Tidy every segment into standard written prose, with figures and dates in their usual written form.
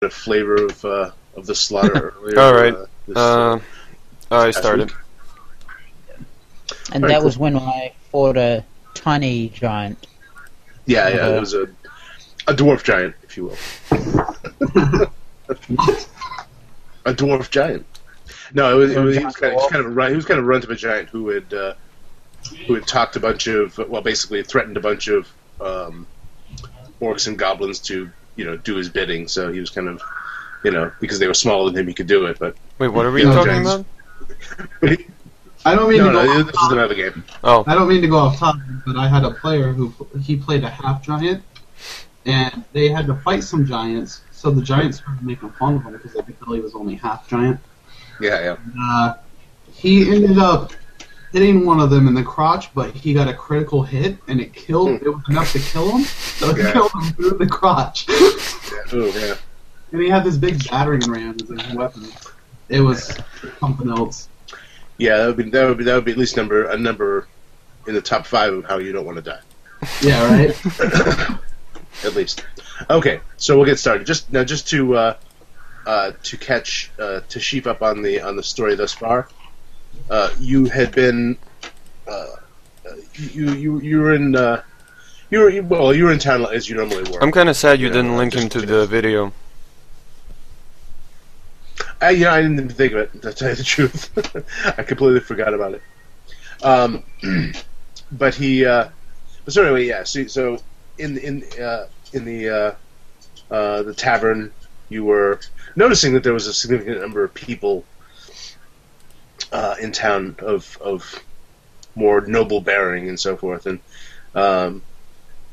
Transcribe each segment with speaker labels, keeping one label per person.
Speaker 1: a flavor of the slaughter earlier.
Speaker 2: All right. I started.
Speaker 3: And
Speaker 1: Very
Speaker 3: that
Speaker 1: cool.
Speaker 3: was when I fought a tiny giant.
Speaker 1: Yeah, it was a dwarf giant, if you will. A dwarf giant. No, he was kind of a runt of a giant who had talked a bunch of, well, basically threatened a bunch of orcs and goblins to, do his bidding. So he was kind of, because they were smaller than him, he could do it. But
Speaker 2: wait, what are we talking about?
Speaker 4: I don't mean to go.
Speaker 1: This is another game.
Speaker 2: Oh,
Speaker 4: I don't mean to go off topic, but I had a player who he played a half giant, and they had to fight some giants. So the giants started making fun of him because they could tell he was only half giant.
Speaker 1: Yeah.
Speaker 4: He ended up hitting one of them in the crotch, but he got a critical hit, and it killed. It was enough to kill him, so it killed him through the crotch.
Speaker 1: Yeah.
Speaker 4: And he had this big battering ram as his weapon. It was something else.
Speaker 1: Yeah, that would be at least a number in the top 5 of how you don't want to die.
Speaker 4: Yeah, right.
Speaker 1: At least. Okay, so we'll get started. Just to sheep up on the story thus far. You had been you were in town as you normally were.
Speaker 2: I'm kind of sad you didn't link him to the video.
Speaker 1: I didn't even think of it, to tell you the truth. I completely forgot about it. But so anyway, yeah. So in the tavern, you were noticing that there was a significant number of people in town of more noble bearing and so forth, and come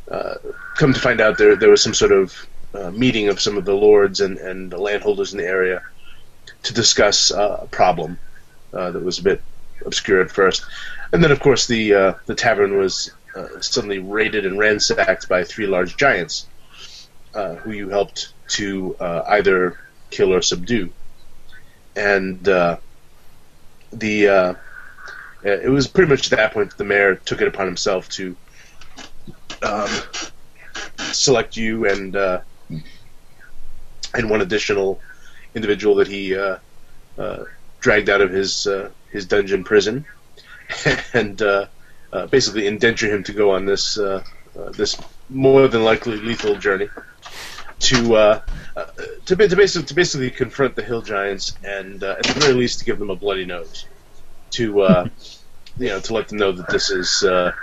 Speaker 1: to find out there was some sort of meeting of some of the lords and the landholders in the area to discuss a problem that was a bit obscure at first. And then, of course, the tavern was suddenly raided and ransacked by 3 large giants who you helped to either kill or subdue. And it was pretty much at that point that the mayor took it upon himself to select you and one additional individual that he dragged out of his dungeon prison, and basically indenture him to go on this more than likely lethal journey to basically confront the hill giants, and at the very least to give them a bloody nose, to let them know that this is that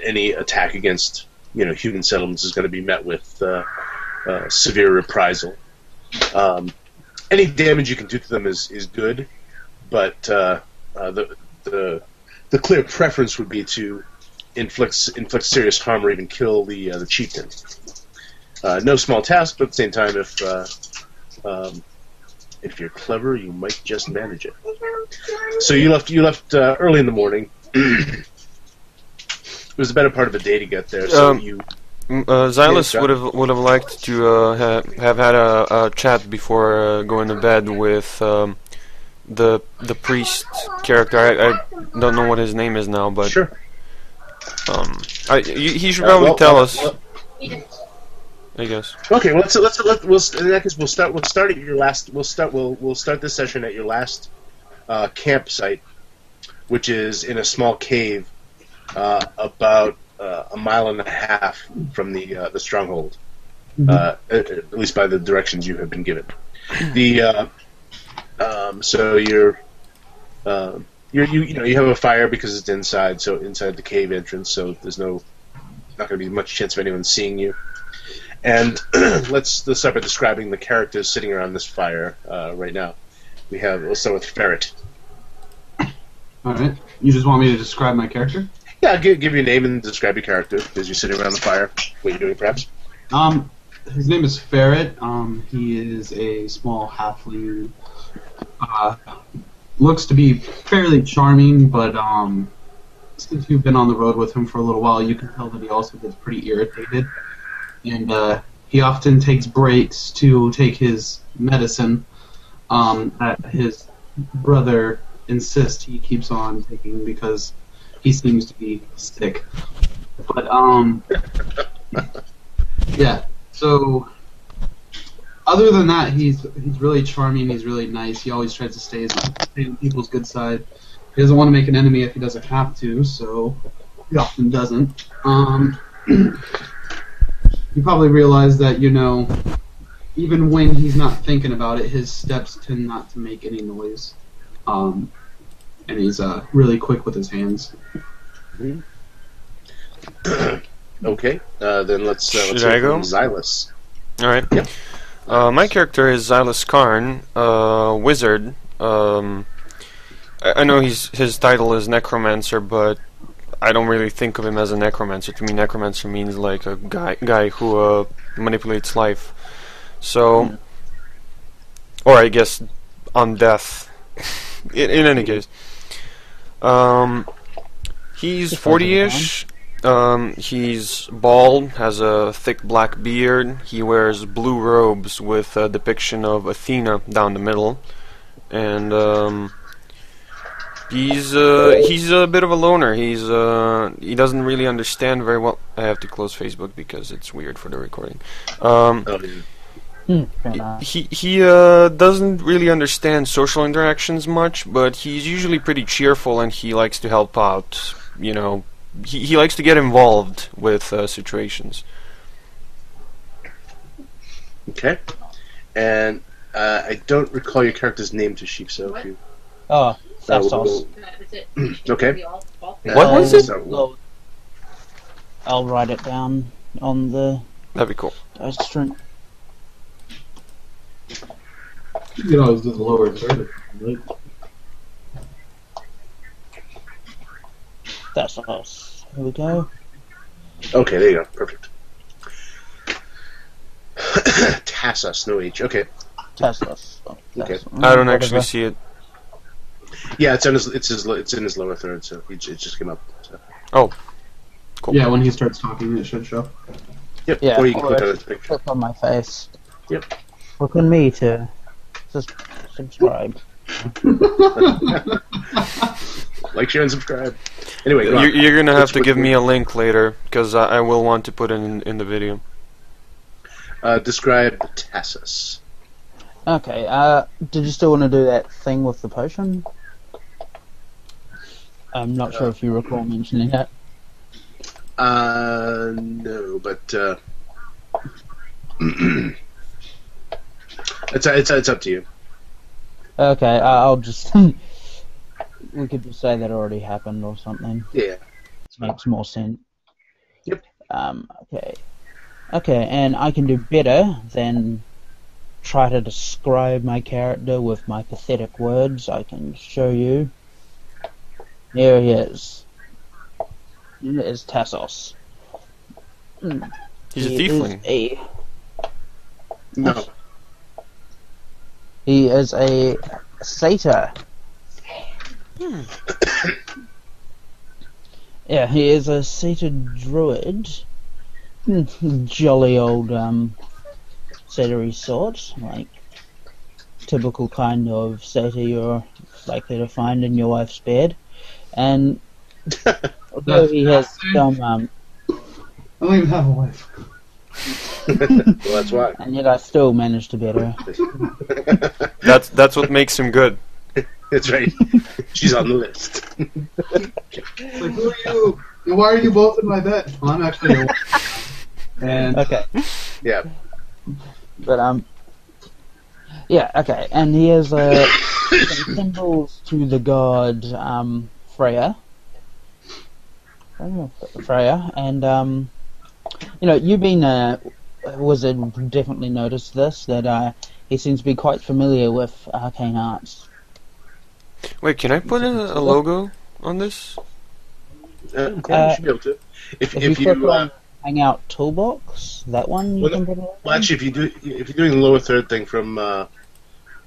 Speaker 1: any attack against human settlements is going to be met with severe reprisal. Any damage you can do to them is good, but the clear preference would be to inflict serious harm or even kill the chieftain. No small task, but at the same time, if you're clever, you might just manage it. So you left early in the morning. It was the better part of a day to get there. So
Speaker 2: Zilus would have liked to have had a chat before going to bed with the priest character. I don't know what his name is now, but
Speaker 1: sure.
Speaker 2: He should probably tell us. I guess.
Speaker 1: Okay, well, in that case we'll start at your last. We'll start this session at your last campsite, which is in a small cave about a mile and a half from the stronghold, at least by the directions you have been given. So you have a fire because it's inside the cave entrance, so there's not going to be much chance of anyone seeing you. And let's start by describing the characters sitting around this fire right now. We'll start with Ferret.
Speaker 4: All right. You just want me to describe my character?
Speaker 1: Yeah, give your name and describe your character as you're sitting around the fire. What you're doing, perhaps.
Speaker 4: His name is Ferret. He is a small halfling. Looks to be fairly charming, but since you've been on the road with him for a little while, you can tell that he also gets pretty irritated. And he often takes breaks to take his medicine that his brother insists he keeps on taking because he seems to be sick. But yeah. So other than that, he's really charming. He's really nice. He always tries to stay on people's good side. He doesn't want to make an enemy if he doesn't have to, so he often doesn't. You probably realize that, even when he's not thinking about it, his steps tend not to make any noise. And he's really quick with his hands.
Speaker 1: Okay, then let's
Speaker 2: Should
Speaker 1: hear
Speaker 2: I go?
Speaker 1: from Zilus.
Speaker 2: Alright.
Speaker 1: Yep.
Speaker 2: My character is Zilus Karn, wizard. I know his title is necromancer, but I don't really think of him as a necromancer. To me, necromancer means like a guy who manipulates life. So, or I guess on death. In any case, he's 40-ish. He's bald, has a thick black beard. He wears blue robes with a depiction of Athena down the middle, and he's a bit of a loner. He doesn't really understand very well. I have to close Facebook because it's weird for the recording. He doesn't really understand social interactions much, but he's usually pretty cheerful and he likes to help out. He likes to get involved with situations.
Speaker 1: Okay. And I don't recall your character's name to Sheep, so if you...
Speaker 3: Oh, that's awesome.
Speaker 1: Okay.
Speaker 2: What was it?
Speaker 3: I'll write it down on the
Speaker 2: That'd be cool.
Speaker 3: dice string.
Speaker 4: You can always do the lower third. Right?
Speaker 3: That's us. Here we go.
Speaker 1: Okay, there you go. Perfect. Tassus, no H. Okay.
Speaker 3: Tassus.
Speaker 1: Okay.
Speaker 2: I don't actually see it.
Speaker 1: Yeah, it's in his lower third, so it just came up. So.
Speaker 2: Oh, cool.
Speaker 4: Yeah, when he starts talking, it should show.
Speaker 1: Yep.
Speaker 3: Yeah,
Speaker 1: or you can click on his picture.
Speaker 3: Click on my face.
Speaker 1: Yep.
Speaker 3: Click on me to subscribe.
Speaker 1: Like, share, and subscribe. Anyway, go on.
Speaker 2: You're gonna have to give me a link later because I will want to put it in the video.
Speaker 1: Describe Tassus.
Speaker 3: Okay, did you still want to do that thing with the potion? I'm not sure if you recall mentioning that.
Speaker 1: No, but it's up to you.
Speaker 3: Okay, I'll just... we could just say that already happened or something.
Speaker 1: Yeah.
Speaker 3: Makes more sense.
Speaker 1: Yep.
Speaker 3: Okay. Okay, and I can do better than try to describe my character with my pathetic words. I can show you. Here he is. Here is Tassos.
Speaker 2: He's a tiefling.
Speaker 1: No.
Speaker 3: He is a satyr. Yeah, he is a satyr druid. Jolly old satyr sort, like typical kind of satyr you're likely to find in your wife's bed. And although he has some
Speaker 4: I don't even have a wife.
Speaker 1: Well, that's why.
Speaker 3: and yet I still managed to beat her.
Speaker 2: That's what makes him good.
Speaker 1: That's right. She's on the list.
Speaker 4: It's like, who are you? Why are you both in my bed? Well, I'm actually a wife. And
Speaker 3: Okay.
Speaker 1: Yeah.
Speaker 3: But yeah, okay, and he has some symbols to the god Freya, and you've been a wizard, definitely noticed this, that he seems to be quite familiar with arcane arts.
Speaker 2: Wait, can I put a logo on this?
Speaker 1: You should be able to. If
Speaker 3: you
Speaker 1: you
Speaker 3: click on Hangout Toolbox, that one you can put it on?
Speaker 1: well, actually, if you're doing the lower third thing from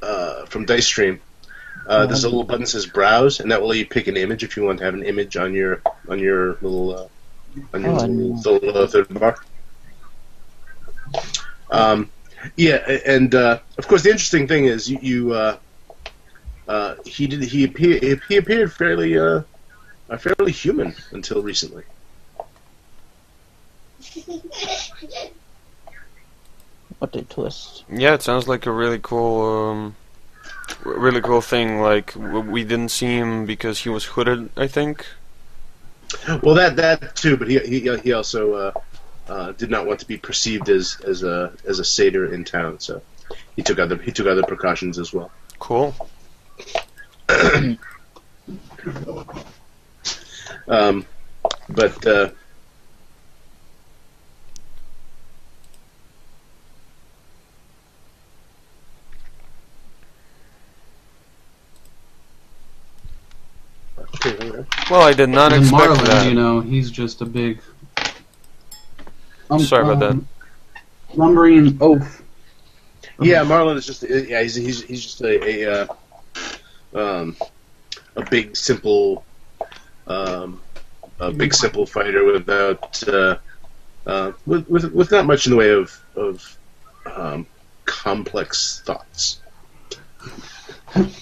Speaker 1: Dice Stream, there's a little button that says Browse, and that will let you pick an image if you want to have an image on your little lower third bar. Yeah, and of course the interesting thing is he appeared fairly human until recently.
Speaker 3: What did twist?
Speaker 2: Yeah, it sounds like a really cool thing. Like we didn't see him because he was hooded, I think.
Speaker 1: Well, that too, but he also did not want to be perceived as a satyr in town, so he took other precautions as well.
Speaker 2: Cool.
Speaker 1: But
Speaker 2: well, I did not expect
Speaker 4: Marlon,
Speaker 2: that.
Speaker 4: you know, he's just a big.
Speaker 2: Sorry about that.
Speaker 4: Lumbering oaf.
Speaker 1: yeah, Marlon is just he's just a big simple fighter without with not much in the way of complex thoughts.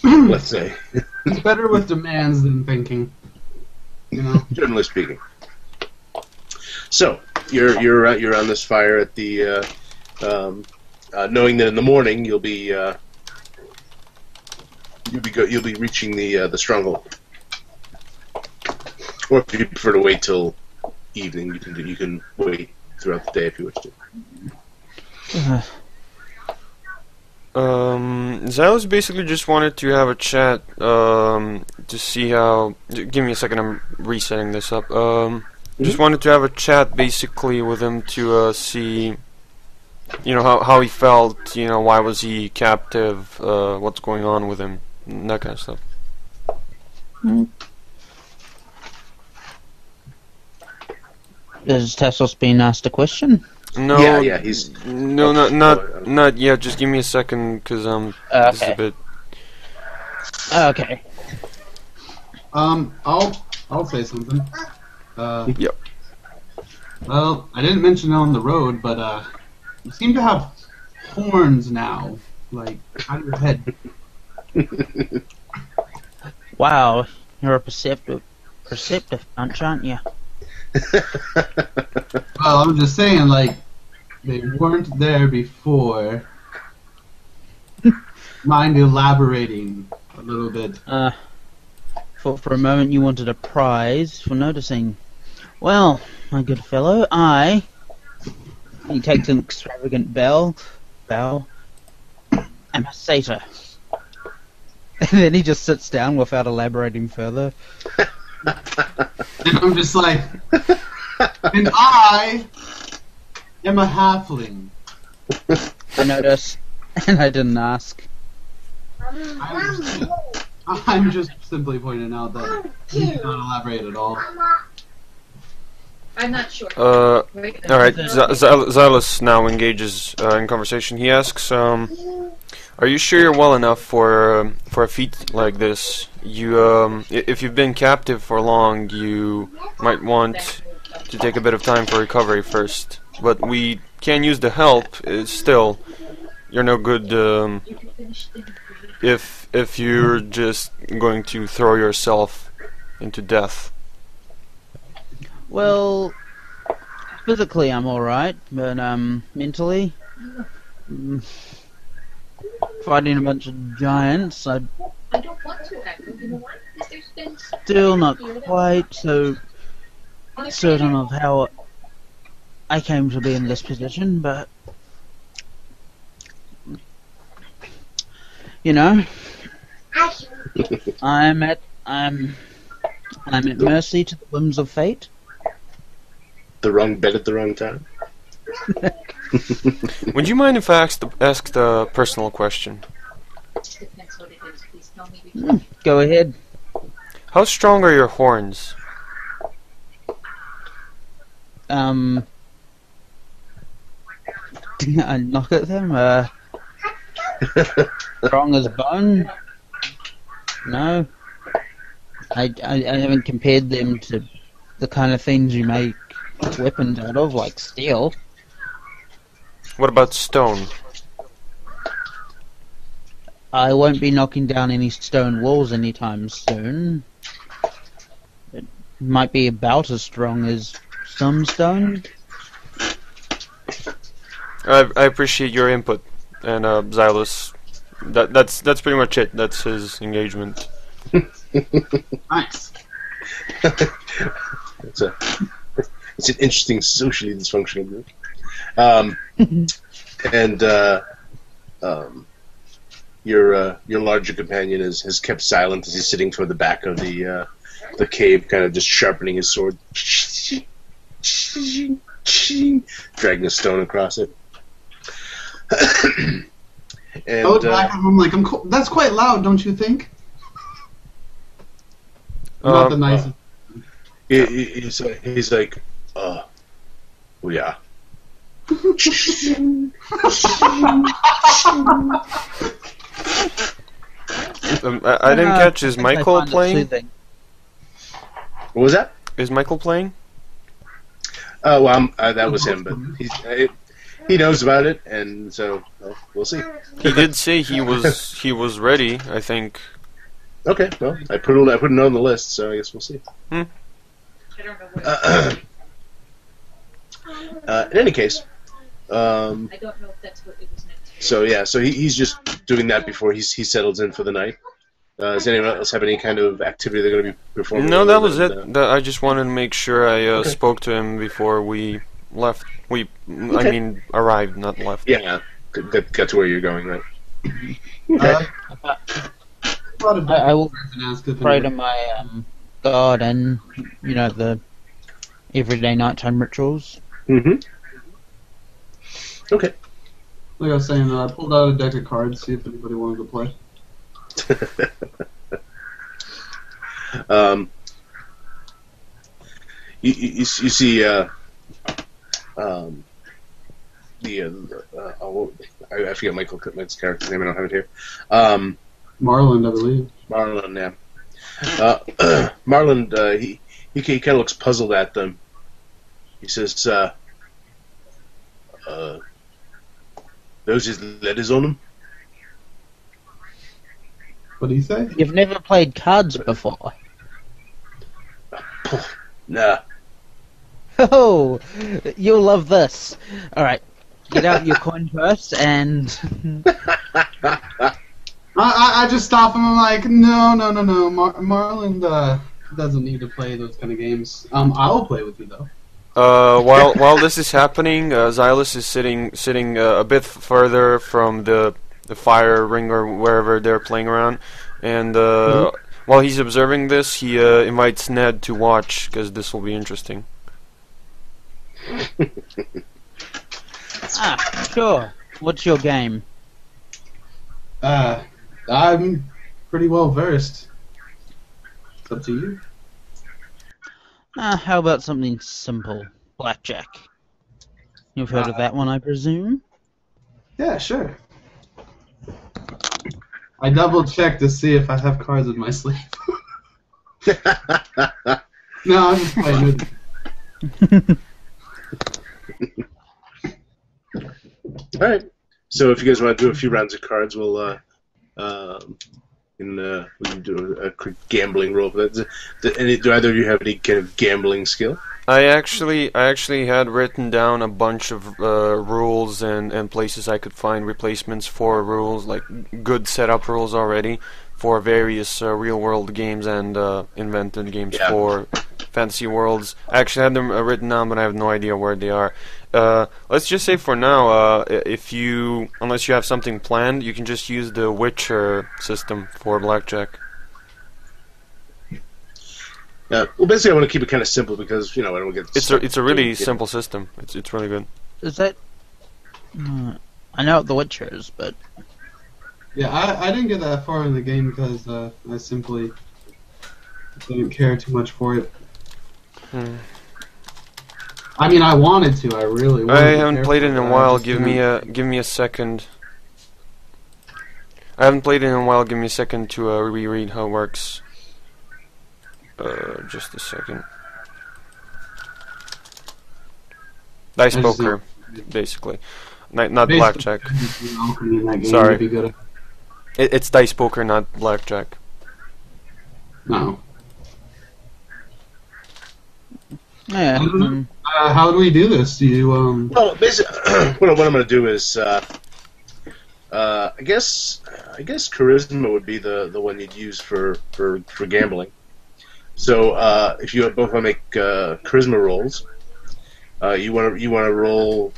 Speaker 1: Let's say.
Speaker 4: He's better with demands than thinking. You know,
Speaker 1: Generally speaking. So you're on this fire at the knowing that in the morning you'll be reaching the stronghold. Or if you prefer to wait till evening, you can wait throughout the day if you wish to.
Speaker 2: Zilus basically just wanted to have a chat to see how. Give me a second, I'm resetting this up. Just wanted to have a chat basically with him to see, you know, how he felt. You know, why was he captive? What's going on with him? And that kind of stuff.
Speaker 3: Has Tassos been asked a question?
Speaker 2: No,
Speaker 1: yeah, he's
Speaker 2: not yet. Just give me a second, because this is a bit.
Speaker 3: Okay.
Speaker 4: I'll say something.
Speaker 2: Yep.
Speaker 4: Well, I didn't mention it on the road, but you seem to have horns now, like out of your head.
Speaker 3: Wow, you're a perceptive bunch, aren't you?
Speaker 4: Well, I'm just saying, like, they weren't there before. Mind elaborating a little bit?
Speaker 3: For a moment you wanted a prize for noticing. Well, my good fellow, he takes an extravagant bow, am a satyr. And then he just sits down without elaborating further.
Speaker 4: And I'm just like, and I am a halfling.
Speaker 3: I noticed, and I didn't ask.
Speaker 4: I'm just simply pointing out that he did not elaborate at all.
Speaker 5: I'm not sure.
Speaker 2: Alright, Zilus now engages in conversation. He asks, are you sure you're well enough for a feat like this? You, if you've been captive for long, you might want to take a bit of time for recovery first. But we can use the help. Still, you're no good if you're just going to throw yourself into death.
Speaker 3: Well, physically I'm alright, but mentally, fighting a bunch of giants, I
Speaker 5: don't want to actually. You know what? There's been
Speaker 3: still not quite so certain of how I came to be in this position, but you know, I'm at mercy to the whims of fate.
Speaker 1: The wrong bed at the wrong time.
Speaker 2: Would you mind if I asked a personal question?
Speaker 5: depends what it is. Please tell me before.
Speaker 3: Go ahead.
Speaker 2: How strong are your horns?
Speaker 3: I knock at them. Strong as bone. No, I haven't compared them to the kind of things you make weapons out of, like steel.
Speaker 2: What about stone?
Speaker 3: I won't be knocking down any stone walls anytime soon. It might be about as strong as some stone.
Speaker 2: I appreciate your input, and Zilus. That's pretty much it. That's his engagement.
Speaker 4: Nice.
Speaker 1: It's an interesting socially dysfunctional group. Your larger companion has kept silent as he's sitting toward the back of the cave, kind of just sharpening his sword, dragging a stone across it. And
Speaker 4: I look back at him like, that's quite loud, don't you think? Not the nicest.
Speaker 1: He's like, oh yeah.
Speaker 2: I didn't catch. Is Michael playing?
Speaker 1: What was that?
Speaker 2: Is Michael playing?
Speaker 1: Well, that was him, but he knows about it, and so we'll see.
Speaker 2: He did say he was ready. I think.
Speaker 1: Okay, well, I put it on the list, so I guess we'll see.
Speaker 5: I don't know where.
Speaker 1: In any case,
Speaker 5: I don't know if that's what it was meant to be.
Speaker 1: so yeah, so he's just doing that before he settles in for the night. Does anyone else have any kind of activity they're going to be performing?
Speaker 2: No, that was it. I just wanted to make sure I spoke to him before we left. I mean, arrived, not left.
Speaker 1: Yeah, got to where you're going, right?
Speaker 3: I will pray to my god and the everyday nighttime rituals.
Speaker 1: Mm-hmm. Okay.
Speaker 4: Like I was saying, I pulled out a deck of cards, see if anybody wanted to play.
Speaker 1: You see I forget Michael's character's name. I don't have it here.
Speaker 4: Marlon, I believe.
Speaker 1: Marlon, yeah. Marlon, he kind of looks puzzled at them. He says, "Those is letters on them."
Speaker 4: What do you say?
Speaker 3: You've never played cards before.
Speaker 1: Nah.
Speaker 3: Oh, you'll love this. All right, get out your coin purse and.
Speaker 4: I just stop him. I'm like, no. Marlon doesn't need to play those kind of games. I'll play with you though.
Speaker 2: While this is happening, Zilus is sitting a bit further from the fire ring or wherever they're playing around, and while he's observing this, he invites Ned to watch because this will be interesting.
Speaker 3: Sure. What's your game?
Speaker 4: I'm pretty well versed. It's up to you.
Speaker 3: How about something simple? Blackjack. You've heard of that one, I presume?
Speaker 4: Yeah, sure. I double-checked to see if I have cards in my sleeve. No, I'm just playing with you.
Speaker 1: Alright. So if you guys want to do a few rounds of cards, we can do a quick gambling roll for that. Do either of you have any kind of gambling skill?
Speaker 2: I actually had written down a bunch of rules and places I could find replacements for rules, like good setup rules already for various real-world games and invented games for fantasy worlds. I actually had them written down, but I have no idea where they are. Let's just say for now, unless you have something planned, you can just use the Witcher system for blackjack.
Speaker 1: Well, basically, I want to keep it kind of simple because I don't get.
Speaker 2: It's a really simple system. It's really good.
Speaker 3: Is that? I know the Witchers, but
Speaker 4: yeah, I didn't get that far in the game because I simply didn't care too much for it. I mean, I wanted to. I really wanted
Speaker 2: I
Speaker 4: to.
Speaker 2: haven't played it in a while. Give me a second. I haven't played it in a while. Give me a second to reread how it works. Just a second. Dice poker, basically. Not blackjack. Sorry. It's dice poker, not blackjack.
Speaker 4: No.
Speaker 3: Yeah.
Speaker 4: How do we do this? Do you
Speaker 1: Well, basically, what I'm going to do is, I guess charisma would be the one you'd use for gambling. So if you both want to make charisma rolls, you want to roll.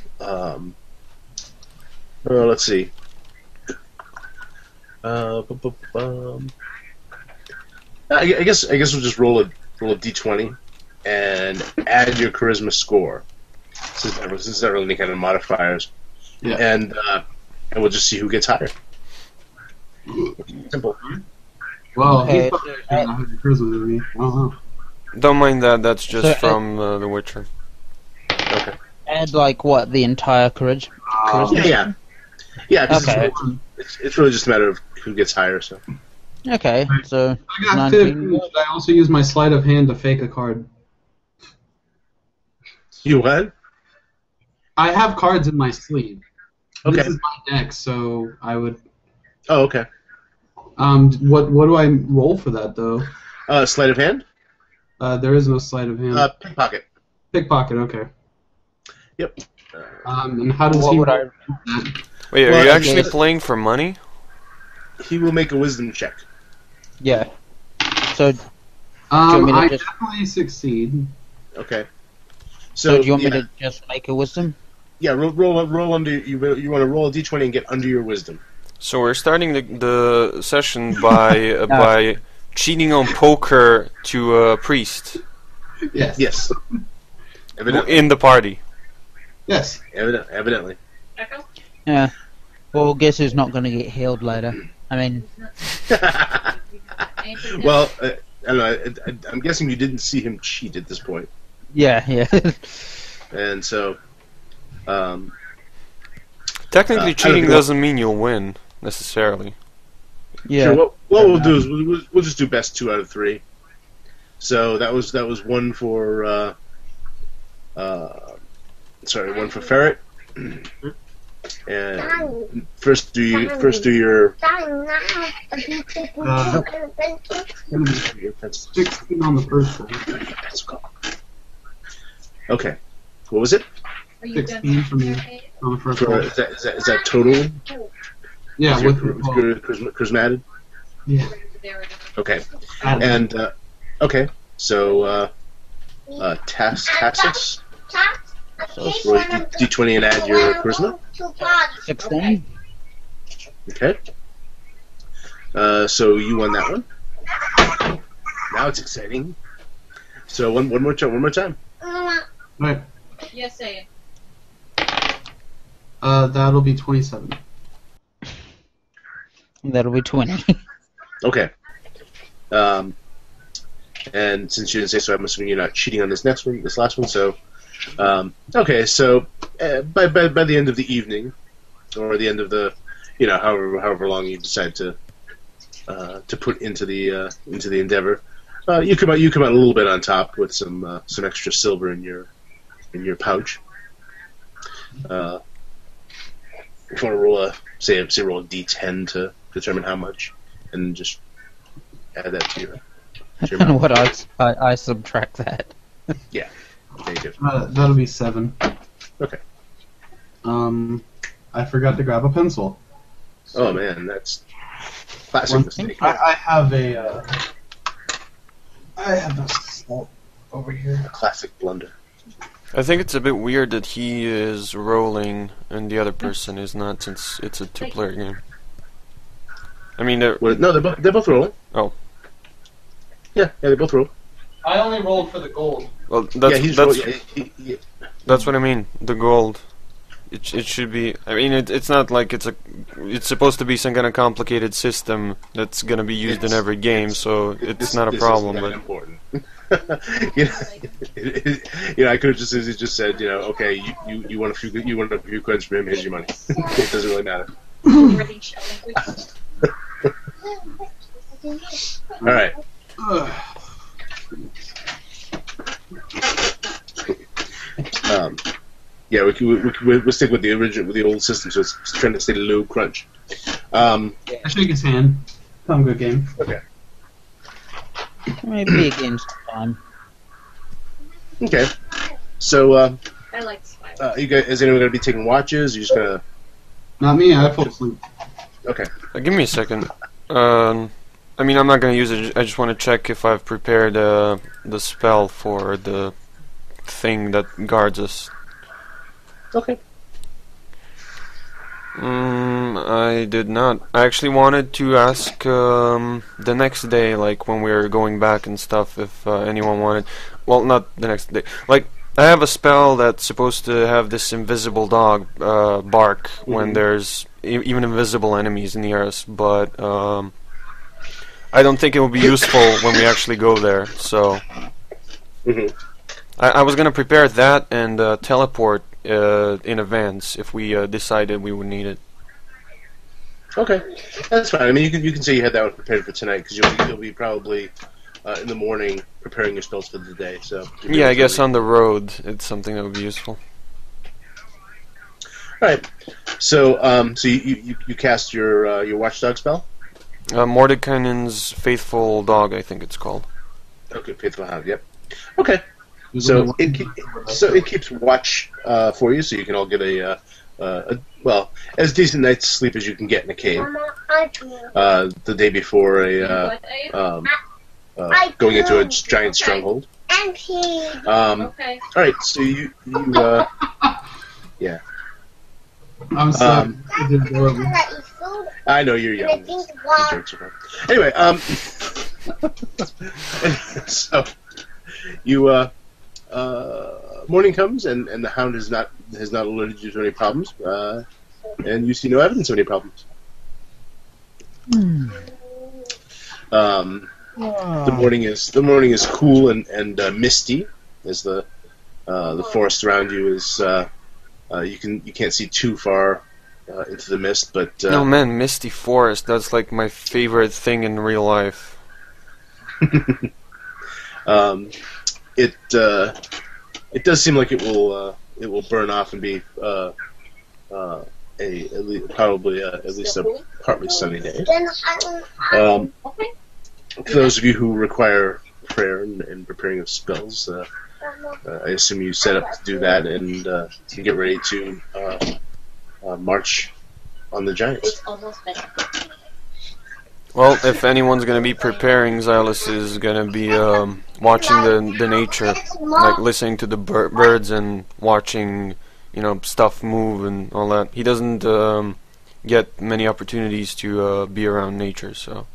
Speaker 1: Let's see. I guess we'll just roll a d20 and add your charisma score. Since there's not really any kind of modifiers,
Speaker 4: Yeah.
Speaker 1: And we'll just see who gets higher. Simple.
Speaker 4: Well,
Speaker 3: Okay,
Speaker 4: he's probably got a higher charisma than me. I don't know.
Speaker 2: Don't mind that. That's just
Speaker 3: So,
Speaker 2: from The Witcher.
Speaker 1: Okay.
Speaker 3: Add like what, the entire charisma?
Speaker 1: Yeah. 'Cause
Speaker 3: Okay.
Speaker 1: It's really just a matter of who gets higher. So.
Speaker 3: Okay, so
Speaker 4: I got
Speaker 3: 19.
Speaker 4: 15. I also use my sleight of hand to fake a card.
Speaker 1: You what?
Speaker 4: I have cards in my sleeve.
Speaker 1: Okay.
Speaker 4: This is my deck, so I would.
Speaker 1: Oh, okay.
Speaker 4: What do I roll for that though?
Speaker 1: Sleight of hand.
Speaker 4: There is no sleight of hand.
Speaker 1: Pickpocket.
Speaker 4: Pickpocket. Okay.
Speaker 1: Yep.
Speaker 4: And how does
Speaker 3: What
Speaker 4: he?
Speaker 3: would I-
Speaker 4: roll that?
Speaker 2: Wait, are
Speaker 1: Well,
Speaker 2: you actually
Speaker 3: yes.
Speaker 2: playing for money?
Speaker 1: He will make a wisdom check.
Speaker 3: Yeah. So, do you want me to
Speaker 4: I
Speaker 3: just-
Speaker 4: definitely succeed.
Speaker 1: Okay.
Speaker 3: so
Speaker 1: So
Speaker 3: do you want
Speaker 1: yeah,
Speaker 3: me to just make a wisdom?
Speaker 1: yeah, roll under. You want to roll a d20 and get under your wisdom.
Speaker 2: So we're starting the session by cheating on poker to a priest
Speaker 4: Yes.
Speaker 1: Yes. Evidently.
Speaker 2: in the party.
Speaker 4: Yes.
Speaker 1: Evidently.
Speaker 5: Echo?
Speaker 3: Yeah. Well, guess who's not going to get healed later? I mean,
Speaker 1: Well, I don't know. I'm guessing you didn't see him cheat at this point,
Speaker 3: yeah.
Speaker 1: and so.
Speaker 2: Technically,
Speaker 1: I
Speaker 2: cheating
Speaker 1: don't know.
Speaker 2: doesn't mean you'll win necessarily.
Speaker 3: Yeah.
Speaker 1: Sure. What we'll do is we'll just do best 2 out of 3. So that was one for one for Ferret. And first do your
Speaker 4: 16 on the first one.
Speaker 1: Okay. What was it?
Speaker 5: Are you
Speaker 4: 16 for me on the first
Speaker 1: For,
Speaker 4: one.
Speaker 1: is that total?
Speaker 4: Yeah,
Speaker 1: Is your
Speaker 4: with the
Speaker 1: charisma added?
Speaker 4: Yeah.
Speaker 1: Okay. And okay. So Tassus. So roll d20 and add your charisma.
Speaker 3: 16.
Speaker 1: Okay. So you won that one. Now it's exciting. So one more time.
Speaker 4: Right.
Speaker 5: Yes, say
Speaker 4: That'll be 27.
Speaker 3: That'll be 20.
Speaker 1: Okay. And since you didn't say so, I'm assuming you're not cheating on this last one. So, okay. So, by the end of the evening, or the end of the, however long you decide to put into the endeavor, you come out a little bit on top with some extra silver in your pouch. If you want to roll roll a d10 to determine how much, and just add that to your
Speaker 3: And what I subtract that.
Speaker 1: Yeah, there you go.
Speaker 4: That'll be 7.
Speaker 1: Okay.
Speaker 4: I forgot to grab a pencil.
Speaker 1: Oh man, that's classic mistake.
Speaker 4: I have a salt over here.
Speaker 1: A classic blunder.
Speaker 2: I think it's a bit weird that he is rolling and the other person is not, since it's a 2-player game. I mean, they're...
Speaker 1: Well, no, they're both rolling.
Speaker 2: Oh.
Speaker 1: Yeah, they both roll.
Speaker 4: I only rolled for the gold.
Speaker 2: Well, that's
Speaker 1: Yeah.
Speaker 2: that's what I mean. The gold. It should be. I mean, it's not like it's supposed to be some kind of complicated system that's gonna be used in every game, so it's not a problem.
Speaker 1: This
Speaker 2: But
Speaker 1: isn't important. I could have just said, okay, you want a few coins from him. Here's your money. It doesn't really matter. All right. Yeah, we'll stick with the old system, so it's trying to stay low crunch.
Speaker 4: I shake his hand. Come, good game.
Speaker 1: Okay.
Speaker 3: Maybe again sometime.
Speaker 1: Okay. So,
Speaker 5: I like spy.
Speaker 1: you guys, is anyone going to be taking watches? Are you just going to...
Speaker 4: Not me, I fall asleep.
Speaker 1: Okay.
Speaker 2: Give me a second. I mean, I'm not gonna use it. I just want to check if I've prepared the spell for the thing that guards us.
Speaker 1: Okay.
Speaker 2: I did not. I actually wanted to ask the next day, like when we were going back and stuff, if anyone wanted. Well, not the next day. Like, I have a spell that's supposed to have this invisible dog bark when there's even invisible enemies near us, but I don't think it will be useful when we actually go there. So I was gonna prepare that and teleport in advance if we decided we would need it.
Speaker 1: Okay, that's fine. I mean, you can say you had that one prepared for tonight because you'll be probably in the morning preparing your spells for the day. So
Speaker 2: yeah, I guess on the road it's something that would be useful.
Speaker 1: All right. So so you cast your watchdog spell.
Speaker 2: Mordekainen's Faithful Dog, I think it's called.
Speaker 1: Okay, Faithful Hound. Yep. Okay. So it keeps watch for you, so you can all get a well, as decent night's sleep as you can get in a cave. The day before going into a giant stronghold.
Speaker 5: Okay.
Speaker 1: All right. So you yeah.
Speaker 4: I'm sorry. It's adorable.
Speaker 1: I know you're young. Anyway, so you morning comes and the hound has not alerted you to any problems, and you see no evidence of any problems. The morning is cool and misty as the forest around you is you can't see too far into the mist, but
Speaker 2: oh man, misty forest, that's like my favorite thing in real life.
Speaker 1: It does seem like it will burn off and be probably at least a partly sunny day. For those of you who require prayer and preparing of spells, I assume you set up to do that and to get ready to march on the giants.
Speaker 5: It's almost better.
Speaker 2: Well, if anyone's gonna be preparing, Zilus is gonna be watching the nature, like listening to the birds and watching, stuff move and all that. He doesn't get many opportunities to be around nature, so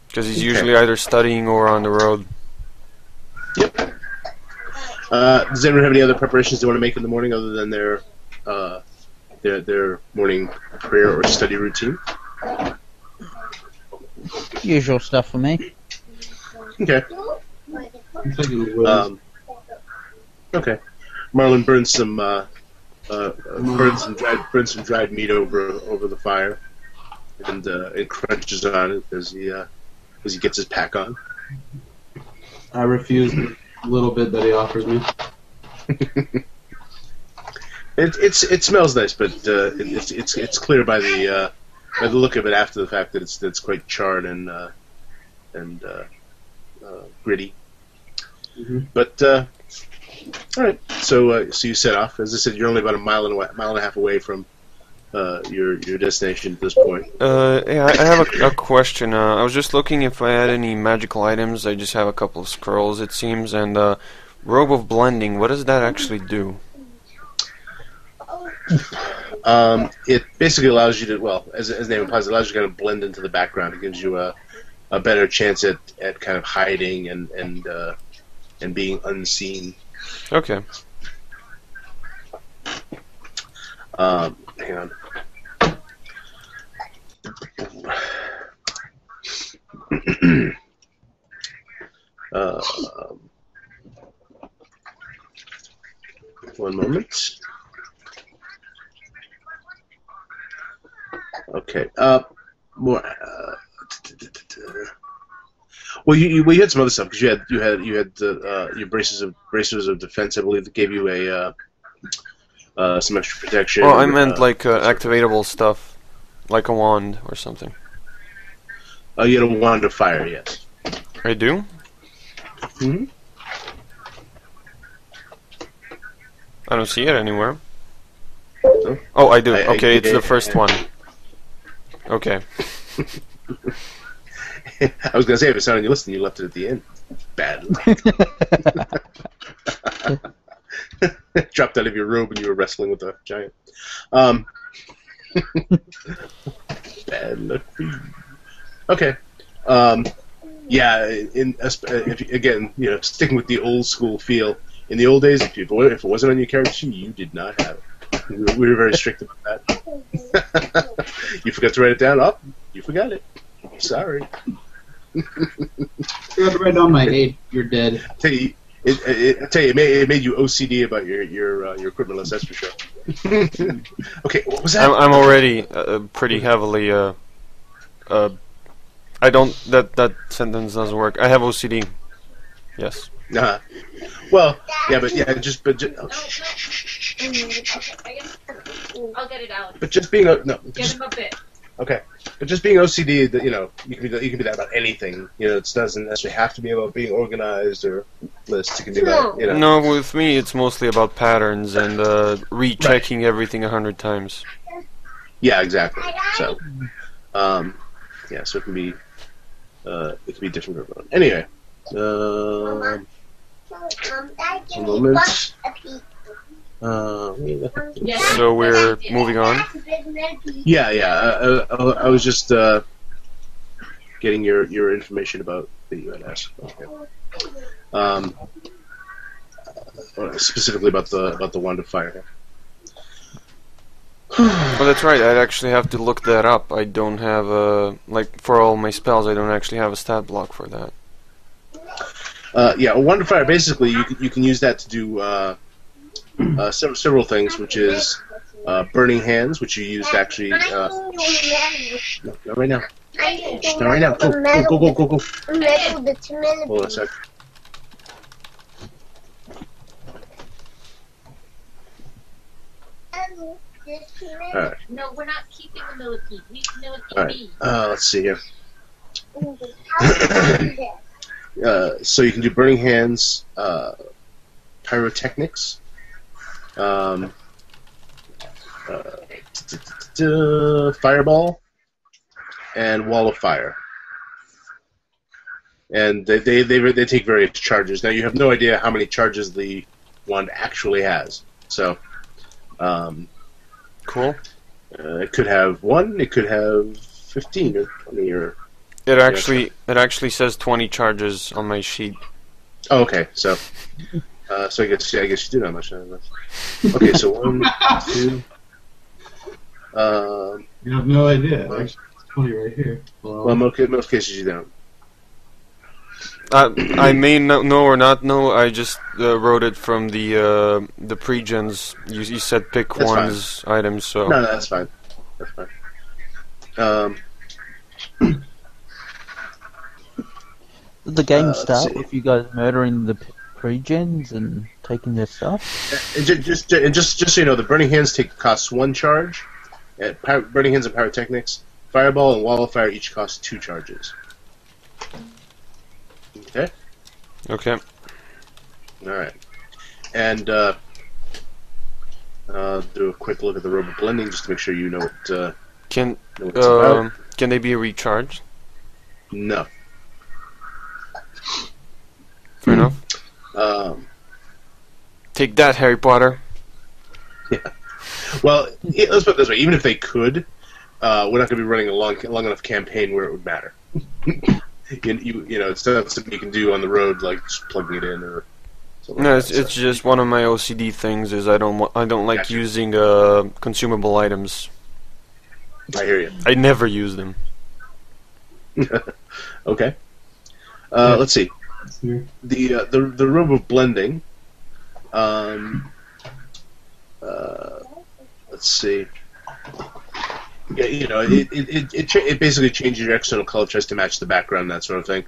Speaker 2: because he's usually either studying or on the road.
Speaker 1: Yep. Does anyone have any other preparations they want to make in the morning other than their morning prayer or study routine?
Speaker 3: Usual stuff for me.
Speaker 1: Okay. Okay. Marlon burns some dried meat over the fire and crunches on it as he gets his pack on.
Speaker 4: I refuse the little bit that he offers me.
Speaker 1: It smells nice, but it's clear by the look of it after the fact that it's quite charred and gritty. But all right, so you set off. As I said, you're only about a mile and a half away from your destination at this point.
Speaker 2: Yeah, I have a question. I was just looking if I had any magical items. I just have a couple of scrolls, it seems, and Robe of Blending. What does that actually do?
Speaker 1: It basically allows you to, well, as the name implies, it allows you to kind of blend into the background. It gives you a better chance at kind of hiding and being unseen.
Speaker 2: Okay.
Speaker 1: Hang on. One moment. Okay. More. Well, you had some other stuff because you had your braces of defense, I believe, that gave you some extra protection.
Speaker 2: Oh, I meant like activatable stuff, like a wand or something.
Speaker 1: Oh, you had a wand of fire, yes.
Speaker 2: I do?
Speaker 1: Hmm.
Speaker 2: I don't see it anywhere. Oh, I do. Okay, it's the first one. Okay.
Speaker 1: I was gonna say if it's not on your list, and you left it at the end. Bad. Dropped out of your robe and you were wrestling with a giant. Bad luck for you. Okay. Yeah. Again, sticking with the old school feel. In the old days, if it wasn't on your character sheet, you did not have it. We were very strict about that. You forgot to write it down. Oh, you forgot it. Sorry.
Speaker 4: You have to write down my age. You're dead.
Speaker 1: It made you OCD about your equipment list. That's for sure. Okay, what was that?
Speaker 2: I'm already pretty heavily. I don't. That sentence doesn't work. I have OCD. Yes.
Speaker 1: Well, yeah, but
Speaker 5: I'll get it out.
Speaker 1: But just being
Speaker 5: Get him a bit.
Speaker 1: okay. But just being OCD, you can be that about anything. It doesn't necessarily have to be about being organized or lists. It can be about
Speaker 2: No, with me it's mostly about patterns and rechecking everything 100 times.
Speaker 1: Yeah, exactly. So, yeah, so it can be different for everyone. Anyway, a moment.
Speaker 2: So we're moving on.
Speaker 1: Yeah. I was just getting your information about the UNS. Okay. Specifically about the wand of fire.
Speaker 2: Well, that's right. I'd actually have to look that up. I don't have for all my spells, I don't actually have a stat block for that.
Speaker 1: Yeah, a wand of fire. Basically, you can use that to do several things, which is burning hands, which you used actually. No, not right now. Not right now. Go. Hold on a sec. Alright.
Speaker 5: No, we're not keeping the millipede. We
Speaker 1: Alright. Let's see here. So you can do burning hands, pyrotechnics, fireball, and wall of fire. And they take various charges. Now you have no idea how many charges the wand actually has. So,
Speaker 2: cool.
Speaker 1: It could have 1. It could have 15 or 20 or.
Speaker 2: It actually says 20 charges on my sheet.
Speaker 1: Oh, okay. So I guess you do know how much. Okay, so 1, 2.
Speaker 4: You have no idea. Actually, it's 20 right here.
Speaker 1: Well, in most cases you don't.
Speaker 2: I may know or not know. I just wrote it from the pre-gens. You said pick
Speaker 1: That's
Speaker 2: one's items, so
Speaker 1: No, that's fine. That's fine.
Speaker 3: The game start
Speaker 1: see.
Speaker 3: with you guys murdering the pre-gens and taking their stuff?
Speaker 1: Just so you know, the burning hands costs 1 charge. Burning hands and pyrotechnics, fireball and wall of fire each cost 2 charges. Okay.
Speaker 2: okay.
Speaker 1: All right. And do a quick look at the robe of blending just to make sure you know what. Know what it's about.
Speaker 2: Can they be recharged?
Speaker 1: No.
Speaker 2: Fair enough. Take that, Harry Potter.
Speaker 1: Yeah. Well, let's put it this way: even if they could, we're not going to be running a long enough campaign where it would matter. It's not something you can do on the road, like just plugging it in or.
Speaker 2: No,
Speaker 1: like
Speaker 2: it's just one of my OCD things. Is I don't like
Speaker 1: Gotcha.
Speaker 2: using consumable items.
Speaker 1: I hear you.
Speaker 2: I never use them.
Speaker 1: Okay. Let's see. The robe of blending. Let's see. Yeah, it basically changes your external color tries to match the background, that sort of thing.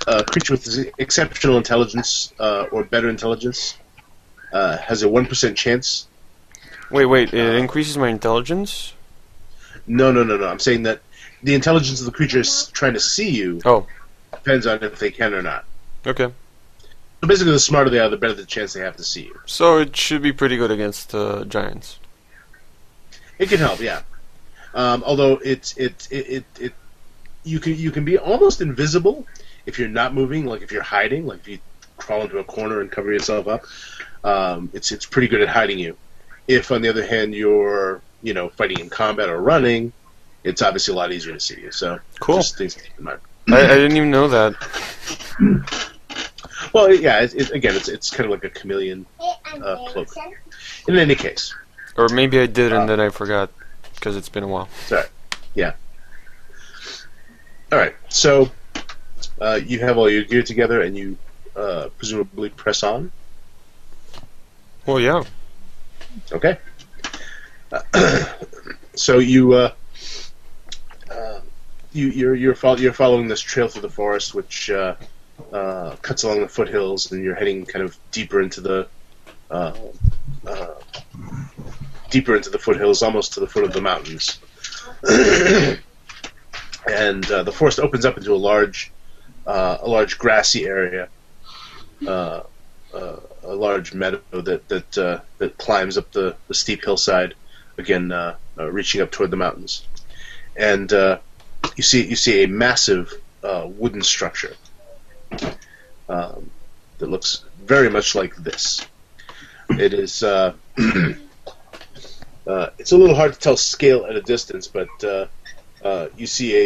Speaker 1: A creature with exceptional intelligence or better intelligence has a 1% chance.
Speaker 2: Wait, it increases my intelligence?
Speaker 1: No. I'm saying that the intelligence of the creature is trying to see you.
Speaker 2: Oh.
Speaker 1: Depends on if they can or not.
Speaker 2: Okay.
Speaker 1: So basically, the smarter they are, the better the chance they have to see you.
Speaker 2: So it should be pretty good against giants.
Speaker 1: It can help, yeah. Although you can be almost invisible if you're not moving, like if you're hiding, like if you crawl into a corner and cover yourself up. It's pretty good at hiding you. If, on the other hand, you're fighting in combat or running, it's obviously a lot easier to see you. So
Speaker 2: cool.
Speaker 1: Just things to keep in mind.
Speaker 2: I didn't even know that.
Speaker 1: Well, yeah. It's kind of like a chameleon cloak. In any case.
Speaker 2: Or maybe I did and then I forgot because it's been a while.
Speaker 1: Sorry. Yeah. All right. So you have all your gear together, and you presumably press on.
Speaker 2: Well, yeah.
Speaker 1: Okay. So you're following this trail through the forest, which cuts along the foothills, and you're heading kind of deeper into the foothills, almost to the foot of the mountains. And the forest opens up into a large grassy area, a large meadow that climbs up the steep hillside, again reaching up toward the mountains. And you see a massive wooden structure that looks very much like this. It is. It's a little hard to tell scale at a distance, but you see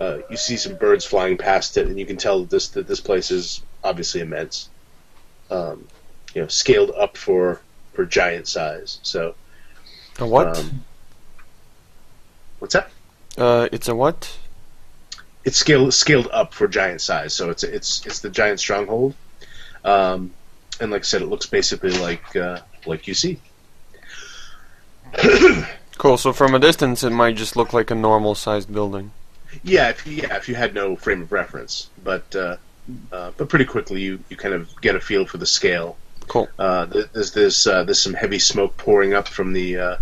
Speaker 1: you see some birds flying past it, and you can tell that this place is obviously immense. Scaled up for giant size. So.
Speaker 2: A what?
Speaker 1: What's that?
Speaker 2: It's a what?
Speaker 1: It's scaled up for giant size, so it's the giant stronghold. And like I said, it looks basically like you see.
Speaker 2: Cool. So from a distance, it might just look like a normal-sized building.
Speaker 1: Yeah, if you had no frame of reference, but pretty quickly you kind of get a feel for the scale.
Speaker 2: Cool.
Speaker 1: There's some heavy smoke pouring up from the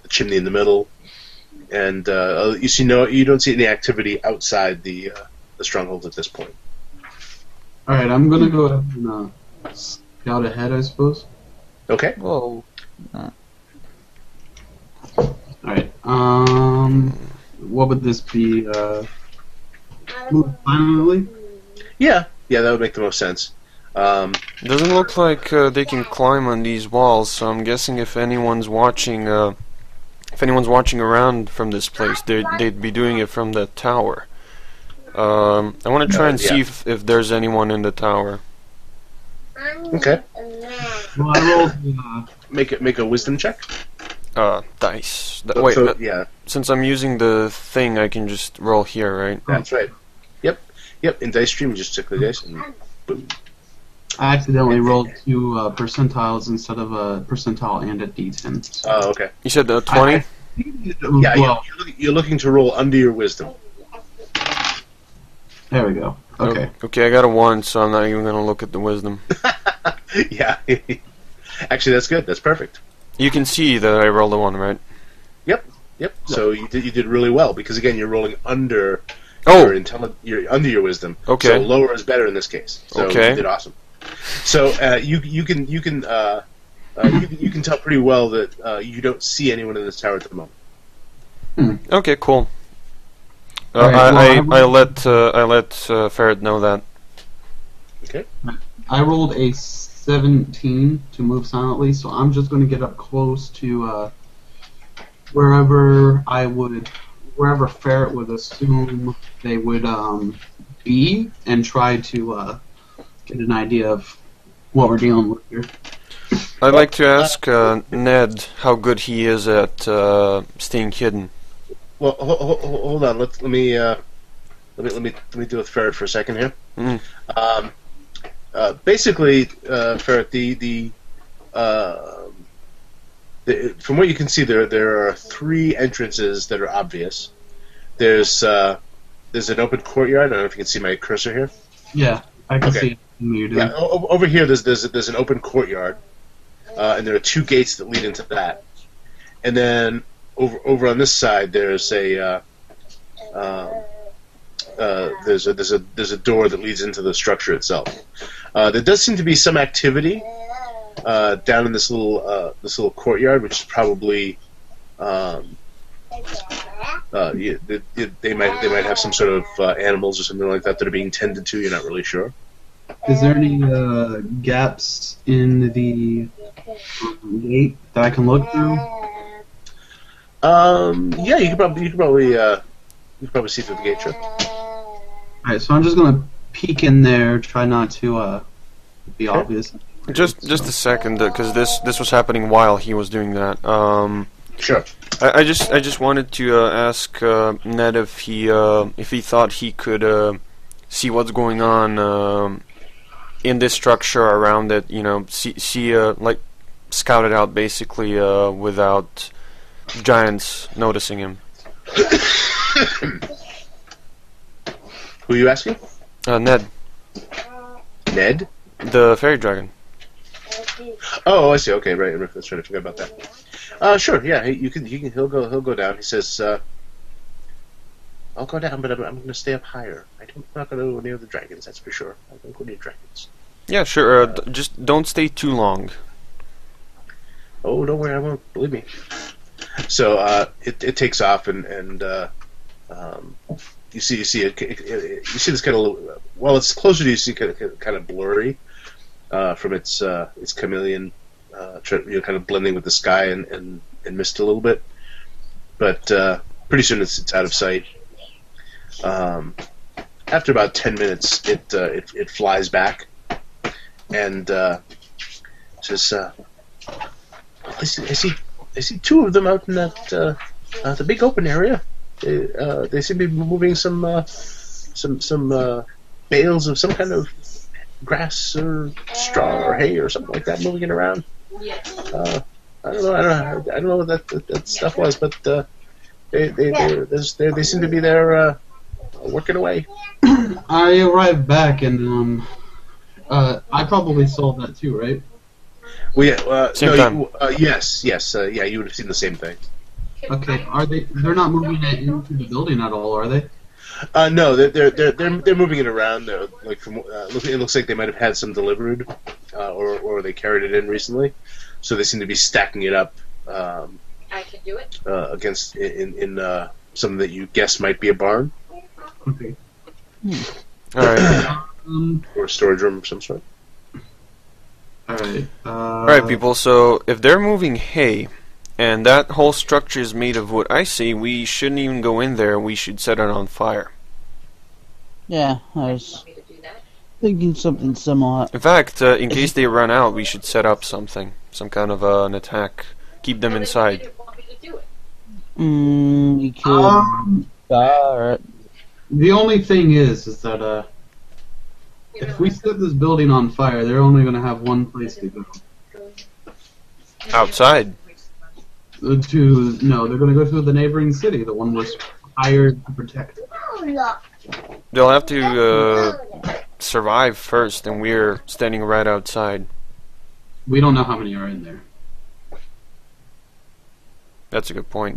Speaker 1: chimney in the middle, and you don't see any activity outside the stronghold at this point.
Speaker 4: All right, I'm gonna go ahead and scout ahead, I suppose.
Speaker 1: Okay.
Speaker 3: Whoa.
Speaker 4: All right. What would this be? Move silently?
Speaker 1: Yeah, that would make the most sense.
Speaker 2: Doesn't look like they can climb on these walls, so I'm guessing if anyone's watching around from this place, they'd be doing it from the tower. I want to try and see if there's anyone in the tower.
Speaker 1: Okay.
Speaker 4: Well, I rolled.
Speaker 1: Make a wisdom check.
Speaker 2: Dice.
Speaker 1: Yeah.
Speaker 2: Since I'm using the thing, I can just roll here, right?
Speaker 1: That's right. Yep. In Dice Stream, you just check the dice and boom.
Speaker 4: I accidentally rolled 2 percentiles instead of a percentile and a d10. So.
Speaker 1: Oh, okay.
Speaker 2: You said 20?
Speaker 1: Yeah, you're looking to roll under your wisdom.
Speaker 4: There we go. Okay.
Speaker 2: Okay, I got a 1, so I'm not even going to look at the wisdom.
Speaker 1: Yeah. Actually, that's good. That's perfect.
Speaker 2: You can see that I rolled a 1, right?
Speaker 1: Yep. So you did really well, because again, you're rolling under you're under your wisdom.
Speaker 2: Okay.
Speaker 1: So lower is better in this case. So
Speaker 2: okay.
Speaker 1: You did awesome. So you can tell pretty well that you don't see anyone in this tower at the moment.
Speaker 2: Okay, cool.
Speaker 4: Right,
Speaker 2: I let Ferret know that.
Speaker 1: Okay.
Speaker 4: I rolled a 17 to move silently, so I'm just going to get up close to wherever Ferret would assume they would be, and try to get an idea of what we're dealing with here.
Speaker 2: I'd like to ask Ned how good he is at staying hidden.
Speaker 1: Well, hold on. Let me deal with Ferret for a second here. Basically, Ferret, from what you can see, there are 3 entrances that are obvious. There's an open courtyard. I don't know if you can see my cursor here.
Speaker 4: Yeah, I can see it.
Speaker 1: Yeah, over here there's an open courtyard, and there are 2 gates that lead into that. And then over on this side there's a there's a door that leads into the structure itself. There does seem to be some activity down in this little courtyard, which is probably they might have some sort of animals or something like that are being tended to. You're not really sure.
Speaker 4: Is there any gaps in the gate that I can look through?
Speaker 1: Yeah, you could probably see through the gate, sure.
Speaker 4: Alright, so I'm just gonna peek in there, try not to be obvious.
Speaker 2: Just a second, because this was happening while he was doing that.
Speaker 1: Sure.
Speaker 2: I just wanted to ask Ned if he thought he could see what's going on in this structure around it. You know, see like scout it out basically without giants noticing him.
Speaker 1: Who are you asking?
Speaker 2: Ned.
Speaker 1: Ned?
Speaker 2: The fairy dragon.
Speaker 1: Oh, I see. Okay, right. I was trying to forget about that. Sure. Yeah, he'll go down. He says, "I'll go down, but I'm going to stay up higher. I'm not going to go near the dragons. That's for sure. I don't go near dragons."
Speaker 2: Yeah, sure. Just don't stay too long.
Speaker 1: Oh, don't worry. I won't. Believe me. So it takes off, and you see this kind of, while it's closer to you, see kind of blurry from its chameleon, kind of blending with the sky and mist a little bit. But pretty soon it's out of sight. After about 10 minutes, it flies back and says, "I see two of them out in that the big open area. They seem to be moving some bales of some kind of grass or straw or hay or something like that, moving it around. I don't know what that stuff was, but they seem to be there working away."
Speaker 4: I arrived back and I probably saw that too, right?
Speaker 1: Well, yeah,
Speaker 2: same time.
Speaker 1: Yes, yeah, you would have seen the same thing.
Speaker 4: Okay, they're not moving it into the building at all, are they?
Speaker 1: No, they're moving it around. Like it looks like they might have had some delivered, or they carried it in recently. So they seem to be stacking it up.
Speaker 5: I can do it.
Speaker 1: Against in something that you guess might be a barn.
Speaker 4: Okay.
Speaker 2: All right.
Speaker 1: Or a storage room of some sort.
Speaker 4: Alright.
Speaker 2: Alright, people, so if they're moving hay, and that whole structure is made of wood, I say we shouldn't even go in there, we should set it on fire.
Speaker 3: Yeah, I was thinking something similar.
Speaker 2: In fact, in case they run out, we should set up something. Some kind of an attack. Keep them inside.
Speaker 3: We could fire it.
Speaker 4: The only thing is that if we set this building on fire, they're only going to have one place to go.
Speaker 2: Outside.
Speaker 4: No, they're going to go to the neighboring city, the one we're hired to protect.
Speaker 2: They'll have to survive first, and we're standing right outside.
Speaker 4: We don't know how many are in there.
Speaker 2: That's a good point.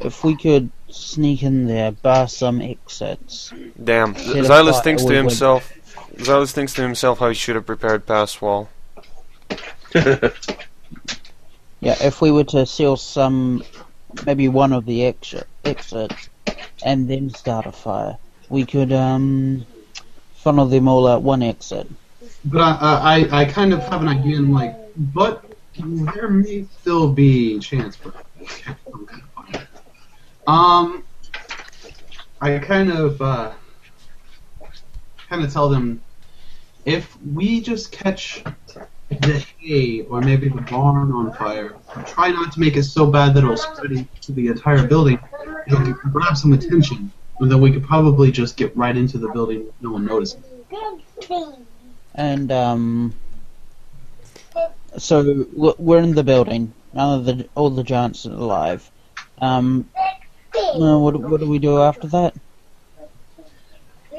Speaker 3: If we could sneak in there, bar some exits.
Speaker 2: Damn. Zilus thinks to himself. Zilus thinks to himself how he should have prepared past wall.
Speaker 3: Yeah, if we were to seal maybe one of the exits, and then start a fire, we could funnel them all out one exit.
Speaker 4: But I kind of have an idea, and like, but there may still be a chance for some kind of fire. I kind of tell them, if we just catch the hay or maybe the barn on fire, try not to make it so bad that it'll spread into the entire building. It'll grab some attention, and then we could probably just get right into the building with no one noticing.
Speaker 3: And so we're in the building. All the giants are alive. What do we do after that?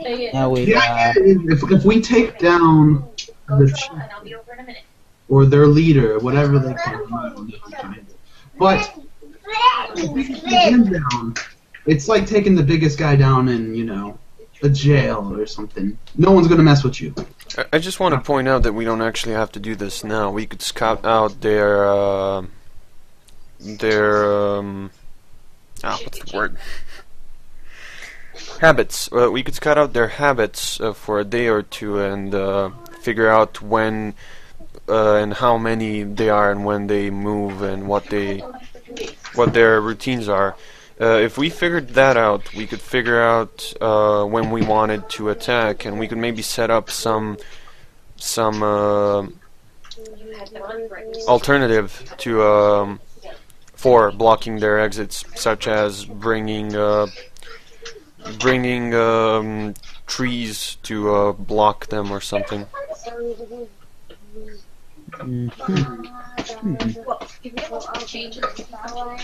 Speaker 4: If we take down the chief or their leader, whatever they call them, But if we can take him down, it's like taking the biggest guy down in, a jail or something. No one's gonna mess with you.
Speaker 2: I just want to point out that we don't actually have to do this now. We could scout out their what's the word? Habits. We could scout out their habits for a day or two and figure out when and how many they are and when they move and what their routines are. If we figured that out, we could figure out when we wanted to attack, and we could maybe set up some alternative to for blocking their exits, such as bringing trees to block them or something.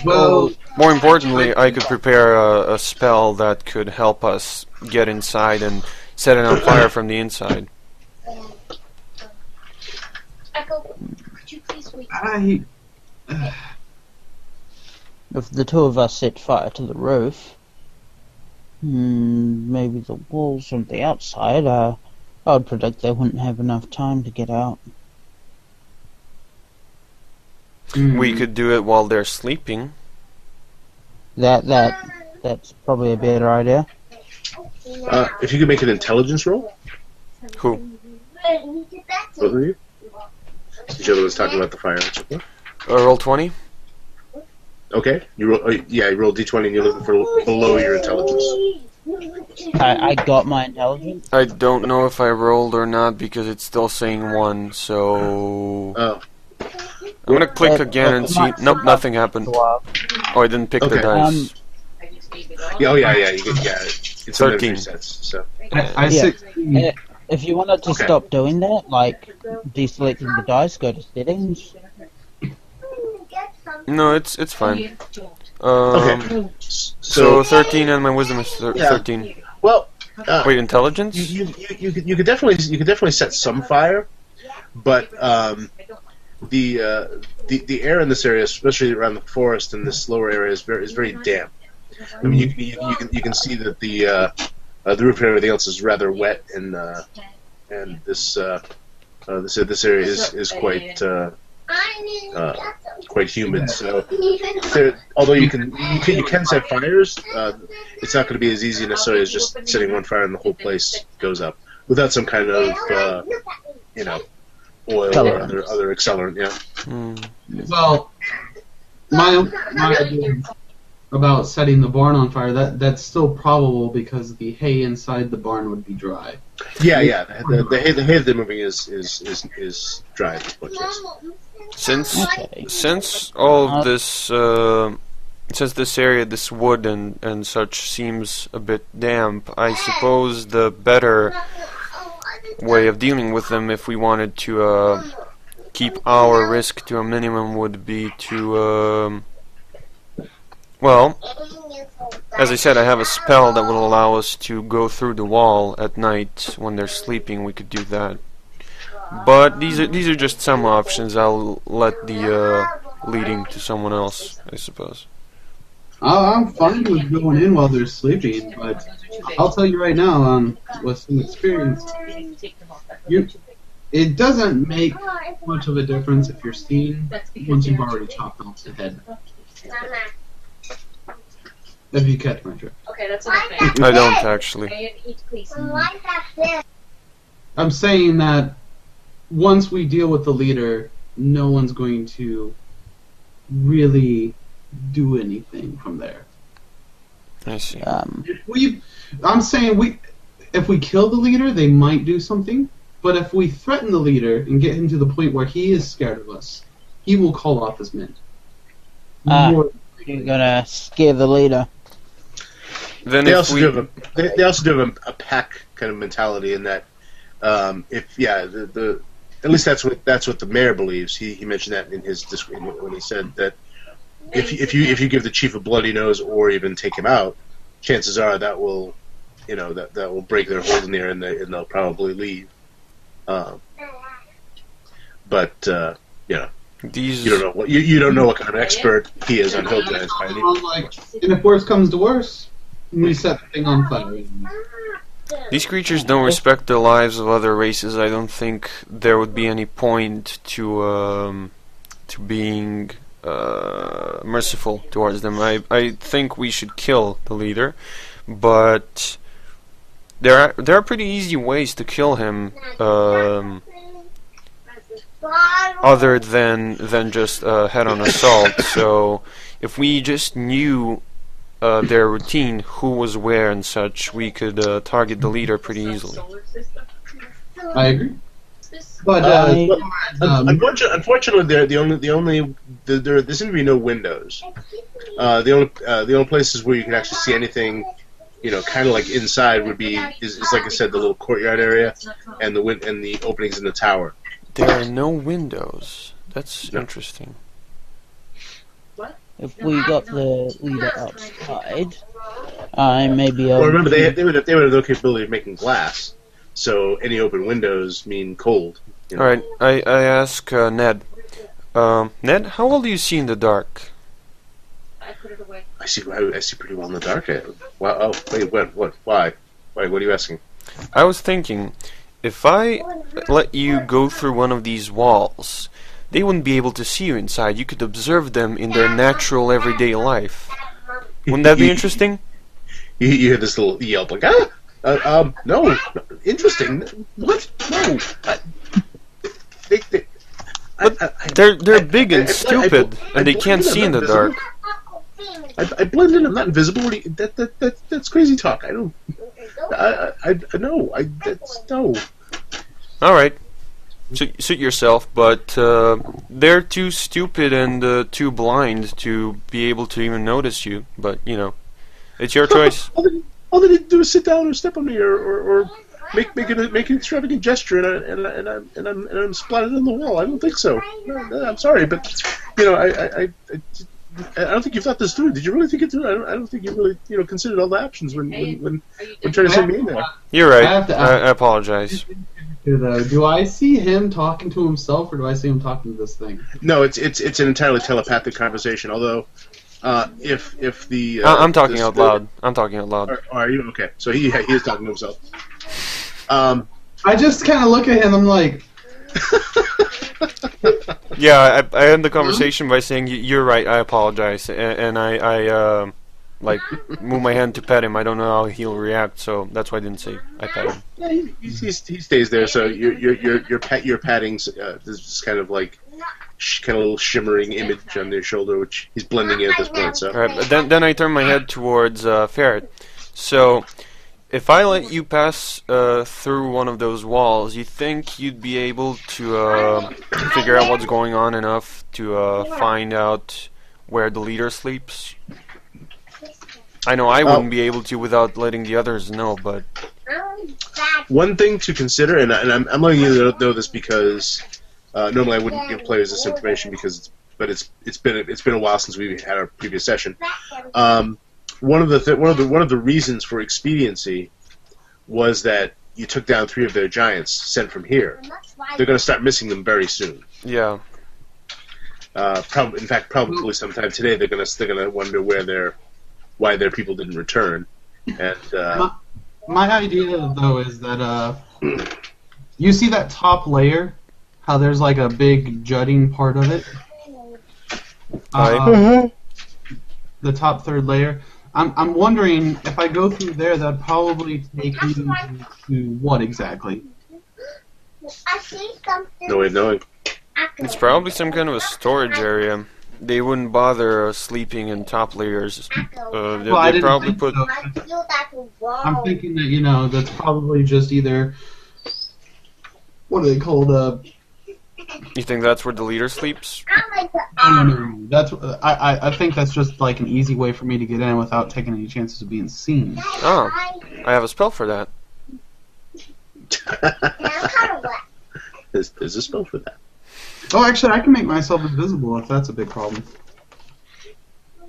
Speaker 4: Well,
Speaker 2: more importantly, I could prepare a spell that could help us get inside and set it on fire from the inside.
Speaker 3: If the two of us set fire to the roof, maybe the walls from the outside, I would predict they wouldn't have enough time to get out.
Speaker 2: We could do it while they're sleeping.
Speaker 3: That's probably a better idea.
Speaker 1: If you could make an intelligence roll.
Speaker 2: Who?
Speaker 1: Both of you? The other was talking about the fire.
Speaker 2: Roll 20?
Speaker 1: Okay. You roll D20 and you're looking for below your intelligence.
Speaker 3: I got my intelligence.
Speaker 2: I don't know if I rolled or not because it's still saying 1, so...
Speaker 1: Oh.
Speaker 2: I'm gonna click again and see... Nope, nothing happened. Oh, I didn't pick the dice.
Speaker 1: Yeah, you get it's
Speaker 2: 13.
Speaker 1: Resets, so.
Speaker 4: I 16.
Speaker 3: If you wanted to stop doing that, like deselecting the dice, go to settings.
Speaker 2: No, it's fine.
Speaker 1: Okay.
Speaker 2: So 13 and my wisdom is 13.
Speaker 1: Well,
Speaker 2: wait, intelligence?
Speaker 1: You could definitely set some fire, but the air in this area, especially around the forest and this lower area, is very damp. I mean, you can see that the roof and everything else is rather wet, and this area is quite humid. So, although you can set fires, it's not going to be as easy necessarily as just setting one fire and the whole place goes up without some kind of oil or other accelerant. Yeah.
Speaker 4: Well, my idea about setting the barn on fire, that's still probable because the hay inside the barn would be dry.
Speaker 1: Yeah. The hay that they're moving is dry at this point. Yes.
Speaker 2: Since all of this, since this area, this wood and such seems a bit damp, I suppose the better way of dealing with them, if we wanted to keep our risk to a minimum, would be to well, as I said, I have a spell that will allow us to go through the wall at night when they're sleeping. We could do that. But these are just some options. I'll let the leading to someone else, I suppose.
Speaker 4: I'm fine with going in while they're sleeping, but I'll tell you right now, with some experience, it doesn't make much of a difference if you're seeing once you've already chopped off the head. If you catch my drift.
Speaker 5: Okay, that's enough.
Speaker 2: I don't actually.
Speaker 4: I'm saying that once we deal with the leader, no one's going to really do anything from there.
Speaker 2: I see.
Speaker 4: I'm saying if we kill the leader, they might do something. But if we threaten the leader and get him to the point where he is scared of us, he will call off his men.
Speaker 3: You're gonna scare the leader.
Speaker 2: Then
Speaker 1: they also do have a pack kind of mentality in that at least that's what the mayor believes. He mentioned that in his when he said that if you give the chief a bloody nose or even take him out, chances are that will that will break their hold in there and they'll probably leave. But
Speaker 2: These
Speaker 1: You don't know what you don't know what kind of expert he is on hill giants. By any means.
Speaker 4: Like, and if worse comes to worse, we set the thing on fire.
Speaker 2: These creatures don't respect the lives of other races. I don't think there would be any point to being merciful towards them. I think we should kill the leader, but there are pretty easy ways to kill him, other than just head-on assault. So if we just knew their routine, who was where and such, we could target the leader pretty easily.
Speaker 4: I agree. But
Speaker 1: unfortunately, there seem to be no windows. The only places where you can actually see anything, kind of like inside would be is like I said, the little courtyard area and the openings in the tower.
Speaker 2: There are no windows. That's interesting.
Speaker 3: If we got the leader outside, I may be able.
Speaker 1: Well, remember they would have no capability of making glass, so any open windows mean cold.
Speaker 2: All right, I ask Ned. Ned, how well do you see in the dark?
Speaker 5: I put it away.
Speaker 1: I see pretty well in the dark. Wow. Oh, wait. What? Why? What are you asking?
Speaker 2: I was thinking, if I let you go through one of these walls, they wouldn't be able to see you inside. You could observe them in their natural everyday life. Wouldn't that be interesting?
Speaker 1: You hear this little yelp like, no, interesting. What? No.
Speaker 2: They're big and stupid, and they can't see in the dark.
Speaker 1: I blend in. I'm not invisible. That's crazy talk. I don't. No. No.
Speaker 2: All right. Suit yourself, but they're too stupid and too blind to be able to even notice you. But it's your choice.
Speaker 1: All they need to do is sit down or step on me or make an extravagant gesture and I'm splattered on the wall. I don't think so. No, I'm sorry, but I don't think you thought this through. Did you really think it through? I don't think you really considered all the options when trying to send me in there.
Speaker 2: You're right. I apologize.
Speaker 4: Do I see him talking to himself, or do I see him talking to this thing?
Speaker 1: No, it's an entirely telepathic conversation. Although, if the
Speaker 2: I'm talking out loud. I'm talking out loud.
Speaker 1: Are you okay? So he is talking to himself.
Speaker 4: I just kind of look at him. I'm like,
Speaker 2: yeah. I end the conversation by saying, "You're right. I apologize," and I move my hand to pet him. I don't know how he'll react, so that's why I didn't say I pet him.
Speaker 1: Yeah, he stays there. So your patting's this kind of like kind of little shimmering image on their shoulder, which he's blending in at this point. So
Speaker 2: all right, but then I turn my head towards Ferret. So if I let you pass through one of those walls, you think you'd be able to figure out what's going on enough to find out where the leader sleeps? I know I wouldn't be able to without letting the others know, but
Speaker 1: one thing to consider, and I'm letting you know this because normally I wouldn't give players this information but it's been a while since we had our previous session. One of the reasons for expediency was that you took down 3 of their giants sent from here. They're going to start missing them very soon.
Speaker 2: Yeah.
Speaker 1: Probably sometime today they're going to wonder why their people didn't return. And
Speaker 4: my idea though is that you see that top layer, how there's like a big jutting part of it. The top third layer. I'm wondering if I go through there, that'd probably take me to what exactly?
Speaker 1: No way of knowing.
Speaker 2: It's probably some kind of a storage area. They wouldn't bother sleeping in top layers. They probably put.
Speaker 4: So. I'm thinking that that's probably just either what are they called?
Speaker 2: You think that's where the leader sleeps?
Speaker 4: No. That's I think that's just like an easy way for me to get in without taking any chances of being seen.
Speaker 2: Oh, I have a spell for that.
Speaker 1: There's a spell for that.
Speaker 4: Oh, actually, I can make myself invisible if that's a big problem.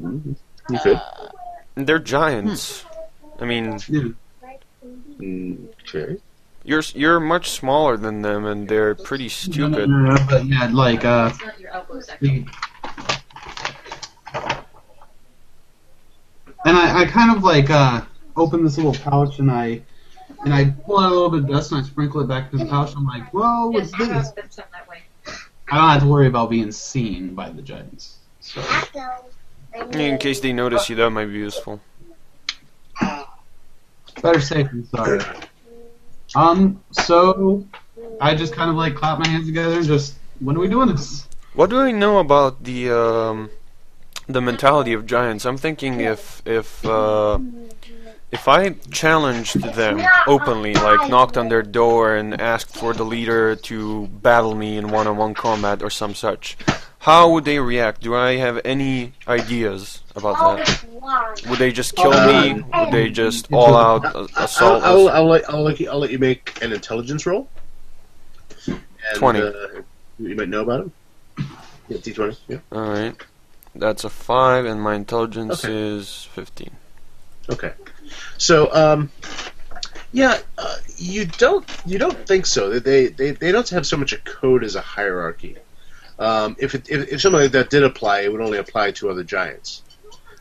Speaker 1: You could.
Speaker 2: They're giants. I mean,
Speaker 4: Yeah.
Speaker 1: Okay.
Speaker 2: You're much smaller than them, and they're pretty stupid.
Speaker 4: No, but yeah, like
Speaker 5: It's not your elbows, actually.
Speaker 4: and I kind of like open this little pouch and I pull out a little bit of dust and I sprinkle it back into the pouch. I'm like, whoa, what's
Speaker 5: Yes,
Speaker 4: this?
Speaker 5: it's been done that way.
Speaker 4: I don't have to worry about being seen by the giants. So
Speaker 2: In case they notice you, that might be useful.
Speaker 4: better safe than sorry. So I just kind of like clap my hands together and just, when are we doing this?
Speaker 2: What do I know about the mentality of giants? I'm thinking if I challenged them openly, like knocked on their door and asked for the leader to battle me in one-on-one combat or some such, how would they react? Do I have any ideas about that? Would they just kill me? Would they just all-out assault us?
Speaker 1: I'll let you make an intelligence roll. And,
Speaker 2: 20.
Speaker 1: You might know about him. Yeah, D20. Yeah.
Speaker 2: All right, that's a 5, and my intelligence
Speaker 1: Okay.
Speaker 2: is 15.
Speaker 1: Okay. So, you don't think so. They don't have so much a code as a hierarchy. If something like that did apply, it would only apply to other giants.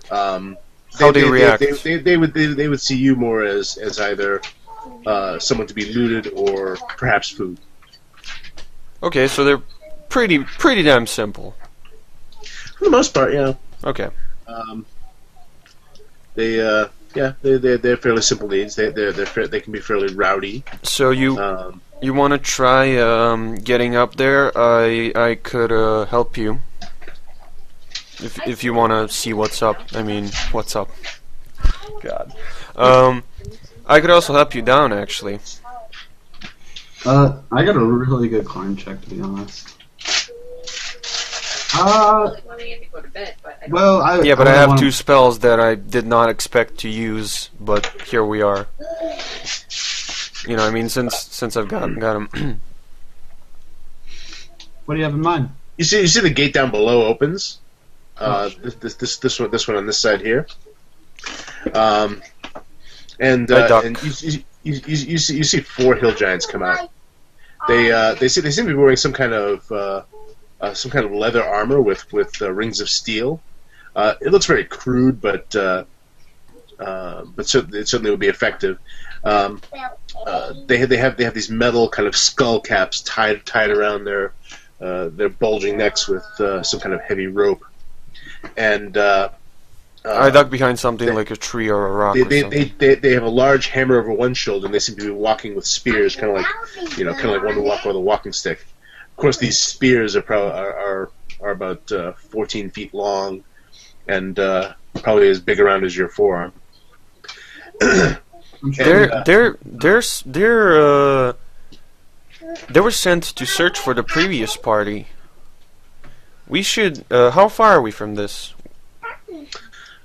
Speaker 2: How they react?
Speaker 1: They would see you more as either someone to be looted or perhaps food.
Speaker 2: Okay, so they're pretty damn simple.
Speaker 1: For the most part, yeah.
Speaker 2: Okay.
Speaker 1: They're fairly simple needs. They can be fairly rowdy.
Speaker 2: So you want to try getting up there? I could help you if you want to see what's up. I mean, what's up? God. I could also help you down, actually.
Speaker 4: I got a really good climb check, to be honest.
Speaker 5: Really wanting to go to bed, but I don't.
Speaker 4: Well, I
Speaker 2: have
Speaker 4: wanna-
Speaker 2: 2 spells that I did not expect to use, but here we are. You know, I mean, since I've got them.
Speaker 4: What do you have in mind?
Speaker 1: You see the gate down below opens. This one on this side here. And you see 4 hill giants come out. They seem to be wearing some kind of leather armor with rings of steel. It looks very crude, but it certainly would be effective. They have these metal kind of skull caps tied around their bulging necks with some kind of heavy rope. And
Speaker 2: I duck behind something like a tree or a rock.
Speaker 1: They have a large hammer over one shoulder, and they seem to be walking with spears, kind of like one to walk with a walking stick. Of course, these spears are about 14 feet long, and probably as big around as your forearm.
Speaker 2: They were sent to search for the previous party. We should. How far are we from this?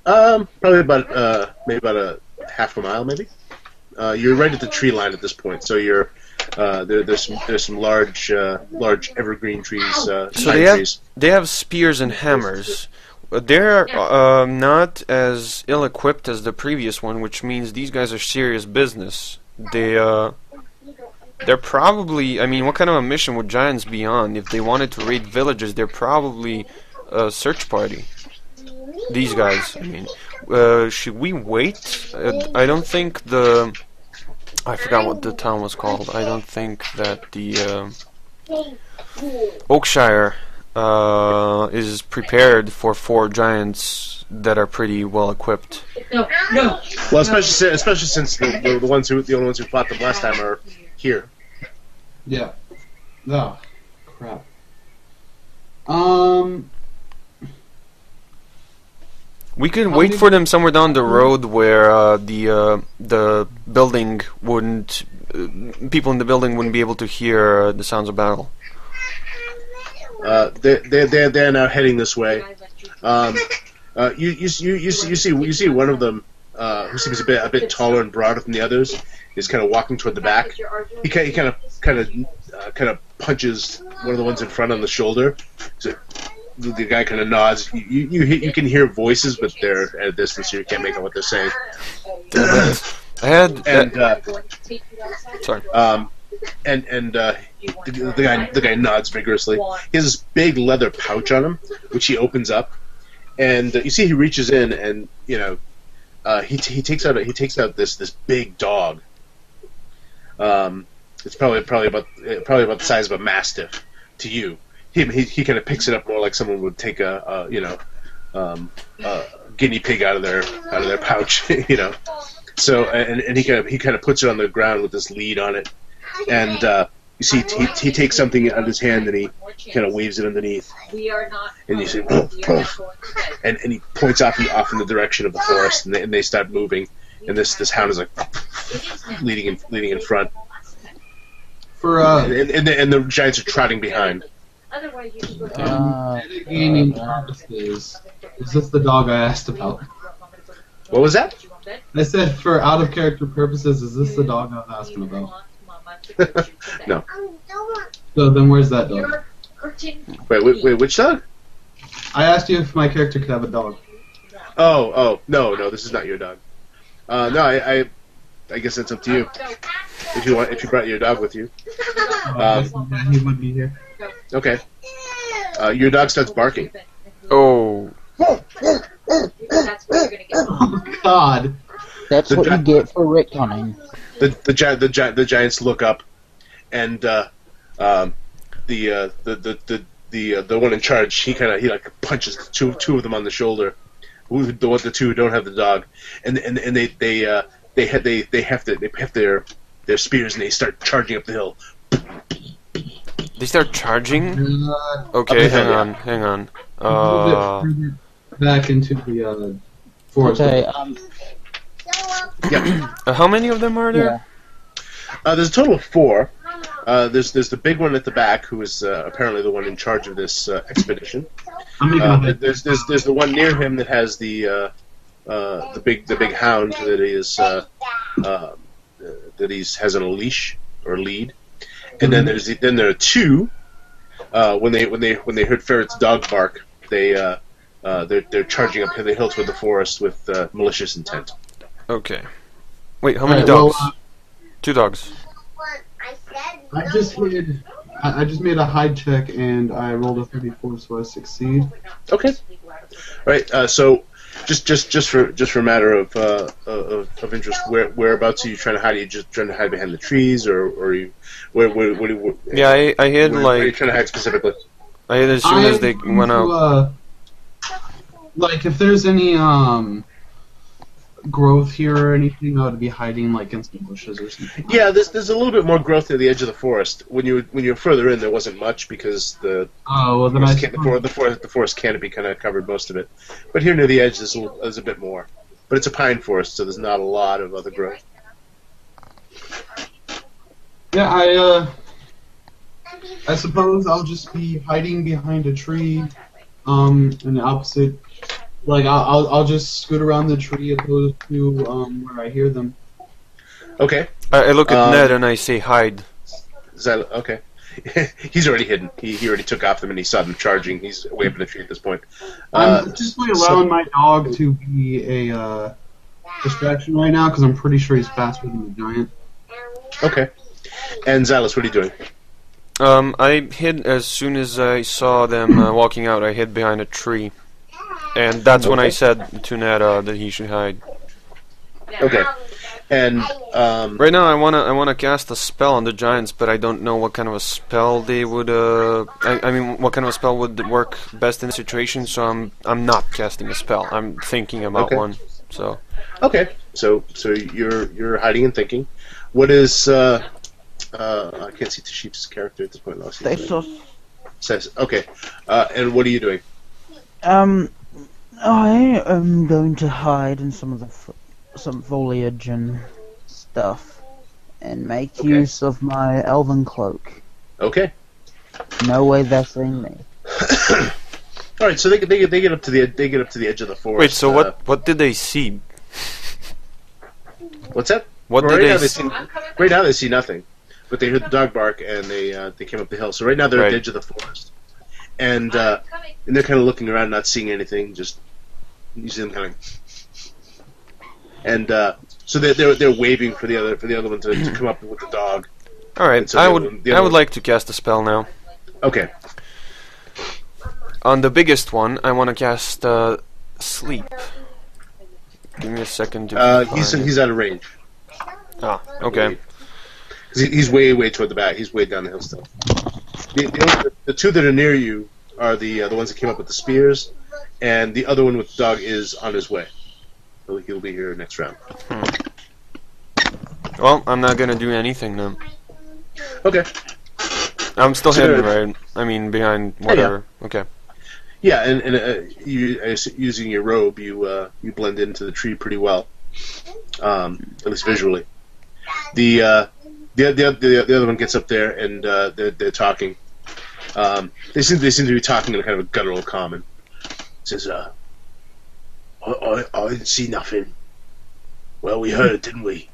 Speaker 1: Probably about maybe about a half a mile, maybe. You're right at the tree line at this point, so you're there's some large evergreen trees.
Speaker 2: So
Speaker 1: trees.
Speaker 2: they have spears and hammers. They're not as ill-equipped as the previous one, which means these guys are serious business. They're probably. I mean, what kind of a mission would giants be on? If they wanted to raid villages, they're probably a search party. These guys. I mean, should we wait? I don't think the. I forgot what the town was called. I don't think that the Oakshire is prepared for 4 giants that are pretty well equipped.
Speaker 5: No.
Speaker 1: Well, especially since the only ones who fought them last time are here.
Speaker 4: Yeah. Oh, crap.
Speaker 2: We could wait for them somewhere down the road where the building wouldn't. People in the building wouldn't be able to hear the sounds of battle.
Speaker 1: They're now heading this way. You see one of them who seems a bit taller and broader than the others is kind of walking toward the back. He kind of punches one of the ones in front on the shoulder. So the guy kind of nods. You can hear voices, but they're at a distance, so you can't make out what they're saying.
Speaker 2: Damn it. I had
Speaker 1: And
Speaker 2: sorry.
Speaker 1: The guy nods vigorously. He has this big leather pouch on him, which he opens up, and you see he reaches in, and he takes out this big dog. It's probably about the size of a mastiff to you. He kind of picks it up more like someone would take a guinea pig out of their pouch, So and he kind of puts it on the ground with this lead on it, and you see he takes something out of his hand and he kind of waves it underneath, and you see, and he points off in the direction of the forest, and they start moving, and this hound is like leading in front, and the giants are trotting behind.
Speaker 4: Gaming purposes, is this the dog I asked about?
Speaker 1: What was that?
Speaker 4: I said for out of character purposes, is this the dog I was asking about?
Speaker 1: No.
Speaker 4: So then where's that dog?
Speaker 1: Wait, which dog?
Speaker 4: I asked you if my character could have a dog.
Speaker 1: Oh, no, this is not your dog. No, I guess that's up to you. If you brought your dog with you.
Speaker 4: Yeah, he would be here.
Speaker 1: Okay. Your dog starts barking.
Speaker 2: Oh.
Speaker 5: That's what you're gonna get.
Speaker 4: Oh God!
Speaker 3: That's what you get for retconning.
Speaker 1: The giants look up, and the one in charge, he punches two of them on the shoulder. The two who don't have the dog, and they have their spears and they start charging up the hill.
Speaker 2: They start charging? Okay, hang on.
Speaker 4: Back into the forest.
Speaker 3: Okay,
Speaker 1: Yeah.
Speaker 2: How many of them are there?
Speaker 3: yeah.
Speaker 1: There's a total of 4. There's the big one at the back, who is apparently the one in charge of this expedition. There's the one near him that has the big hound that has on a leash or lead, and then there are 2. When they heard Ferret's dog bark, they're charging up the hill toward the forest with malicious intent.
Speaker 2: Okay. Wait, how many dogs? 2 dogs.
Speaker 4: I just made a hide check and I rolled a 34, so I succeed.
Speaker 1: Okay. Right. So, just for a matter of interest, whereabouts are you trying to hide? Are you just trying to hide behind the trees, or are you? Where
Speaker 2: Yeah, I hid
Speaker 1: where are you trying to hide specifically?
Speaker 2: I hid as soon as they went out.
Speaker 4: Like if there's any growth here or anything, I would be hiding like in some bushes or something.
Speaker 1: Yeah, there's a little bit more growth near the edge of the forest. When you were further in, there wasn't much because the forest canopy kind of covered most of it. But here near the edge, there's a bit more. But it's a pine forest, so there's not a lot of other growth.
Speaker 4: Yeah, I suppose I'll just be hiding behind a tree, in the opposite. Like I'll just scoot around the tree opposed to where I hear them.
Speaker 1: Okay.
Speaker 2: I look at Ned and I say hide.
Speaker 1: Is that okay? He's already hidden. He already took off them and he saw them charging. He's way up in the tree at this point.
Speaker 4: I'm just allowing my dog to be a distraction right now because I'm pretty sure he's faster than the giant.
Speaker 1: Okay. And Zilus, what are you doing?
Speaker 2: I hid as soon as I saw them walking out. I hid behind a tree, and that's when I said to Ned that he should hide.
Speaker 1: Okay. And
Speaker 2: right now, I wanna cast a spell on the giants, but I don't know what kind of a spell they would. I mean, what kind of a spell would work best in the situation. So I'm not casting a spell. I'm thinking about one. So.
Speaker 1: Okay. So you're hiding and thinking. What is I can't see Tashif's character at this point. Says okay. And what are you doing?
Speaker 3: I am going to hide in some foliage and stuff, and make use of my elven cloak.
Speaker 1: Okay.
Speaker 3: No way they're seeing me.
Speaker 1: All right. So they get up to the edge of the forest.
Speaker 2: Wait. So what did they see?
Speaker 1: What's that?
Speaker 2: What did they see?
Speaker 1: Right now they see nothing, but they heard the dog bark and they came up the hill. So right now they're at the edge of the forest, and they're kind of looking around, not seeing anything. Just you see them kind of, and So they're waving for the other one to come up with the dog.
Speaker 2: All right,
Speaker 1: So
Speaker 2: I would like to cast a spell now.
Speaker 1: Okay.
Speaker 2: On the biggest one, I want to cast sleep. Give me a second to.
Speaker 1: He's out of range.
Speaker 2: Ah, okay.
Speaker 1: He's way toward the back. He's way down the hill still. The two that are near you are the ones that came up with the spears, and the other one with the dog is on his way. He'll be here next round.
Speaker 2: Well, I'm not gonna do anything then.
Speaker 1: Okay.
Speaker 2: I'm still hidden, right? I mean, behind whatever.
Speaker 1: Yeah.
Speaker 2: Okay.
Speaker 1: Yeah, and you using your robe, you blend into the tree pretty well, at least visually. The other one gets up there and they're talking. They seem to be talking in a kind of a guttural common. Says, I didn't see nothing. Well, we heard, didn't we?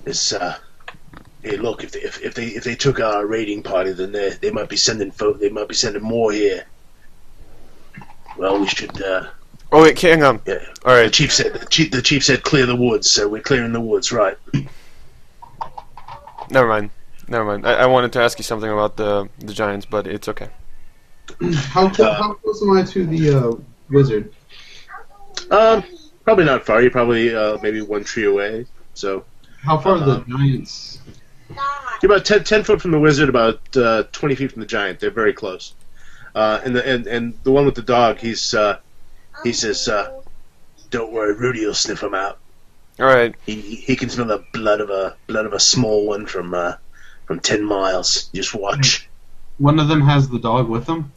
Speaker 1: It's hey, look, if they took our raiding party, then they might be sending They might be sending more here. Well, we should.
Speaker 2: Oh wait, hang on.
Speaker 1: Yeah.
Speaker 2: All right.
Speaker 1: The chief said clear the woods, so we're clearing the woods, right?
Speaker 2: Never mind. I wanted to ask you something about the giants, but it's okay.
Speaker 4: How close am I to the wizard?
Speaker 1: Probably not far. You're probably maybe one tree away. So.
Speaker 4: How far are the giants?
Speaker 1: You're about 10 foot from the wizard, about 20 feet from the giant. They're very close. And the one with the dog, he says, "Don't worry, Rudy will sniff him out.
Speaker 2: All right.
Speaker 1: He can smell the blood of a small one from 10 miles. Just watch."
Speaker 4: One of them has the dog with them?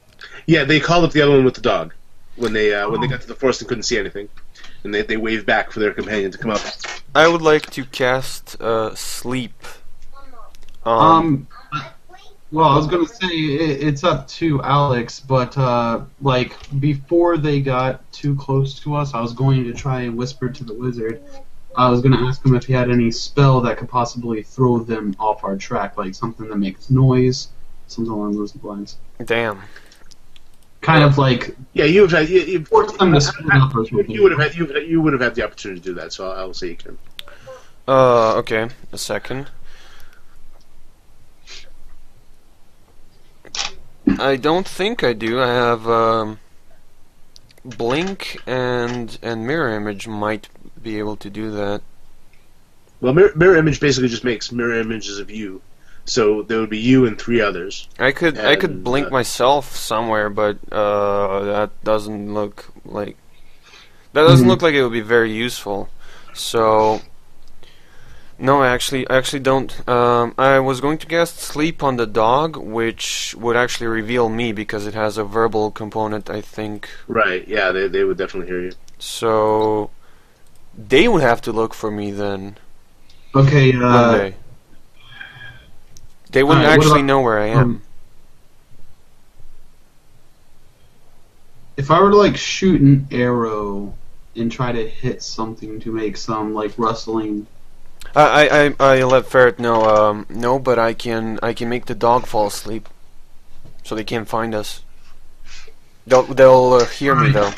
Speaker 1: Yeah, they called up the other one with the dog when they got to the forest and couldn't see anything, and they waved back for their companion to come up.
Speaker 2: I would like to cast sleep.
Speaker 4: Well, I was gonna say it's up to Alex, but like before they got too close to us, I was going to try and whisper to the wizard. I was gonna ask him if he had any spell that could possibly throw them off our track, like something that makes noise, something along those lines.
Speaker 2: Damn.
Speaker 4: Kind of like
Speaker 1: you would have
Speaker 4: force them to split up or something.
Speaker 1: you would have had the opportunity to do that. So I will say you can.
Speaker 2: Okay. A second. I don't think I do. I have blink and mirror image might be able to do that.
Speaker 1: Well, mirror image basically just makes mirror images of you. So there would be you and 3 others.
Speaker 2: I could blink myself somewhere, but that doesn't look like it would be very useful. So no, I actually don't. I was going to cast sleep on the dog, which would actually reveal me because it has a verbal component, I think.
Speaker 1: Right. Yeah, they would definitely hear you.
Speaker 2: So they would have to look for me then.
Speaker 4: Okay.
Speaker 2: One day. They wouldn't actually know where I am.
Speaker 4: If I were to like shoot an arrow and try to hit something to make some like rustling.
Speaker 2: I let Ferret know. No, but I can make the dog fall asleep, so they can't find us. They'll hear me though.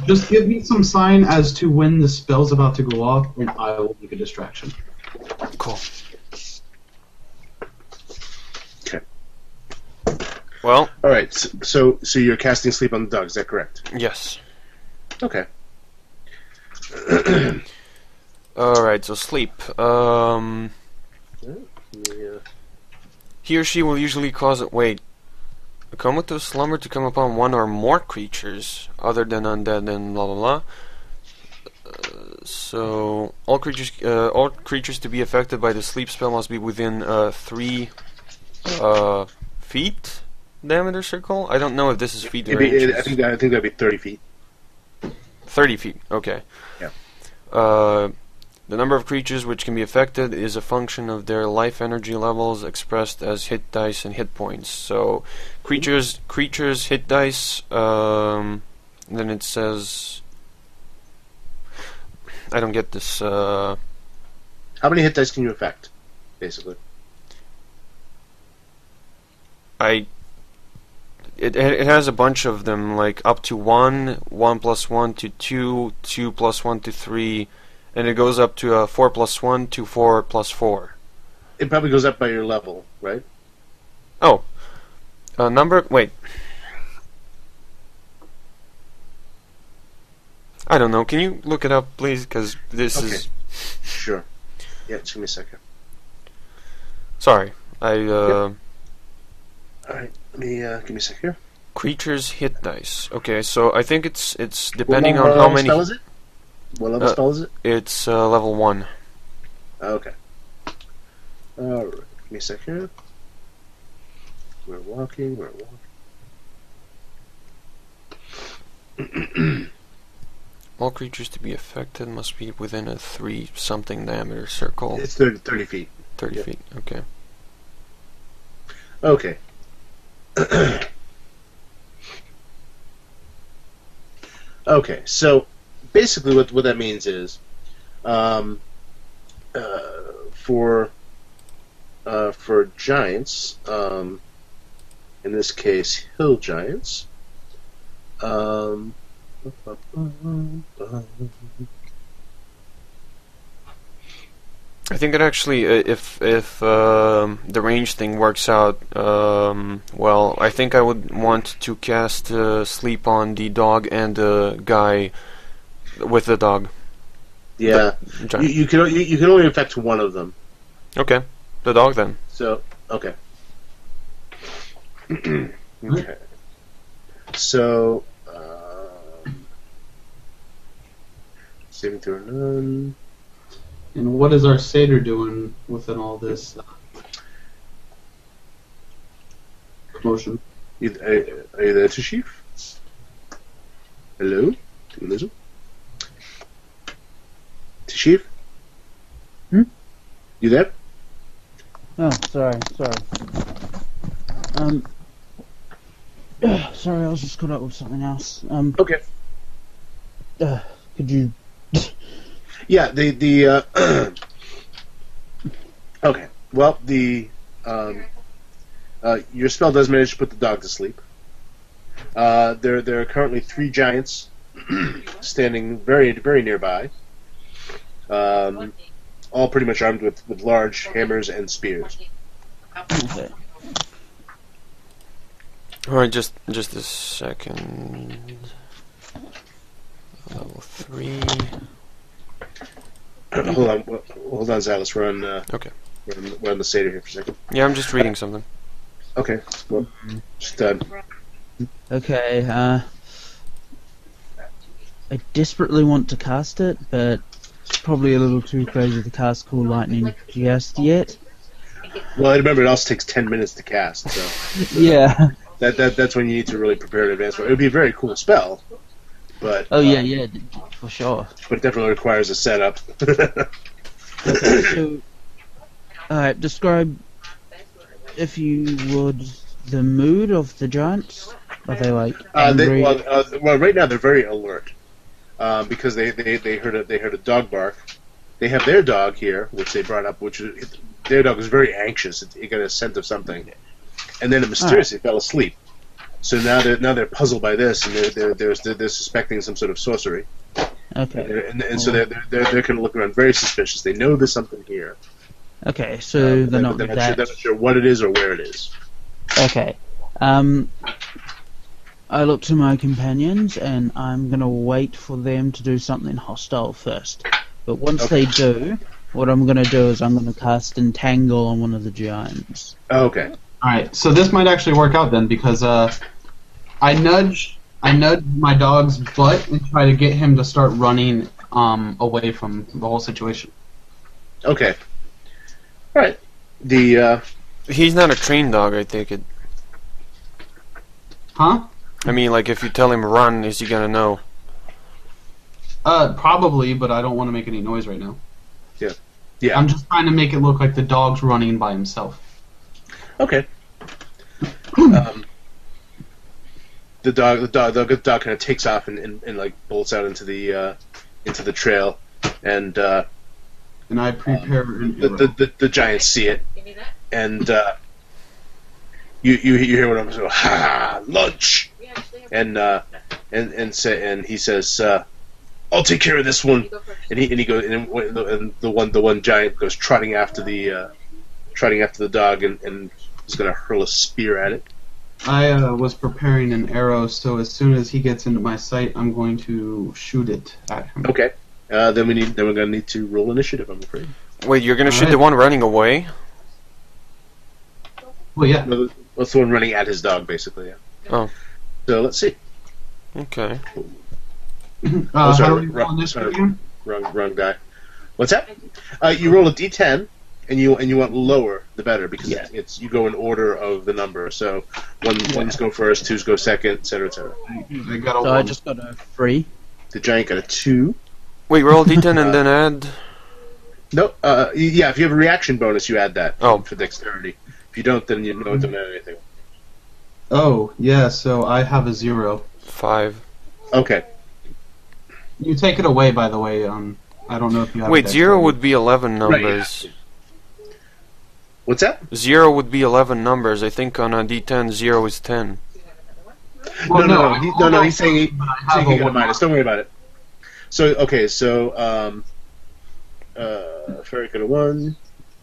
Speaker 4: Just give me some sign as to when the spell's about to go off, and I will make a distraction.
Speaker 2: Cool.
Speaker 1: Okay.
Speaker 2: Well.
Speaker 1: All right. So you're casting sleep on the dog. Is that correct?
Speaker 2: Yes.
Speaker 1: Okay.
Speaker 2: Alright, so sleep. He or she will usually cause it. Wait. A comatose slumber to come upon one or more creatures other than undead and blah blah blah. So all creatures to be affected by the sleep spell must be within 3 feet diameter circle. I don't know if this is feet or inches.
Speaker 1: I think that'd be 30 feet.
Speaker 2: 30 feet. Okay.
Speaker 1: Yeah.
Speaker 2: The number of creatures which can be affected is a function of their life energy levels expressed as hit dice and hit points. So, creatures hit dice, then it says... I don't get this,
Speaker 1: How many hit dice can you affect, basically?
Speaker 2: It has a bunch of them, like up to 1, 1 plus 1 to 2, 2 plus 1 to 3, And it goes up to 4 plus 1 to 4 plus 4.
Speaker 1: It probably goes up by your level, right?
Speaker 2: Oh. Number... Wait. I don't know. Can you look it up, please? Because this is...
Speaker 1: Sure. Yeah, just give me a second.
Speaker 2: Sorry.
Speaker 1: Alright, let me, give me a sec here.
Speaker 2: Creatures hit dice. Okay, so I think it's depending on how many...
Speaker 1: What level spell is it? What level spell is it?
Speaker 2: It's level 1.
Speaker 1: Okay. Alright, give me a sec here. We're walking.
Speaker 2: All creatures to be affected must be within a 3-something diameter circle.
Speaker 1: It's 30 feet.
Speaker 2: 30 feet, okay.
Speaker 1: Okay. Okay, so basically what that means is for giants, in this case hill giants,
Speaker 2: I think it actually, if the range thing works out, well, I think I would want to cast sleep on the dog and the guy with the dog.
Speaker 1: Yeah, you can only affect one of them.
Speaker 2: Okay, the dog then.
Speaker 1: So okay. Okay. So saving throw none.
Speaker 4: And what is our satyr doing within all this commotion?
Speaker 1: Are you there, Tashif? Hello? Do you listen? Tashif?
Speaker 3: You
Speaker 1: there?
Speaker 3: Oh, sorry. Sorry, I was just caught up with something else.
Speaker 1: Okay.
Speaker 3: Could you...
Speaker 1: Yeah, okay. Well, your spell does manage to put the dog to sleep. There are currently 3 giants standing very, very nearby. All pretty much armed with large hammers and spears.
Speaker 3: Okay.
Speaker 2: Alright, just a second. Level 3.
Speaker 1: Hold on, Zilus. We're on.
Speaker 2: Okay.
Speaker 1: We're on the satyr here for a second.
Speaker 2: Yeah, I'm just reading something.
Speaker 1: Okay. Well, just
Speaker 3: Okay. I desperately want to cast it, but it's probably a little too crazy to cast Cool Lightning just yet.
Speaker 1: Well, remember it also takes 10 minutes to cast, so
Speaker 3: Yeah.
Speaker 1: That's when you need to really prepare in advance. It would be a very cool spell, but
Speaker 3: yeah, for sure.
Speaker 1: But it definitely requires a setup.
Speaker 3: Okay, so, alright, describe, if you would, the mood of the giants. Are they like angry?
Speaker 1: Well, right now they're very alert because they heard a dog bark. They have their dog here, which they brought up, their dog was very anxious. It got a scent of something, and then it mysteriously fell asleep. So now they're puzzled by this, and they're suspecting some sort of sorcery.
Speaker 3: Okay.
Speaker 1: And so they're kind of looking around very suspicious. They know there's something here.
Speaker 3: Okay, so they're not
Speaker 1: they're
Speaker 3: that...
Speaker 1: not sure what it is or where it is.
Speaker 3: Okay. I look to my companions, and I'm going to wait for them to do something hostile first. But once they do, what I'm going to do is I'm going to cast Entangle on one of the giants.
Speaker 1: Okay.
Speaker 4: Alright, so this might actually work out then, because I nudge my dog's butt and try to get him to start running away from the whole situation.
Speaker 1: Okay. Alright.
Speaker 2: He's not a trained dog, I take it.
Speaker 4: Huh?
Speaker 2: I mean, like, if you tell him run, is he gonna know?
Speaker 4: Probably, but I don't want to make any noise right now.
Speaker 1: Yeah.
Speaker 4: I'm just trying to make it look like the dog's running by himself.
Speaker 1: Okay. The dog kind of takes off and like bolts out into the trail, and
Speaker 4: I prepare
Speaker 1: the giants see it, and you hear what I'm saying. Ha! Lunch, and he says, I'll take care of this one. And he goes, and the one giant goes trotting after the dog, and he's gonna hurl a spear at it.
Speaker 4: I was preparing an arrow, so as soon as he gets into my sight, I'm going to shoot it at him.
Speaker 1: Okay. Then we're gonna need to roll initiative, I'm afraid.
Speaker 2: Wait, you're gonna shoot the one running away?
Speaker 4: Well, yeah.
Speaker 1: No, that's the one running at his dog, basically. Yeah.
Speaker 2: Oh.
Speaker 1: So let's see.
Speaker 2: Okay.
Speaker 4: How do we roll initiative again?
Speaker 1: Wrong guy. What's that? You roll a d10, and you want lower the better, because it's you go in order of the number. So ones go first, twos go second, etc., etc.
Speaker 4: I got a
Speaker 3: So
Speaker 4: 1.
Speaker 3: I just got a 3.
Speaker 1: The giant got a 2.
Speaker 2: Wait, roll d10 and then add...
Speaker 1: No, yeah, if you have a reaction bonus, you add that for dexterity. If you don't, then you don't add anything.
Speaker 4: Oh, yeah, so I have a 0.
Speaker 2: 5.
Speaker 1: Okay.
Speaker 4: You take it away, by the way. I don't know if you have.
Speaker 2: Wait, 0 would be 11 numbers.
Speaker 1: Right, yeah. What's that?
Speaker 2: 0 would be 11 numbers. I think on a d10, 0 is 10.
Speaker 4: Well,
Speaker 1: no, he's saying he got a minus. Don't worry about it. So, okay, so, Ferret got a 1,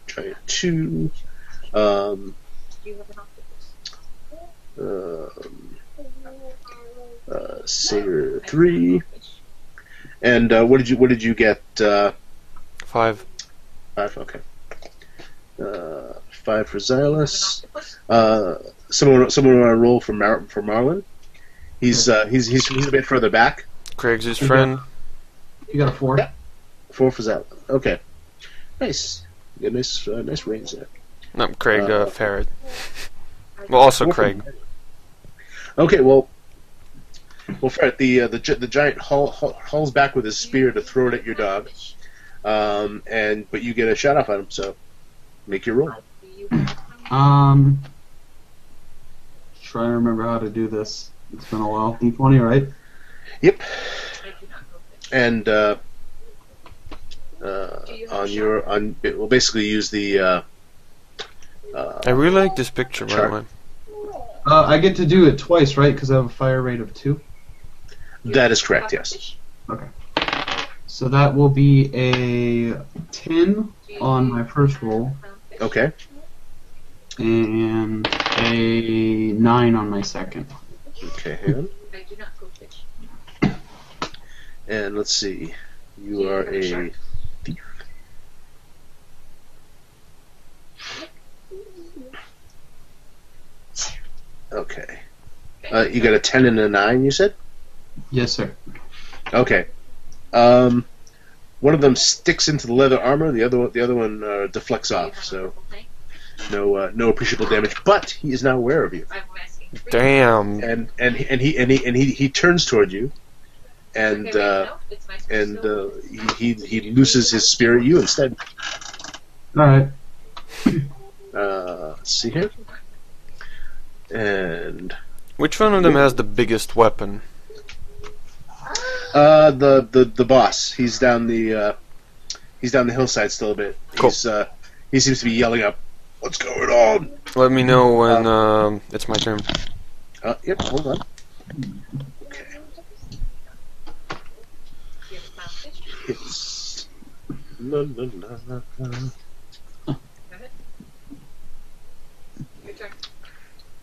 Speaker 1: Giant 2, Satyr 3, and what did you get?
Speaker 2: 5.
Speaker 1: 5, okay. 5 for Zilus. Someone want to roll for Marlon? He's a bit further back.
Speaker 2: Craig's his friend.
Speaker 4: You got a 4.
Speaker 1: Yeah. 4 for Zilus. Okay. Nice. You got nice range there.
Speaker 2: No, Craig, Ferret. Well, also Craig.
Speaker 1: Okay, well, Ferret, the giant hauls back with his spear to throw it at your dog, but you get a shot off on him. So, make your roll.
Speaker 4: Try to remember how to do this. It's been a while. D20, right?
Speaker 1: Yep. And we'll basically use the.
Speaker 2: I really like this picture, by the way.
Speaker 4: I get to do it twice, right? Because I have a fire rate of 2.
Speaker 1: That is correct. Yes.
Speaker 4: Okay. So that will be a 10 on my first roll.
Speaker 1: Okay.
Speaker 4: And a 9 on my second.
Speaker 1: Okay. Hang on. And let's see. You are a thief. Okay. You got a 10 and a 9, you said?
Speaker 4: Yes, sir.
Speaker 1: Okay. One of them sticks into the leather armor. The other one deflects off. So no appreciable damage. But he is now aware of you.
Speaker 2: Damn.
Speaker 1: And he turns toward you, and he looses his spear at you instead.
Speaker 4: All right.
Speaker 1: Let's see here. And
Speaker 2: which one of them has the biggest weapon?
Speaker 1: The boss. He's down the hillside still a bit.
Speaker 2: Cool.
Speaker 1: He seems to be yelling up, "What's going on?"
Speaker 2: Let me know when it's my turn.
Speaker 1: Yep. Hold on. Okay. It's la, la, la, la.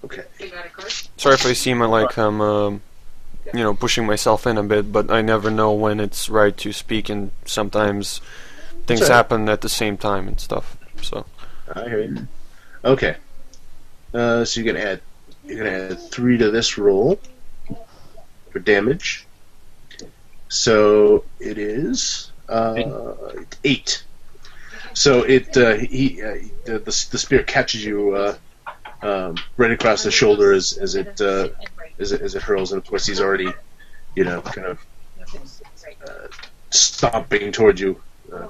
Speaker 1: Okay.
Speaker 2: Sorry if I seem like I'm, pushing myself in a bit, but I never know when it's right to speak, and sometimes things happen at the same time and stuff. So.
Speaker 1: I hear you. Okay. So you're gonna add 3 to this roll for damage. So it is 8. So the spear catches you right across the shoulder as it hurls, and of course he's already, kind of stomping towards you,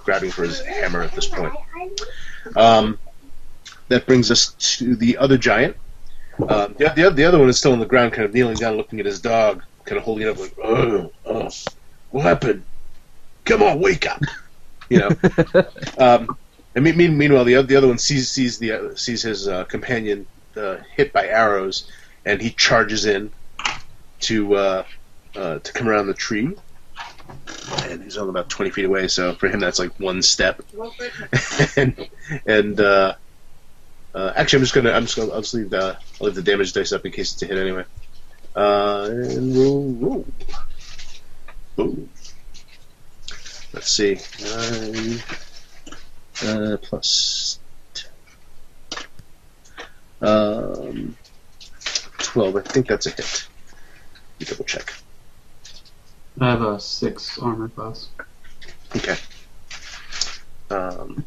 Speaker 1: grabbing for his hammer at this point. That brings us to the other giant. The other one is still on the ground, kind of kneeling down, looking at his dog, kind of holding it up like, "Oh, what happened? Come on, wake up!" And meanwhile, the other one sees his companion hit by arrows, and he charges in to come around the tree. and he's only about 20 feet away. So for him, that's like one step.
Speaker 5: Well, good.
Speaker 1: and actually, I'll just leave the damage dice up in case it's a hit anyway. And we'll roll. Boom. Let's see. 9 plus 10. 12. I think that's a hit. You double check.
Speaker 4: I have a 6 armor class.
Speaker 1: Okay. Wrong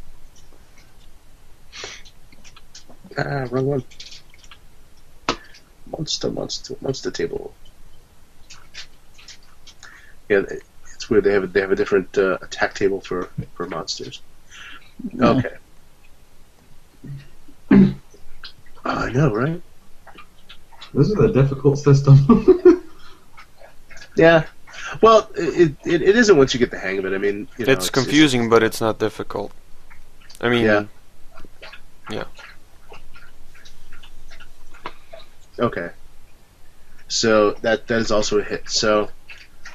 Speaker 1: one. Monster table. Yeah, it's weird. They have a different attack table for monsters. Okay. I know, right?
Speaker 4: This is a difficult system.
Speaker 1: Yeah. Well, it isn't once you get the hang of it. I mean,
Speaker 2: it's confusing, but it's not difficult. I mean, yeah.
Speaker 1: Okay. So that is also a hit. So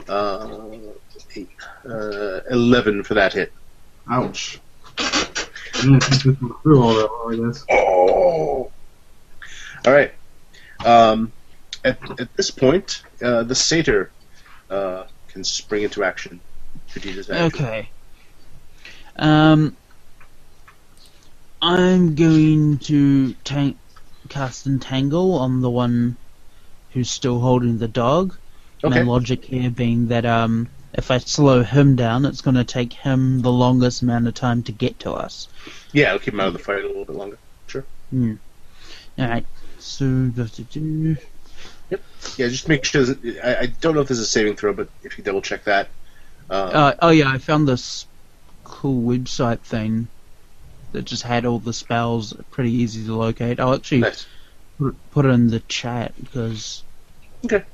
Speaker 1: 11 for that hit.
Speaker 4: Ouch. I'm gonna think this one through all that, I guess.
Speaker 1: Oh. All right. At this point, the satyr can spring into action. Should you desire?
Speaker 3: Okay. I'm going to cast Entangle on the one who's still holding the dog.
Speaker 1: Okay.
Speaker 3: My logic here being that if I slow him down, it's going to take him the longest amount of time to get to us.
Speaker 1: Yeah, it'll keep him out of the fight a little bit longer. Sure.
Speaker 3: Alright, so
Speaker 1: Yep. Yeah, just make sure. I don't know if there's a saving throw, but if you double check that.
Speaker 3: oh yeah, I found this cool website thing that just had all the spells pretty easy to locate. I'll actually
Speaker 1: Nice.
Speaker 3: put it in the chat because
Speaker 1: Okay.
Speaker 3: it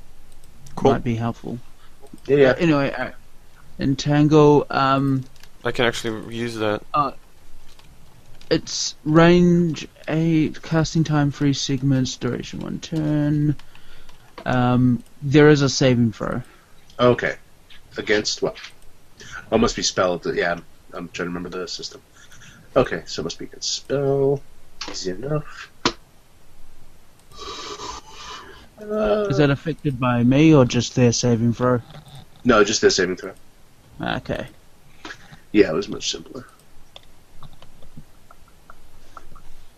Speaker 2: Cool.
Speaker 3: might be helpful.
Speaker 1: Yeah.
Speaker 3: Anyway, Entangle,
Speaker 2: I can actually use that.
Speaker 3: it's range 8, casting time 3 segments, duration 1 turn. There is a saving throw.
Speaker 1: Okay. Against what? Oh, it must be spell. Yeah, I'm trying to remember the system. Okay, so it must be against spell. Easy enough.
Speaker 3: Is that affected by me or just their saving throw?
Speaker 1: No, just the saving throw.
Speaker 3: Okay.
Speaker 1: Yeah, it was much simpler.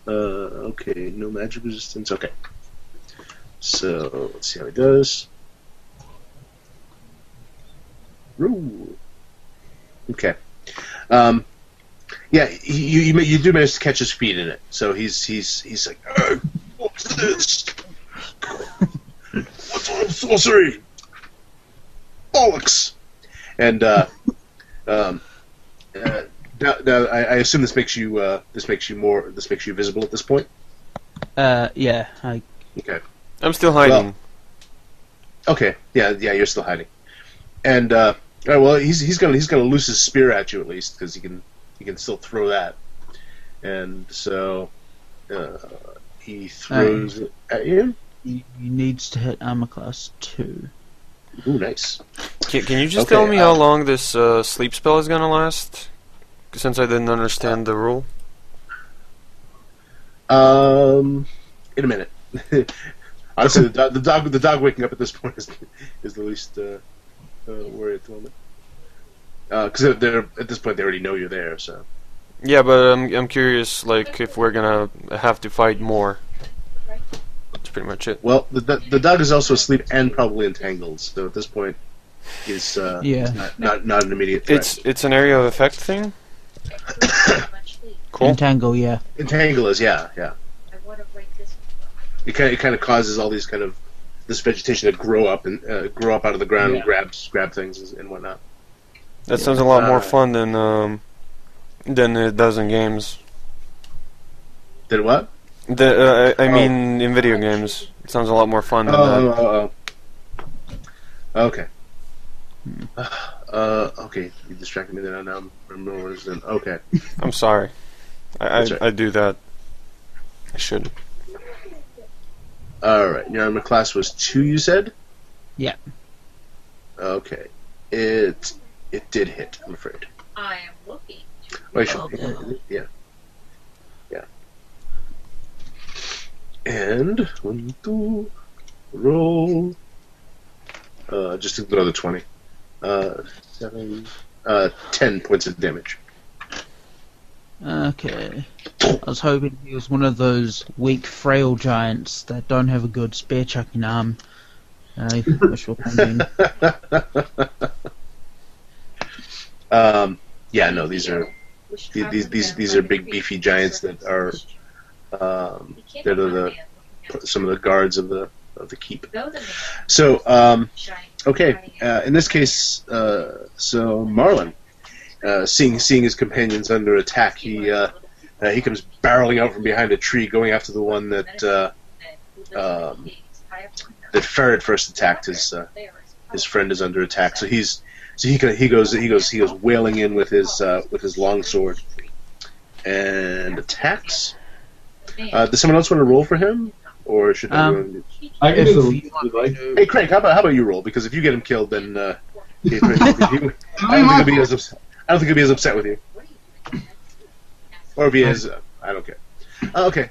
Speaker 1: Okay, no magic resistance. Okay. So, let's see how he does. Ooh. Okay. Yeah, you do manage to catch his feet in it. So he's like, "Hey, what's this? What's all sorcery? Bollocks!" And now I assume this makes you visible at this point.
Speaker 3: Yeah,
Speaker 1: Okay.
Speaker 2: I'm still hiding.
Speaker 1: Well, okay. Yeah, you're still hiding. And all right, well, he's gonna loose his spear at you at least because he can still throw that. And so he throws it at you.
Speaker 3: he needs to hit armor class 2.
Speaker 1: Ooh, nice.
Speaker 2: Can you just
Speaker 1: Okay,
Speaker 2: tell me how long this sleep spell is gonna last? Since I didn't understand the rule.
Speaker 1: In a minute. Honestly, the dog waking up at this point is the least worry at the moment. Because they're at this point they already know you're there. So.
Speaker 2: Yeah, but I'm curious, like if we're gonna have to fight more. That's pretty much it.
Speaker 1: Well, the dog is also asleep and probably entangled. So at this point, he's not an immediate threat.
Speaker 2: It's an area of effect thing. Cool.
Speaker 3: Entangle, yeah.
Speaker 1: Entangle is yeah.
Speaker 5: I want to break this.
Speaker 1: It kind of causes all these this vegetation to grow up out of the ground and grab things and whatnot.
Speaker 2: That sounds a lot more fun than it does in games.
Speaker 1: Did what?
Speaker 2: I mean, in video games, it sounds a lot more fun than that.
Speaker 1: Okay. Okay, you distracted me there. Now I'm remembering what it's doing. Okay.
Speaker 2: I'm sorry.
Speaker 1: That's right.
Speaker 2: I do that. I shouldn't.
Speaker 1: Alright, your armor class was 2, you said?
Speaker 3: Yeah.
Speaker 1: Okay. It It did hit, I'm afraid.
Speaker 5: I am looking to
Speaker 1: Wait, yeah. And 1, 2, roll. Just another 20. 7, 10 points of damage.
Speaker 3: Okay. I was hoping he was one of those weak, frail giants that don't have a good spear chucking arm. Wishful thinking.
Speaker 1: Yeah, no, these are big, beefy giants that are some of the guards of the keep. So, okay, in this case, so Marlon, seeing his companions under attack, he comes barreling out from behind a tree, going after the one that Ferret first attacked. His friend is under attack, so he goes wailing in with his longsword and attacks. Does someone else want to roll for him, or should everyone?
Speaker 4: I can do the if you like.
Speaker 1: Hey, Craig, how about you roll? Because if you get him killed, then I don't think he'll be as upset with you, or if he is, I don't care. Okay.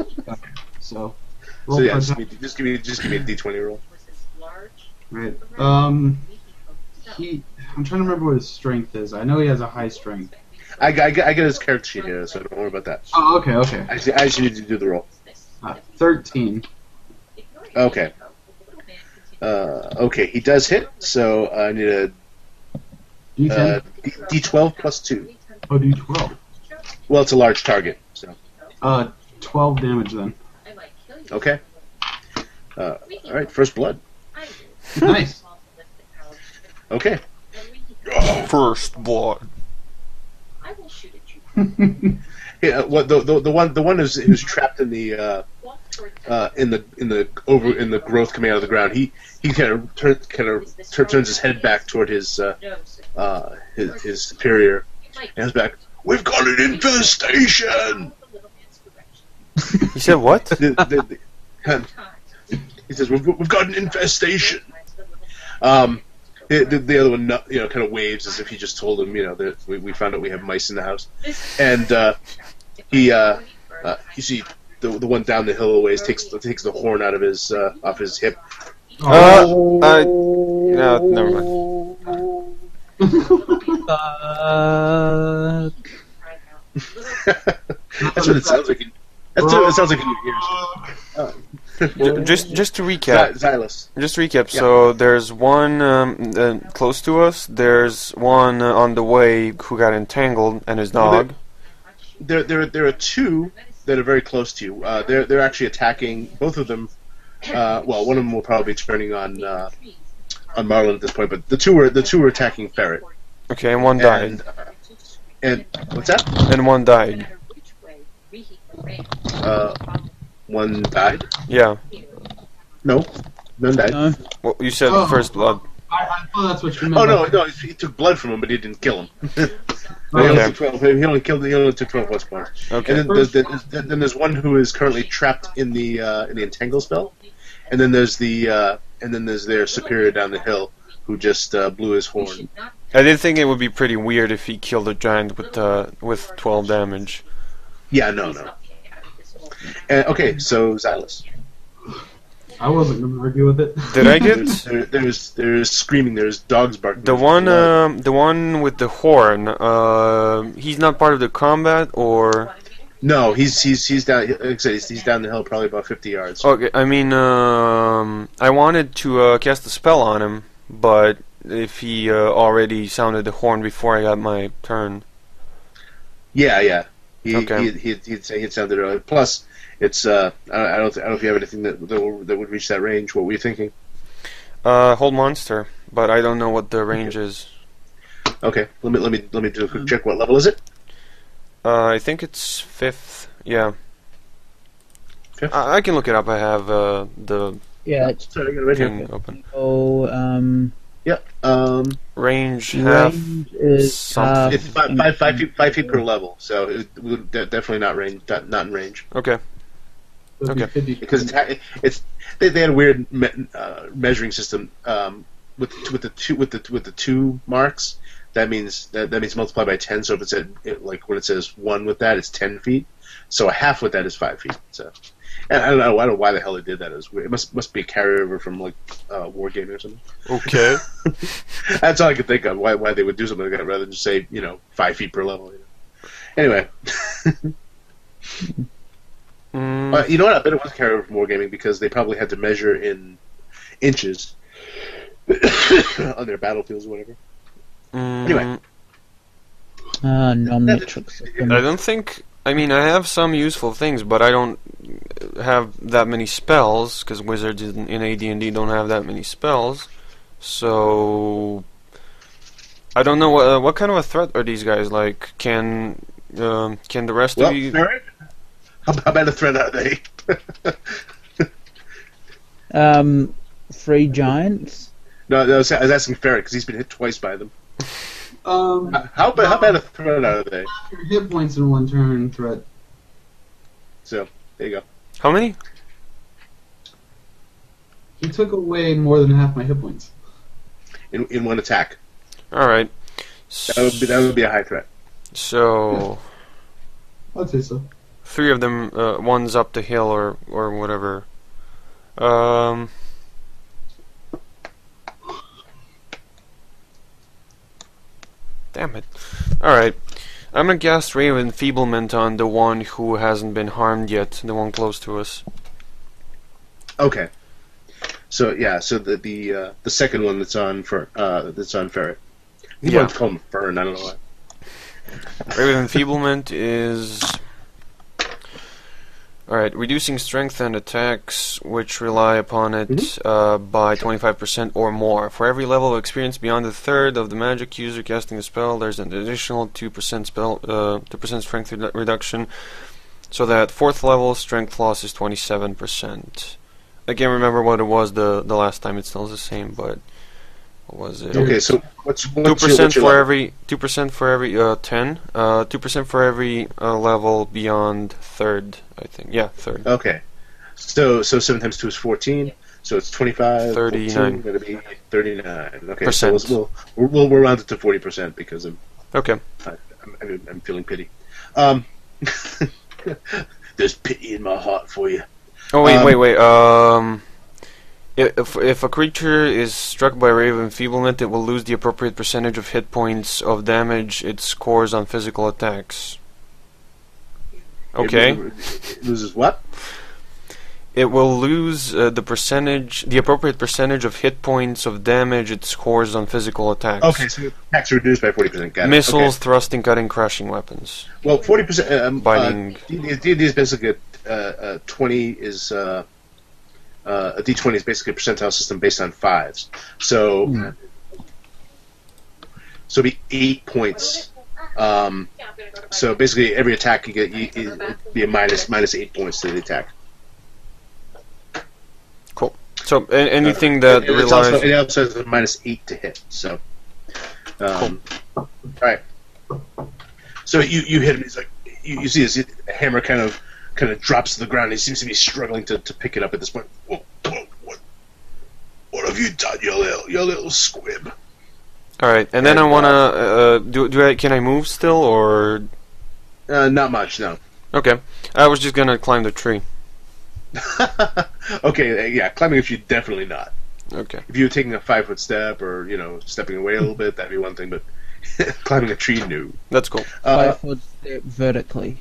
Speaker 4: Okay. So
Speaker 1: Yeah, just give me a D20 roll.
Speaker 4: right. I'm trying to remember what his strength is. I know he has a high strength.
Speaker 1: I get his character sheet here, so don't worry about that.
Speaker 4: Oh, okay.
Speaker 1: I just need to do the roll.
Speaker 4: 13.
Speaker 1: Okay. Okay, he does hit, so I need a
Speaker 4: D10?
Speaker 1: D12 plus 2.
Speaker 4: Oh, D12.
Speaker 1: Well, it's a large target, so.
Speaker 4: 12 damage then.
Speaker 1: Okay. Alright, first blood.
Speaker 4: Nice.
Speaker 1: Okay.
Speaker 2: First blood.
Speaker 5: I will shoot at you.
Speaker 1: Yeah, the one who's trapped in the growth coming out of the ground. He kind of turns his head back toward his superior, and he's back. We've got an infestation.
Speaker 2: He said what?
Speaker 1: He says we've got an infestation. The other one, kind of waves as if he just told him, that we found out we have mice in the house, and you see the one down the hill a ways takes the horn out of his off his hip.
Speaker 2: No, never mind.
Speaker 1: That's what it sounds like. That's what it sounds like in your ears.
Speaker 2: Just to recap.
Speaker 1: Zilus.
Speaker 2: Just to recap. Yeah. So there's one close to us. There's one on the way who got entangled, and his dog.
Speaker 1: There are two that are very close to you. They're actually attacking both of them. Well, one of them will probably be turning on Marlon at this point, but the two are attacking Ferret.
Speaker 2: Okay, and one died.
Speaker 1: And what's that?
Speaker 2: And one died.
Speaker 1: One died?
Speaker 2: Yeah.
Speaker 1: No, none died.
Speaker 3: No.
Speaker 2: Well, you said first blood.
Speaker 4: I thought that's what you meant.
Speaker 1: Oh no, he took blood from him, but he didn't kill him. He only took 12 plus points.
Speaker 2: Okay.
Speaker 1: And then there's one who is currently trapped in the entangle spell, and then there's their superior down the hill who just blew his horn.
Speaker 2: I did think it would be pretty weird if he killed a giant with 12 damage.
Speaker 1: Yeah, no. Okay, so Zilus.
Speaker 4: I wasn't going to argue with it.
Speaker 2: Did I get?
Speaker 1: There's screaming. There's dogs barking.
Speaker 2: The one with the horn. He's not part of the combat, or?
Speaker 1: No, he's down. Like I said, he's down the hill, probably about 50 yards.
Speaker 2: Okay, I mean, I wanted to cast a spell on him, but if he already sounded the horn before I got my turn.
Speaker 1: Yeah.
Speaker 2: Okay.
Speaker 1: He'd say he'd sounded early. Plus, it's I don't know if you have anything that would reach that range. What were you thinking?
Speaker 2: Hold monster, but I don't know what the range is.
Speaker 1: Okay, let me do a quick check. What level is it?
Speaker 2: I think it's 5th. Yeah.
Speaker 1: 5th?
Speaker 2: I can look it up. I have the
Speaker 3: It's
Speaker 2: thing open.
Speaker 1: Yeah.
Speaker 2: Range half
Speaker 3: is
Speaker 2: something.
Speaker 1: It's 5 feet per level, so it would definitely not in range.
Speaker 2: Okay. Okay.
Speaker 1: Because they had a weird measuring system. with the 2 marks, that means multiply by 10. So if it's like when it says 1 with that, it's 10 feet. So a half with that is 5 feet. So, and I don't know why the hell they did that. It was weird. It must be a carryover from like Wargaming or something.
Speaker 2: Okay.
Speaker 1: That's all I could think of. Why they would do something like that rather than just say 5 feet per level. Anyway. You know what? I bet it was carried over from Wargaming because they probably had to measure in inches on their battlefields or whatever. Anyway.
Speaker 3: Non-metric system.
Speaker 2: I don't think... I mean, I have some useful things, but I don't have that many spells, because wizards in AD&D don't have that many spells. So... I don't know what kind of a threat are these guys like. Can the rest of you...
Speaker 1: Ferret? How bad a threat are they?
Speaker 3: 3 giants.
Speaker 1: No, I was asking Ferret because he's been hit twice by them. How bad a threat are they?
Speaker 4: Your hit points in 1 turn threat.
Speaker 1: So there you go.
Speaker 2: How many?
Speaker 4: He took away more than half my hit points.
Speaker 1: In 1 attack.
Speaker 2: All right.
Speaker 1: That would be a high threat.
Speaker 2: So.
Speaker 4: I'd say so.
Speaker 2: 3 of them, one's up the hill or whatever. Damn it. Alright. I'm gonna cast Ray of Enfeeblement on the one who hasn't been harmed yet, the one close to us.
Speaker 1: Okay. So the second one that's on Ferret. You want to call him Fern, I don't know why.
Speaker 2: Ray of Enfeeblement is... Alright, reducing strength and attacks which rely upon it by 25% or more. For every level of experience beyond a third of the magic user casting the spell, there's an additional 2% strength reduction, so that 4th level strength loss is 27%. I can't remember what it was the last time. It's still the same, but what was it?
Speaker 1: Okay, so what's
Speaker 2: 2% for every 10, 2% for every level beyond 3rd, I think. Yeah, 3rd.
Speaker 1: Okay, so 7 times 2 is 14. So it's 25.
Speaker 2: 39.
Speaker 1: Going to be 39. Okay,
Speaker 2: percent.
Speaker 1: So we'll round it to 40% because I'm feeling pity. There's pity in my heart for you.
Speaker 2: Oh wait. If a creature is struck by Ray of Enfeeblement, it will lose the appropriate percentage of hit points of damage it scores on physical attacks. Okay.
Speaker 1: It loses what?
Speaker 2: It will lose the appropriate percentage of hit points of damage it scores on physical attacks.
Speaker 1: Okay, so attacks are reduced by 40%. Got it.
Speaker 2: Missiles, thrusting, cutting, crushing weapons.
Speaker 1: Well, 40%.
Speaker 2: Biting.
Speaker 1: D&D is basically 20 is a D20 is basically a percentile system based on 5s. So, it'd be 8 points. So basically, every attack you get, it'd be a minus 8 points to the attack.
Speaker 2: Cool. So anything that relies...
Speaker 1: It also has a minus 8 to hit. So,
Speaker 2: cool.
Speaker 1: All right. So you hit him. He's like, you see his hammer kind of drops to the ground. He seems to be struggling to pick it up at this point. Whoa, what have you done, you little squib?
Speaker 2: All right, and then I wanna can I move still or?
Speaker 1: Not much, no.
Speaker 2: Okay, I was just gonna climb the tree.
Speaker 1: Okay, yeah, climbing a tree definitely not.
Speaker 2: Okay.
Speaker 1: If you were taking a 5-foot step or stepping away a little bit, that'd be one thing. But climbing a tree, no.
Speaker 2: That's cool.
Speaker 3: 5-foot step vertically.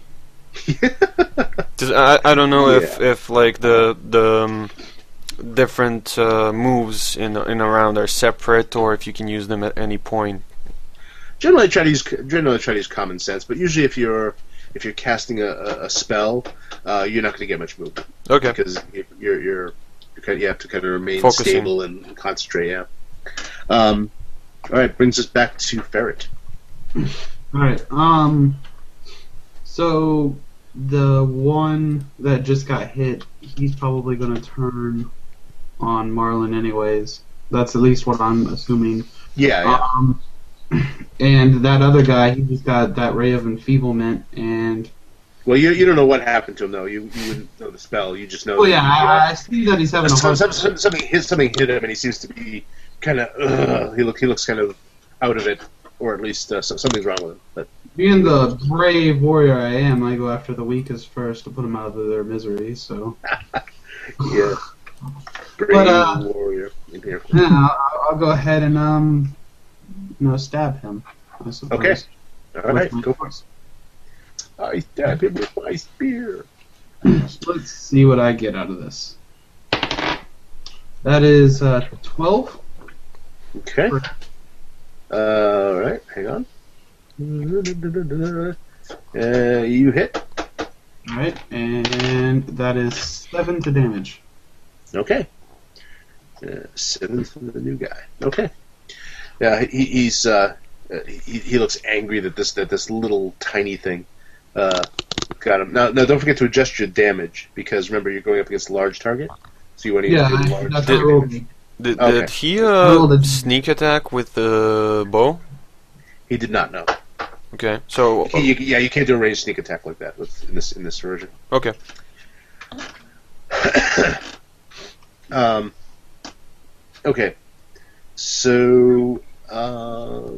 Speaker 2: I don't know if like the different moves in around are separate or if you can use them at any point.
Speaker 1: Generally, try to use common sense, but usually if you're casting a spell, you're not going to get much movement.
Speaker 2: Okay.
Speaker 1: Because you have to kind of remain
Speaker 2: Focusing.
Speaker 1: Stable and concentrate. Yeah. All right, brings us back to Ferret.
Speaker 4: All right. So the one that just got hit, he's probably going to turn on Marlon anyways. That's at least what I'm assuming.
Speaker 1: Yeah.
Speaker 4: And that other guy, he just got that Ray of Enfeeblement, and...
Speaker 1: Well, you don't know what happened to him, though. You wouldn't know the spell. You just know...
Speaker 4: Oh, yeah, I see that he's having a hard time.
Speaker 1: Something hit him, and he seems to be kind of he looks kind of out of it, or at least something's wrong with him. But
Speaker 4: being the brave warrior I am, I go after the weakest first to put them out of their misery. So
Speaker 1: yeah, brave warrior.
Speaker 4: Yeah, I'll go ahead and stab him. I suppose.
Speaker 1: Okay, all right,
Speaker 4: my
Speaker 1: go for it. I stab him with my spear.
Speaker 4: Let's see what I get out of this. That is 12.
Speaker 1: Okay. Alright, hang on. You hit.
Speaker 4: Alright, and that is 7 to damage.
Speaker 1: Okay. 7 for the new guy. Okay. Yeah, he looks angry that this little tiny thing got him. Now don't forget to adjust your damage, because remember you're going up against a large target. So you want to use large damage.
Speaker 2: Did he sneak attack with the bow?
Speaker 1: He did not know.
Speaker 2: Okay, so
Speaker 1: you can't do a ranged sneak attack like that in this version.
Speaker 2: Okay.
Speaker 1: Okay. So
Speaker 4: I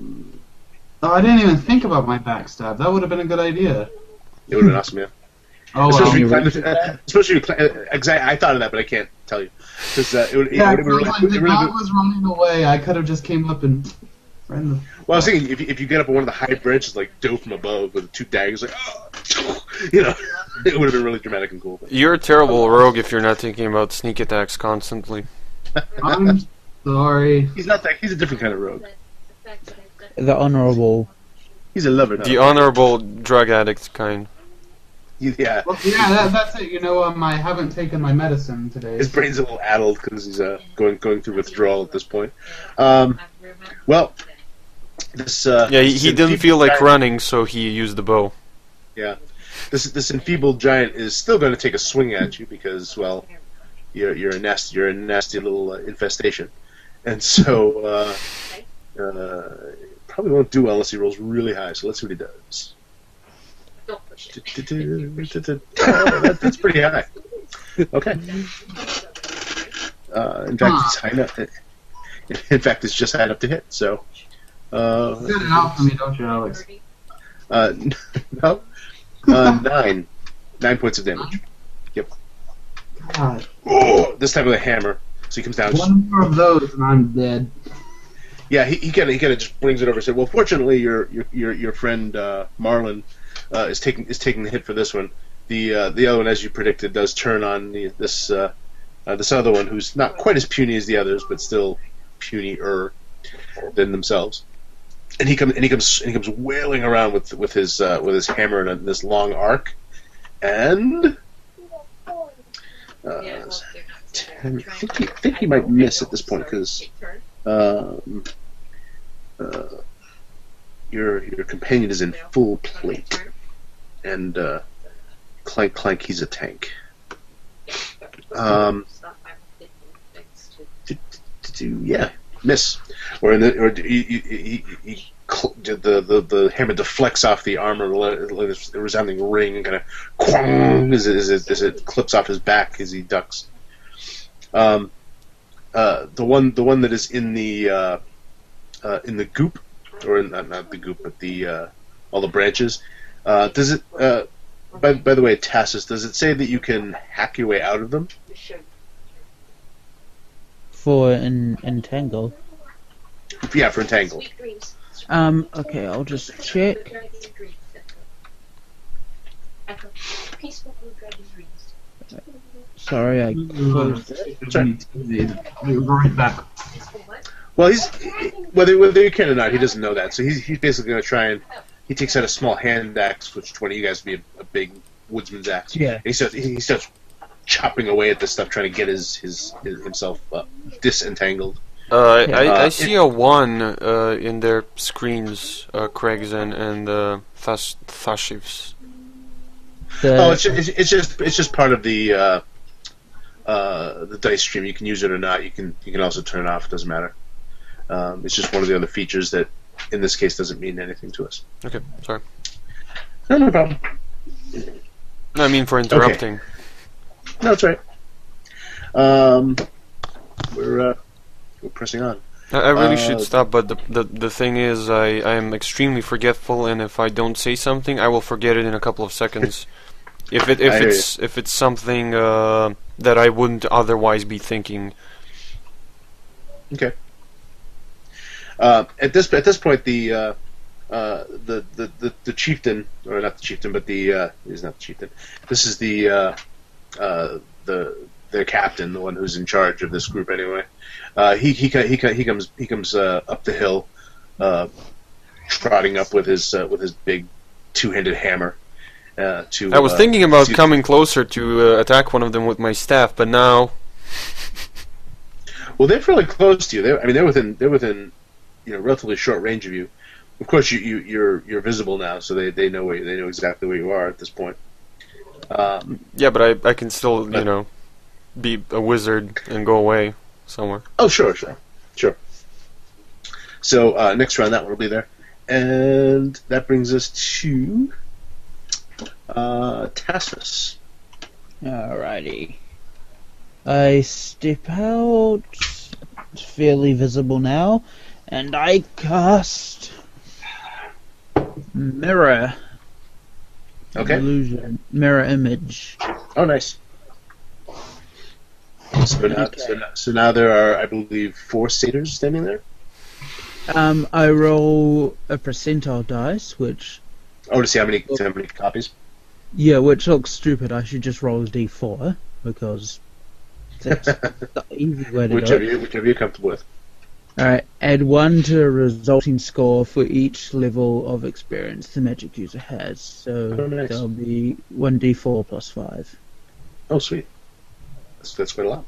Speaker 4: didn't even think about my backstab. That would have been a good idea.
Speaker 1: It would have been awesome, yeah.
Speaker 4: Oh,
Speaker 1: exactly. I thought of that, but I can't tell you because it would
Speaker 4: yeah,
Speaker 1: have been really.
Speaker 4: Like the dog was running away. I could have just came up and ran the.
Speaker 1: Well, I was thinking if you get up on one of the high branches, like dove from above with 2 daggers, like it would have been really dramatic and cool.
Speaker 2: You're a terrible rogue if you're not thinking about sneak attacks constantly.
Speaker 4: I'm sorry.
Speaker 1: He's not that. He's a different kind of rogue.
Speaker 3: The honourable.
Speaker 1: He's a lover.
Speaker 2: The honourable drug addict kind.
Speaker 1: Yeah.
Speaker 4: Well, yeah, that's it. I haven't taken my medicine today.
Speaker 1: His brain's a little addled because he's going through withdrawal at this point. Well, this
Speaker 2: he didn't feel like running, so he used the bow.
Speaker 1: Yeah, this enfeebled giant is still going to take a swing at you because, well, you're a nasty little infestation, and so probably won't do well unless he rolls really high. So let's see what he does. That's pretty high. Okay. In fact, it's high enough. In fact, it's just high enough to hit. So.
Speaker 4: Good enough for me, don't you, Alex?
Speaker 1: No. 9. 9 points of damage. Yep.
Speaker 4: God.
Speaker 1: Oh, this time with a hammer. So he comes down.
Speaker 4: One more of those, and I'm dead.
Speaker 1: Yeah, he kind of just brings it over and said, "Well, fortunately, your friend Marlon is taking the hit for this one. The other one, as you predicted, does turn on this other one, who's not quite as puny as the others, but still punier than themselves. And he comes wailing around with his hammer and this long arc, and I think he might miss at this point because your companion is in full plate, and clank clank, he's a tank. Yeah, miss. The hammer deflects off the armor, a resounding ring, and kind of quang as it clips off his back as he ducks. The one that is in the goop, or not the goop, but all the branches. Does it? By the way, Tassus, does it say that you can hack your way out of them?
Speaker 3: For entangle.
Speaker 1: Yeah, for entangle.
Speaker 3: Okay, I'll just check. Sorry, I closed it.
Speaker 1: Sorry.
Speaker 4: I'll be right back.
Speaker 1: Well, he's whether you can or not, he doesn't know that. So he's basically going to try and he takes out a small hand axe, which to one of you guys would be a big woodsman's axe.
Speaker 3: Yeah.
Speaker 1: And he starts chopping away at this stuff, trying to get himself disentangled.
Speaker 2: I see a 1 in their screens, Craig's and Thashiv's.
Speaker 1: It's just part of the dice stream. You can use it or not. You can also turn it off. It doesn't matter. It's just one of the other features that, in this case, doesn't mean anything to us.
Speaker 2: Okay, sorry.
Speaker 1: No problem.
Speaker 2: No, I mean for interrupting.
Speaker 1: Okay. No, it's all right. We're pressing on.
Speaker 2: I really should stop, but the thing is, I am extremely forgetful, and if I don't say something, I will forget it in a couple of seconds. If it's something that I wouldn't otherwise be thinking.
Speaker 1: Okay. At this point, the chieftain, or not the chieftain, but he's not the chieftain. This is the captain, the one who's in charge of this group anyway. He comes up the hill, trotting up with his big two-handed hammer. I
Speaker 2: was thinking about coming closer to attack one of them with my staff, but now.
Speaker 1: Well, they're fairly close to you. They're within relatively short range of you. Of course, you're visible now, so they know exactly where you are at this point.
Speaker 2: Yeah, but I can still be a wizard and go away somewhere.
Speaker 1: Oh, sure. So next round, that one will be there, and that brings us to Tassus.
Speaker 3: Alrighty. I step out, it's fairly visible now, and I cast Mirror.
Speaker 1: Okay.
Speaker 3: Illusion. Mirror Image.
Speaker 1: Oh, nice. So now there are, I believe, 4 satyrs standing there?
Speaker 3: I roll a percentile dice, which...
Speaker 1: Oh, to see how many copies?
Speaker 3: Yeah, which looks stupid. I should just roll a d4, because that's the easy way to do it.
Speaker 1: Whichever you're comfortable with.
Speaker 3: Alright, add 1 to a resulting score for each level of experience the magic user has. So that'll be 1d4 plus 5.
Speaker 1: Oh, sweet. That's quite a lot.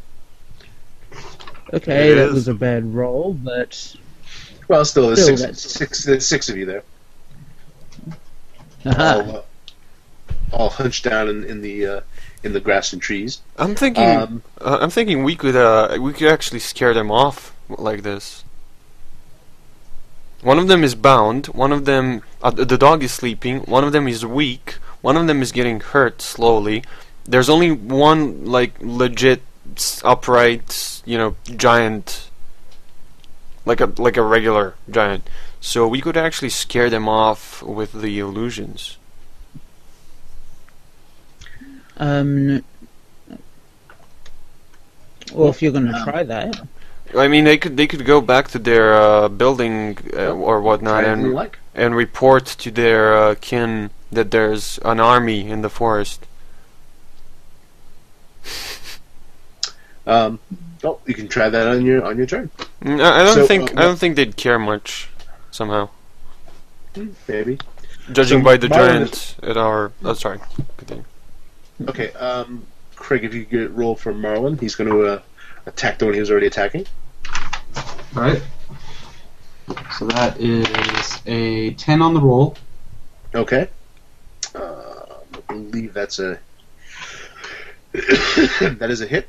Speaker 3: Okay, that was a bad roll, but...
Speaker 1: Well, still, there's six of you there. All hunched down in the grass and trees.
Speaker 2: I'm thinking we could actually scare them off like this. One of them is bound. One of them, the dog is sleeping. One of them is weak. One of them is getting hurt slowly. There's only one legit upright, giant, like a regular giant. So we could actually scare them off with the illusions.
Speaker 3: Well, if you're going to try that,
Speaker 2: I mean, they could go back to their building or whatnot and report to their kin that there's an army in the forest.
Speaker 1: Oh, you can try that on your turn.
Speaker 2: I don't think they'd care much somehow.
Speaker 1: Maybe.
Speaker 2: Judging by the giant at our. Oh, sorry. Continue.
Speaker 1: Okay, Craig, if you could roll for Marlon, he's going to attack the one he was already attacking.
Speaker 4: Alright. So that is a 10 on the roll.
Speaker 1: Okay. I believe that's a... that is a hit.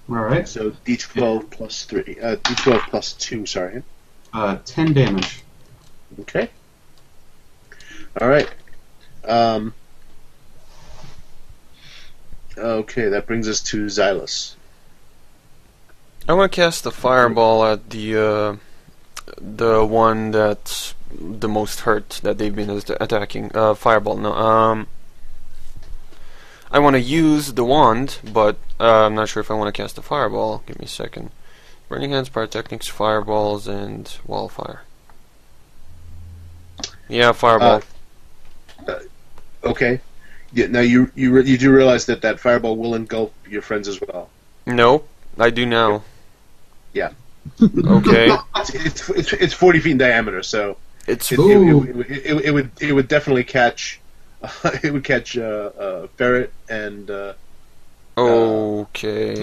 Speaker 4: Alright.
Speaker 1: So D12 plus 3. D12 plus 2, sorry.
Speaker 4: 10 damage.
Speaker 1: Okay. Alright. Okay, that brings us to Zilus.
Speaker 2: I want to cast the fireball at the one that's the most hurt that they've been attacking. Fireball, no. I want to use the wand, but I'm not sure if I want to cast the fireball. Give me a second. Burning Hands, Pyrotechnics, Fireballs, and Wildfire. Yeah, Fireball.
Speaker 1: Okay. Yeah. Now you do realize that fireball will engulf your friends as well.
Speaker 2: No, I do now.
Speaker 1: Yeah.
Speaker 2: Okay.
Speaker 1: It's 40 feet in diameter, so
Speaker 2: it
Speaker 1: would definitely catch. It would catch Ferret and.
Speaker 2: Okay.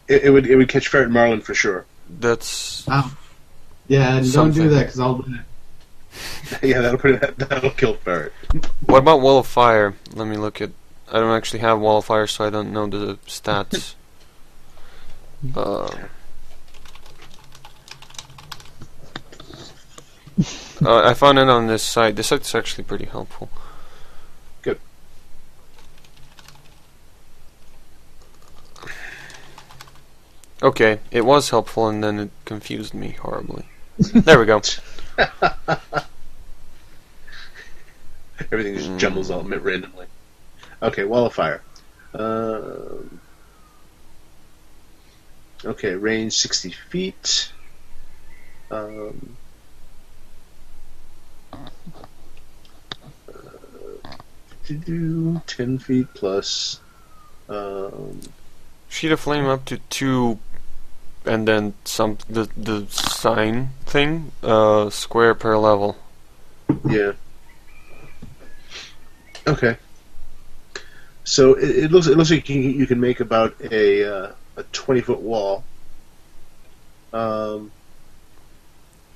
Speaker 1: It would catch Ferret and Marlon for sure.
Speaker 2: That's.
Speaker 4: Yeah, don't do that because I'll.
Speaker 1: Yeah, that'll kill Ferret.
Speaker 2: What about Wall of Fire? Let me look at. I don't actually have Wall of Fire, so I don't know the stats. I found it on this site. This site's actually pretty helpful.
Speaker 1: Good.
Speaker 2: Okay, it was helpful, and then it confused me horribly. There we go.
Speaker 1: Everything just jumbles all randomly. Okay, wall of fire. Okay, range 60 feet. To do 10 feet plus.
Speaker 2: Sheet of flame up to 2, and then the sign thing, square per level.
Speaker 1: Yeah. Okay. So it looks like you can make about a 20-foot wall.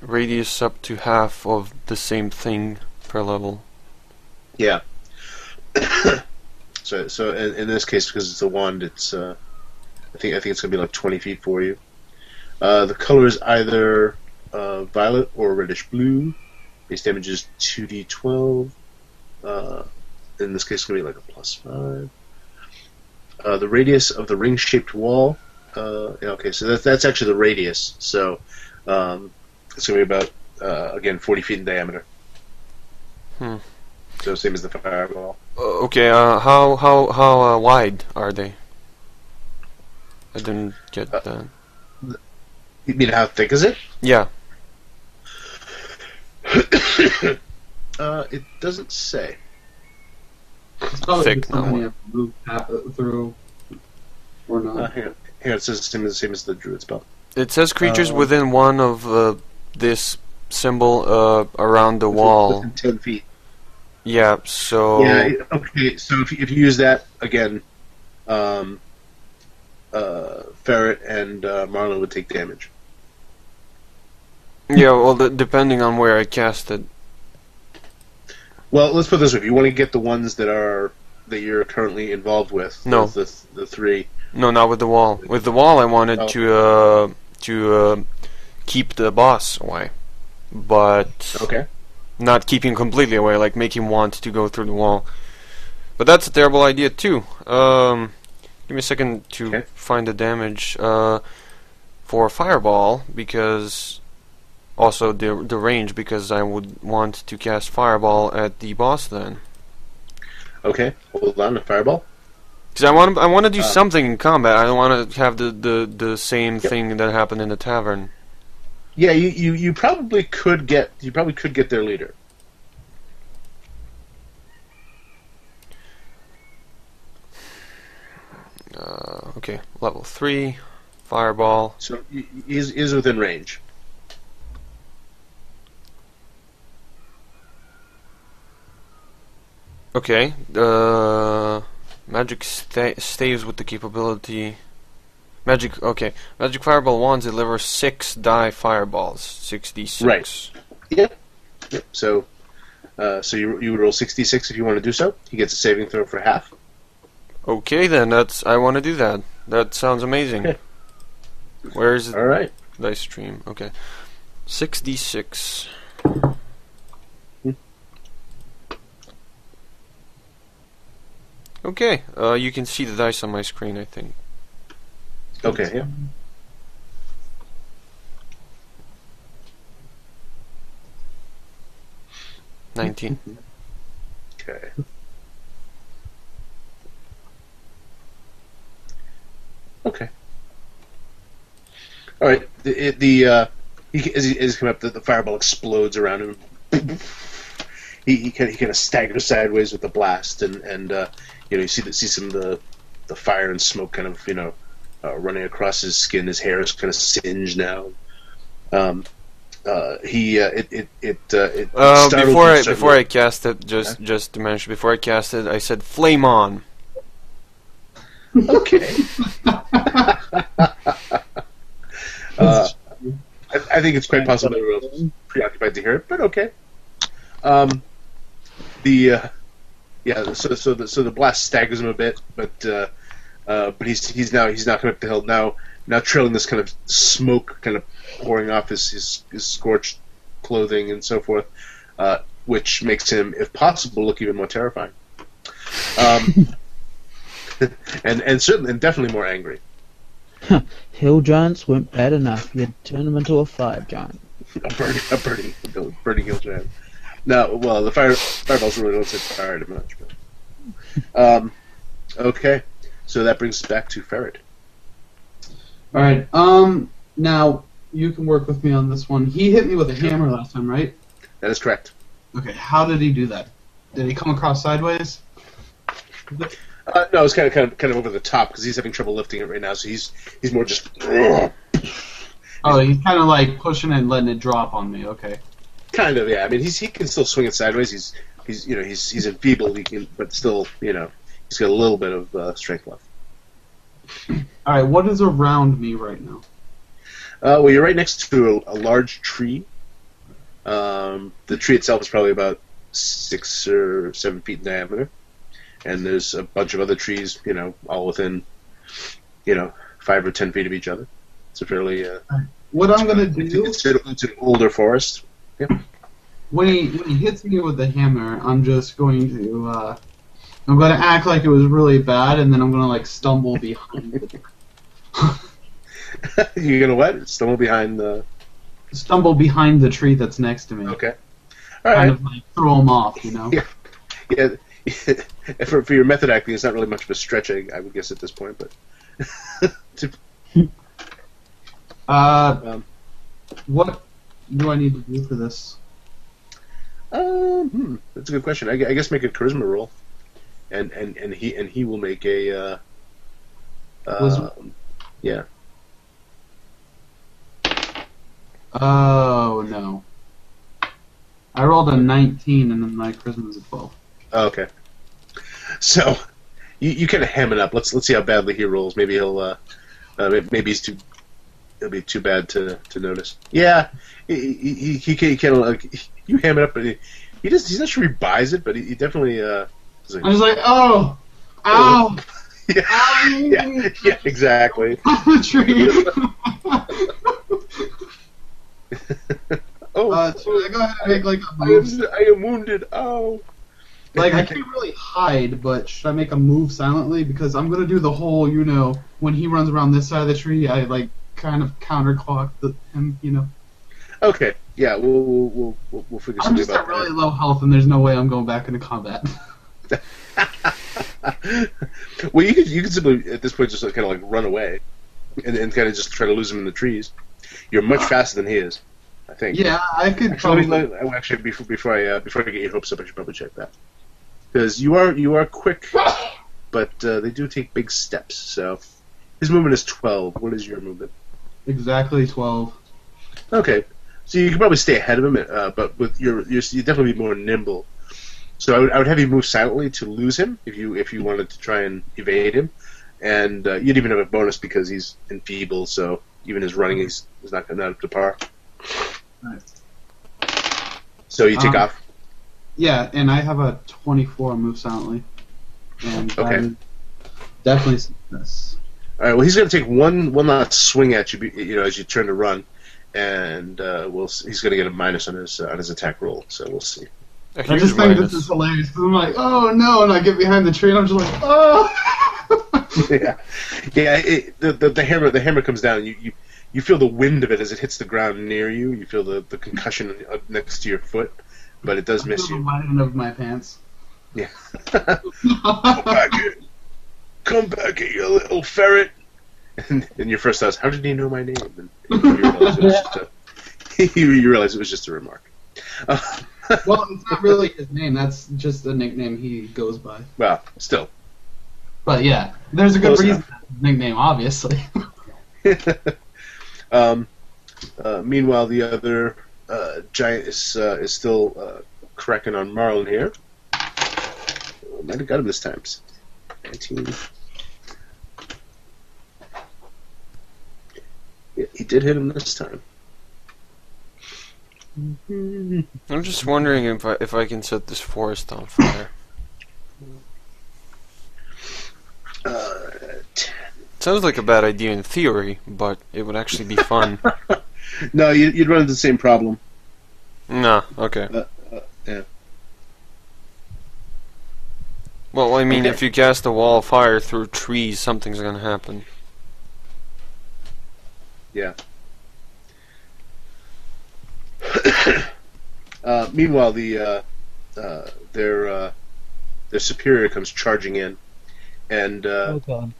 Speaker 2: Radius up to half of the same thing per level.
Speaker 1: Yeah. so in this case, because it's a wand, it's I think it's gonna be like 20 feet for you. The color is either violet or reddish blue. Base damage is 2d12. In this case, it's gonna be like a +5. The radius of the ring-shaped wall. Okay, so that's actually the radius. So it's gonna be about again 40 feet in diameter. So same as the fireball.
Speaker 2: Okay. How wide are they? I didn't get that.
Speaker 1: You mean how thick is it?
Speaker 2: Yeah.
Speaker 1: It doesn't say.
Speaker 4: It's probably
Speaker 2: Thick,
Speaker 4: something
Speaker 2: not
Speaker 4: you have to move through, or not.
Speaker 1: Hang on, it says the same as the Druid spell.
Speaker 2: It says creatures within one of this symbol around the wall.
Speaker 1: Within 10 feet.
Speaker 2: Yeah. So.
Speaker 1: Yeah. Okay. So if you use that again, Ferret and Marlon would take damage.
Speaker 2: Yeah. Well, depending on where I cast it.
Speaker 1: Well, let's put it this way: if you want to get the ones that you're currently involved with,
Speaker 2: No.
Speaker 1: the 3.
Speaker 2: No, not with the wall. With the wall, I wanted to keep the boss away, but
Speaker 1: Okay.
Speaker 2: not keeping completely away, like make him want to go through the wall. But that's a terrible idea too. Give me a second to find the damage for fireball, because also the range, because I would want to cast fireball at the boss then.
Speaker 1: Okay. Hold on, the fireball.
Speaker 2: Because I want to do something in combat. I don't want to have the same thing that happened in the tavern.
Speaker 1: Yeah, you probably could get their leader.
Speaker 2: Okay, level 3, fireball.
Speaker 1: So is within range.
Speaker 2: Okay, magic staves with the capability. Magic fireball wands deliver 6 die fireballs, 6d6.
Speaker 1: Right. Yep. So you would roll 66 if you want to do so. He gets a saving throw for half.
Speaker 2: Okay, then I want to do that. That sounds amazing.
Speaker 1: Okay.
Speaker 2: Where is it?
Speaker 1: All right.
Speaker 2: Dice stream. Okay, 6d6. Okay, you can see the dice on my screen, I think.
Speaker 1: Okay. Yeah.
Speaker 2: $19.
Speaker 1: Okay. Okay. All right. As he's come up, the fireball explodes around him. He kind of staggers sideways with the blast, and you see some of the fire and smoke kind of running across his skin. His hair is kind of singed now. Before
Speaker 2: I cast it, just to mention, before I cast it, I said flame on.
Speaker 1: Okay. I think it's quite possible that we're preoccupied to hear it, but okay. So the blast staggers him a bit, but he's now coming up the hill now trailing this kind of smoke kind of pouring off his scorched clothing and so forth, which makes him, if possible, look even more terrifying. And certainly and definitely more angry.
Speaker 3: Hill giants weren't bad enough. You'd turn them into a fire giant.
Speaker 1: a burning hill giant. No, well, the fireballs really don't set fire to much. But, okay, so that brings us back to Ferret.
Speaker 4: All right. Now you can work with me on this one. He hit me with a hammer last time, right?
Speaker 1: That is correct.
Speaker 4: Okay. How did he do that? Did he come across sideways?
Speaker 1: No, it's kind of over the top because he's having trouble lifting it right now. So he's more just.
Speaker 4: Oh, he's kind of like pushing it and letting it drop on me. Okay.
Speaker 1: Kind of, yeah. I mean, he can still swing it sideways. He's enfeebled. He can, but still, he's got a little bit of strength left.
Speaker 4: All right. What is around me right now?
Speaker 1: Well, you're right next to a large tree. The tree itself is probably about 6 or 7 feet in diameter, and there's a bunch of other trees, all within, 5 or 10 feet of each other. It's a fairly.
Speaker 4: What I'm gonna do?
Speaker 1: It's an older forest. Yeah.
Speaker 4: When he hits me with the hammer, I'm just going to I'm going to act like it was really bad, and then I'm going to like stumble behind it.
Speaker 1: You're gonna what? Stumble behind the.
Speaker 4: Stumble behind the tree that's next to me.
Speaker 1: Okay. All right.
Speaker 4: Kind of like throw him off,
Speaker 1: Yeah. For your method acting, it's not really much of a stretch, I would guess at this point, but.
Speaker 4: What do I need to do for this?
Speaker 1: That's a good question. I guess make a charisma roll, and he will make a. Yeah.
Speaker 4: Oh no! I rolled a 19, and then my charisma is a 12.
Speaker 1: Oh, okay. So you kind of ham it up. Let's see how badly he rolls. Maybe he'll. Maybe it'll be too bad to notice. Yeah, he kind of like you ham it up, but he's not sure he buys it, but he definitely.
Speaker 4: I'm just like, oh, ow,
Speaker 1: yeah, exactly.
Speaker 4: the tree.
Speaker 1: Oh,
Speaker 4: should I go ahead and make like a move?
Speaker 1: I am wounded. Oh.
Speaker 4: Like, I can't really hide, but should I make a move silently? Because I'm gonna do the whole, when he runs around this side of the tree, I like kind of counterclock him,
Speaker 1: Okay, yeah, we'll figure
Speaker 4: I'm
Speaker 1: something
Speaker 4: just
Speaker 1: about
Speaker 4: at really low health, and there's no way I'm going back into combat.
Speaker 1: Well, you could simply at this point just kind of like run away, and kind of just try to lose him in the trees. You're much faster than he is, I think.
Speaker 4: Yeah, I could
Speaker 1: Actually, before I get your hopes up, I should probably check that. Because you are quick, but they do take big steps. So his movement is 12. What is your movement?
Speaker 4: Exactly 12.
Speaker 1: Okay, so you can probably stay ahead of him, but with you definitely be more nimble. So I would have you move silently to lose him if you wanted to try and evade him, and you'd even have a bonus because he's enfeebled. So even his running is not up to par.
Speaker 4: Nice.
Speaker 1: So you take off.
Speaker 4: Yeah, and I have a 24 move silently. And
Speaker 1: Okay.
Speaker 4: Definitely success.
Speaker 1: All right. Well, he's going to take one last swing at you, as you turn to run, and he's going to get a minus on his attack roll. So we'll see.
Speaker 2: A
Speaker 4: I just think this is hilarious because I'm like, oh no, and I get behind the tree and I'm just like, oh.
Speaker 1: Yeah. The hammer comes down. And you feel the wind of it as it hits the ground near you. You feel the concussion next to your foot, but it does miss you.
Speaker 4: The lining of my pants.
Speaker 1: Yeah. Come back here, you little ferret. And your first thought is, how did he know my name? And you realize it was just a remark.
Speaker 4: Well, it's not really his name. That's just a nickname he goes by.
Speaker 1: Well, still.
Speaker 4: But yeah, there's a good
Speaker 1: Close
Speaker 4: reason for his nickname, obviously.
Speaker 1: Meanwhile, the other giant is still cracking on Marlon here. Might have got him this time. 19. Yeah, he did hit him this time.
Speaker 2: I'm just wondering if I can set this forest on fire.
Speaker 1: 10.
Speaker 2: Sounds like a bad idea in theory, but it would actually be fun.
Speaker 1: No, you'd run into the same problem.
Speaker 2: Nah, okay.
Speaker 1: Yeah.
Speaker 2: Well, I mean,
Speaker 1: Okay.
Speaker 2: if you cast a wall of fire through trees, something's gonna happen.
Speaker 1: Yeah. Meanwhile, their superior comes charging in, and
Speaker 3: Oh god.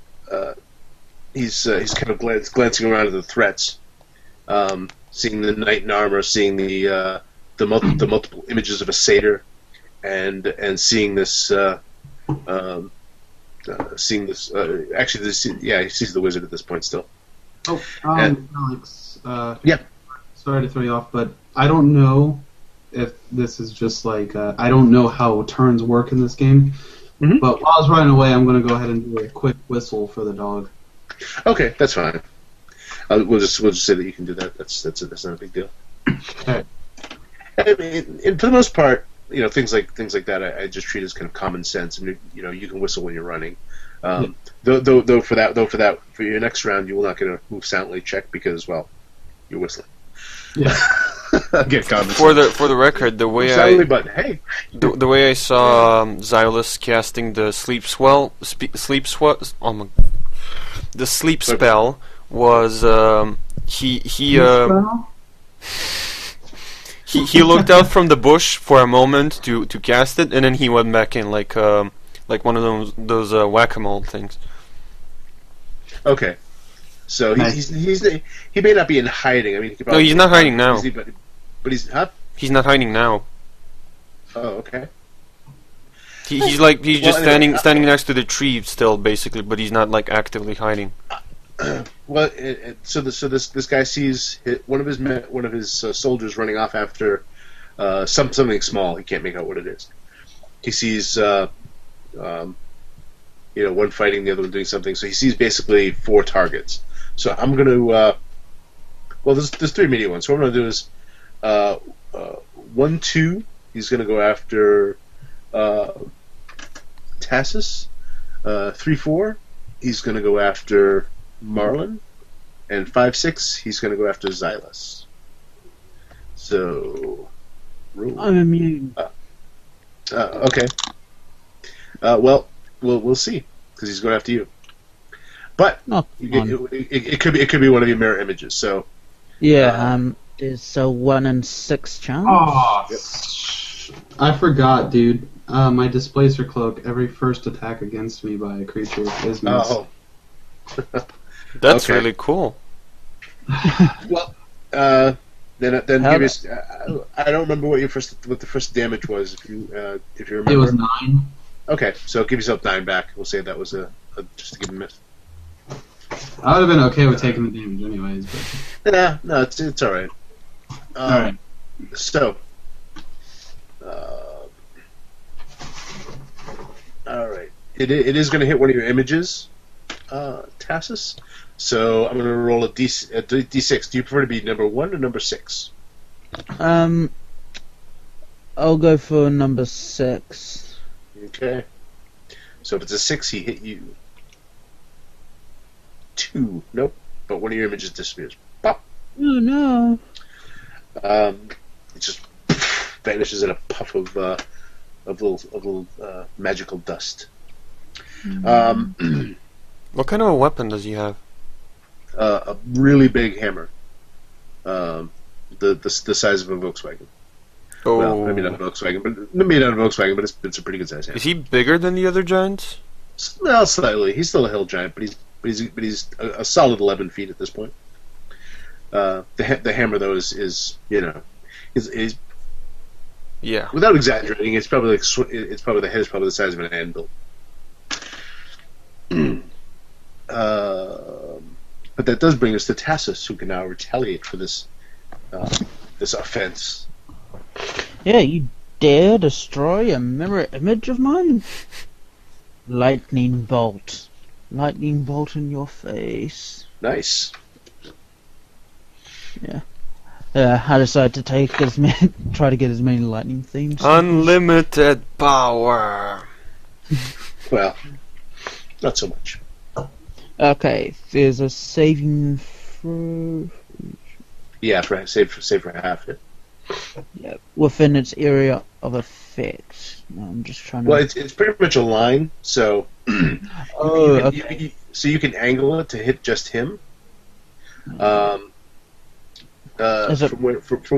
Speaker 1: he's kind of glancing around at the threats, seeing the knight in armor, seeing the multiple images of a satyr, and seeing this. Seeing this, actually, he sees the wizard at this point still.
Speaker 4: Oh,
Speaker 1: And-
Speaker 4: Alex.
Speaker 1: Yeah.
Speaker 4: Sorry to throw you off, but I don't know if this is just like I don't know how turns work in this game.
Speaker 1: Mhm.
Speaker 4: But while I was running away, I'm going to go ahead and do a quick whistle for the dog.
Speaker 1: Okay, that's fine. We'll just say that you can do that. That's not a big deal.
Speaker 4: Okay.
Speaker 1: I mean, for the most part, things like that, I just treat as kind of common sense. And you can whistle when you're running. Though for your next round, you will not get a move silently check because, well, you're whistling.
Speaker 4: Yeah.
Speaker 1: Get common
Speaker 2: For
Speaker 1: sense.
Speaker 2: the record, the way
Speaker 1: Silently, but hey,
Speaker 2: the way I saw Zilus casting the sleep spell was he looked out from the bush for a moment to cast it, and then he went back in like one of those whack-a-mole things.
Speaker 1: okay. So he may not be in hiding. I mean,
Speaker 2: No, he's not hiding now.
Speaker 1: But he's
Speaker 2: He's not hiding now.
Speaker 1: Oh, okay.
Speaker 2: He's just
Speaker 1: Well, anyway,
Speaker 2: standing next to the tree still, basically, but he's not like actively hiding.
Speaker 1: Well, so this guy sees one of his soldiers running off after something small. He can't make out what it is. He sees one fighting, the other one doing something. So he sees basically 4 targets. So I'm going to there's 3 immediate ones. So what I'm going to do is 1, 2. He's going to go after Tassus. 3, 4. He's going to go after Marlon, and 5, 6. He's going to go after Zilus. So, roll.
Speaker 3: I'm immune.
Speaker 1: Okay. Well, we'll see because he's going after you. But
Speaker 3: Not
Speaker 1: it could be one of your mirror images. So
Speaker 3: there's a 1 in 6 chance.
Speaker 4: Oh, I forgot, dude. My displacer cloak. Every first attack against me by a creature is missed.
Speaker 1: oh.
Speaker 2: That's
Speaker 1: Okay.
Speaker 2: really cool.
Speaker 1: Well, then
Speaker 3: How
Speaker 1: give us. I don't remember what the first damage was. If you remember,
Speaker 4: It was 9.
Speaker 1: Okay, so give yourself 9 back. We'll say that was just to give him a miss.
Speaker 4: I would have been okay with taking the damage anyways, but
Speaker 1: No, it's all right.
Speaker 4: alright.
Speaker 1: So, all right. It is going to hit one of your images, Tassus. So I'm going to roll a d6. Do you prefer to be number 1 or number 6?
Speaker 3: I'll go for number 6.
Speaker 1: Okay. So if it's a 6, he hit you. 2. Nope. But one of your images disappears. Pop.
Speaker 3: Oh no.
Speaker 1: It just vanishes in a puff of little magical dust.
Speaker 2: What kind of a weapon does he have?
Speaker 1: A really big hammer. The size of a Volkswagen.
Speaker 2: Oh,
Speaker 1: Well, maybe not a Volkswagen, but it's a pretty good size hammer.
Speaker 2: is he bigger than the other giants?
Speaker 1: Well, slightly. He's still a hill giant, but he's a solid 11 feet at this point. The hammer though is is
Speaker 2: Yeah.
Speaker 1: without exaggerating, it's probably the head is probably the size of an anvil. But that does bring us to Tassus, who can now retaliate for this offense.
Speaker 3: Yeah, you dare destroy a mirror image of mine? Lightning bolt. Lightning bolt in your face.
Speaker 1: Nice.
Speaker 3: Yeah. I decided to try to get as many lightning themes.
Speaker 2: Unlimited power.
Speaker 1: Well, not so much.
Speaker 3: Okay, there's a saving throw.
Speaker 1: Yeah, save for half.
Speaker 3: Yeah, within its area of effect. No, I'm just trying to.
Speaker 1: Well, it's pretty much a line, so
Speaker 3: okay.
Speaker 1: so you can angle it to hit just him, From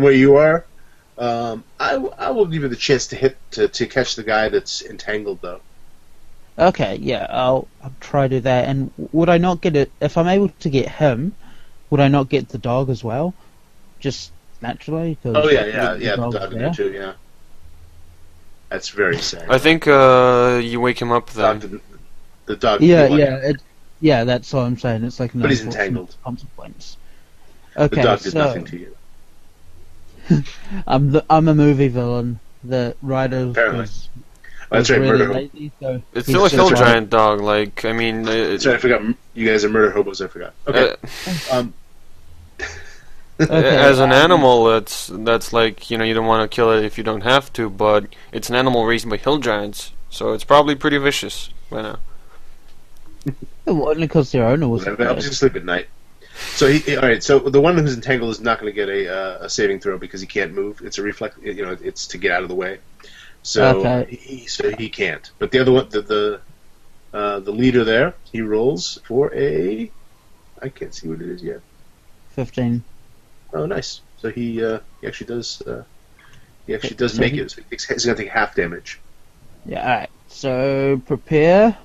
Speaker 1: where you are, I will give you the chance to catch the guy that's entangled, though.
Speaker 3: Okay, yeah, I'll try to do that. And would I not get it if I'm able to get him? Would I not get the dog as well? Just naturally? Cause
Speaker 1: oh yeah, the
Speaker 3: dog's
Speaker 1: dog in
Speaker 3: there
Speaker 1: there too. Yeah, that's very sad.
Speaker 2: I think you wake him up then.
Speaker 1: The dog.
Speaker 3: Yeah, that's what I'm saying. It's like an
Speaker 1: But he's
Speaker 3: unfortunate
Speaker 1: entangled.
Speaker 3: consequence. Okay,
Speaker 1: The dog did
Speaker 3: so
Speaker 1: nothing to you.
Speaker 3: I'm a movie villain. The writer
Speaker 1: Apparently.
Speaker 3: was
Speaker 1: That's right,
Speaker 3: really
Speaker 1: murder hobo.
Speaker 3: lazy, so
Speaker 2: It's
Speaker 3: he's
Speaker 2: still a
Speaker 3: just
Speaker 2: hill
Speaker 3: like-
Speaker 2: giant dog. Like, I mean,
Speaker 1: That's right, I forgot. You guys are murder hobos. I forgot. Okay.
Speaker 3: Okay,
Speaker 2: as an animal, that's like, you don't want to kill it if you don't have to, but it's an animal raised by hill giants, so it's probably pretty vicious by now.
Speaker 3: Well, only because their owner was.
Speaker 1: That helps you sleep at night. So all right. So the one who's entangled is not going to get a saving throw because he can't move. It's a reflex. It's to get out of the way. So
Speaker 3: Okay.
Speaker 1: he can't. But the other one, the leader there, he rolls for I can't see what it is yet.
Speaker 3: 15.
Speaker 1: Oh, nice. So he actually does. He actually does make it. So he's going to take half damage.
Speaker 3: Yeah. All right. So prepare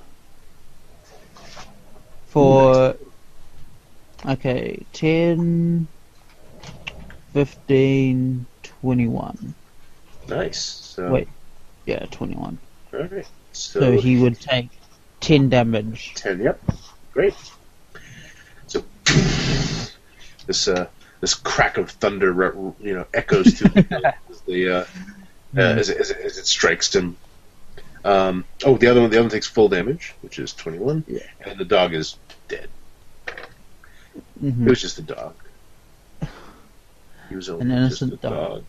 Speaker 3: for. Okay, 10, 15, 21.
Speaker 1: Nice. So,
Speaker 3: Wait. Yeah, 21.
Speaker 1: All right.
Speaker 3: So he would take 10 damage.
Speaker 1: 10. Yep. Great. So this crack of thunder, echoes to as it strikes him. The other one takes full damage, which is 21, and the dog is dead.
Speaker 3: Mm-hmm.
Speaker 1: It was just a dog. He was only
Speaker 3: An
Speaker 1: just a
Speaker 3: innocent dog.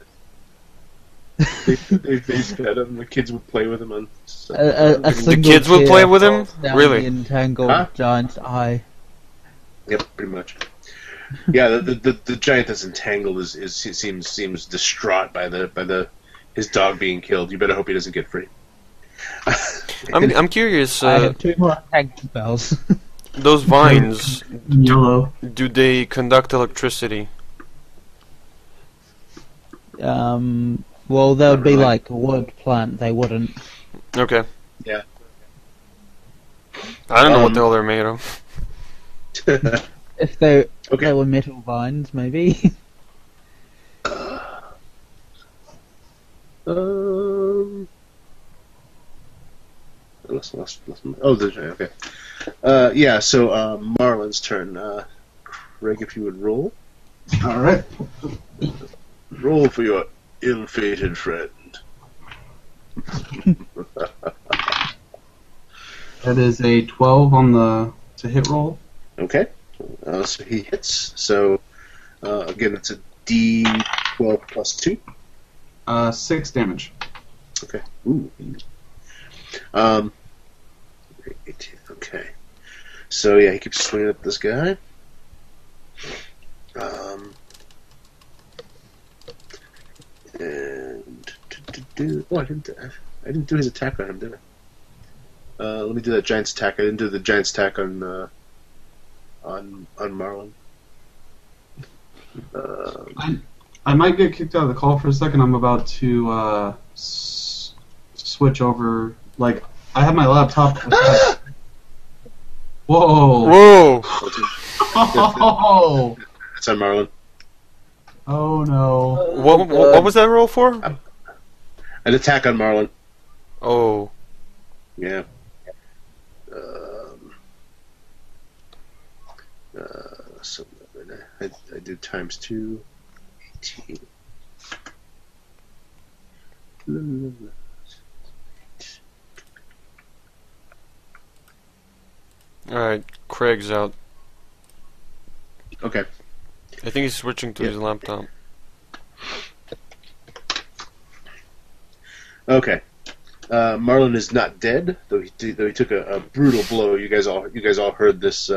Speaker 1: they fed him. The kids would play with him on.
Speaker 2: The kids would play with him? Really?
Speaker 3: The entangled giant's eye.
Speaker 1: Yep, pretty much. Yeah, the giant that's entangled seems distraught by his dog being killed. You better hope he doesn't get free.
Speaker 2: I'm curious.
Speaker 3: I have 2 more entangled bells.
Speaker 2: Those vines,
Speaker 4: Yellow.
Speaker 2: do they conduct electricity?
Speaker 3: Well, that would be like a wood plant. They wouldn't.
Speaker 2: Okay.
Speaker 1: Yeah.
Speaker 2: I don't know what the hell they're made of.
Speaker 3: If they
Speaker 1: Okay.
Speaker 3: were metal vines, maybe.
Speaker 1: Lost. Oh, okay. Yeah. So Marlon's turn. Greg, if you would roll.
Speaker 4: All right.
Speaker 1: Roll for your ill-fated friend.
Speaker 4: That is a 12 on the to hit roll.
Speaker 1: Okay. So he hits. So again, it's a D12 plus 2.
Speaker 4: 6 damage.
Speaker 1: Okay. Ooh. 18. Okay. So yeah, he keeps swinging at this guy. And I didn't do his attack on him, did I? Let me do that giant's attack. I didn't do the giant's attack on Marlon.
Speaker 4: I might get kicked out of the call for a second. I'm about to switch over. Like, I have my laptop. Whoa!
Speaker 2: Whoa!
Speaker 4: Oh!
Speaker 1: It's on Marlon.
Speaker 4: Oh no!
Speaker 2: What was that roll for?
Speaker 1: An attack on Marlon.
Speaker 2: Oh.
Speaker 1: Yeah. So I did times 2. 18.
Speaker 2: Alright, Craig's out.
Speaker 1: Okay.
Speaker 2: I think he's switching to his laptop.
Speaker 1: Okay. Marlon is not dead, though he took a brutal blow. You guys all heard this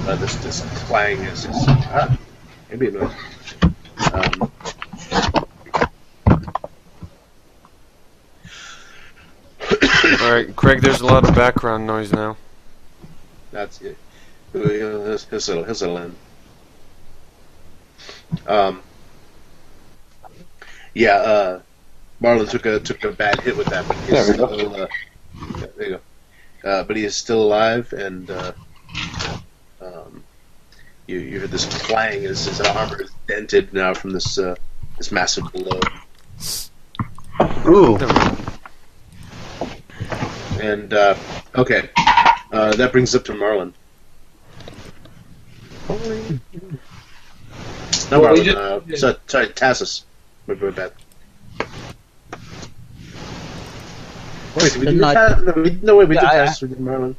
Speaker 1: this clang as maybe a noise.
Speaker 2: Alright, Craig, there's a lot of background noise now.
Speaker 1: That's it. He'll settle in. Um, yeah, Marlon took a bad hit with that, but he's
Speaker 6: There we
Speaker 1: still,
Speaker 6: go.
Speaker 1: yeah, there you go. But he is still alive, and you hear this clang as his armor is dented now from this massive blow.
Speaker 6: Ooh.
Speaker 1: And okay, that brings us up to Marlon. No,
Speaker 4: Well, we
Speaker 1: Marlon. Sorry, Tassus. My bad. Wait, did we do no, wait, we did Tassus. We did Marlon.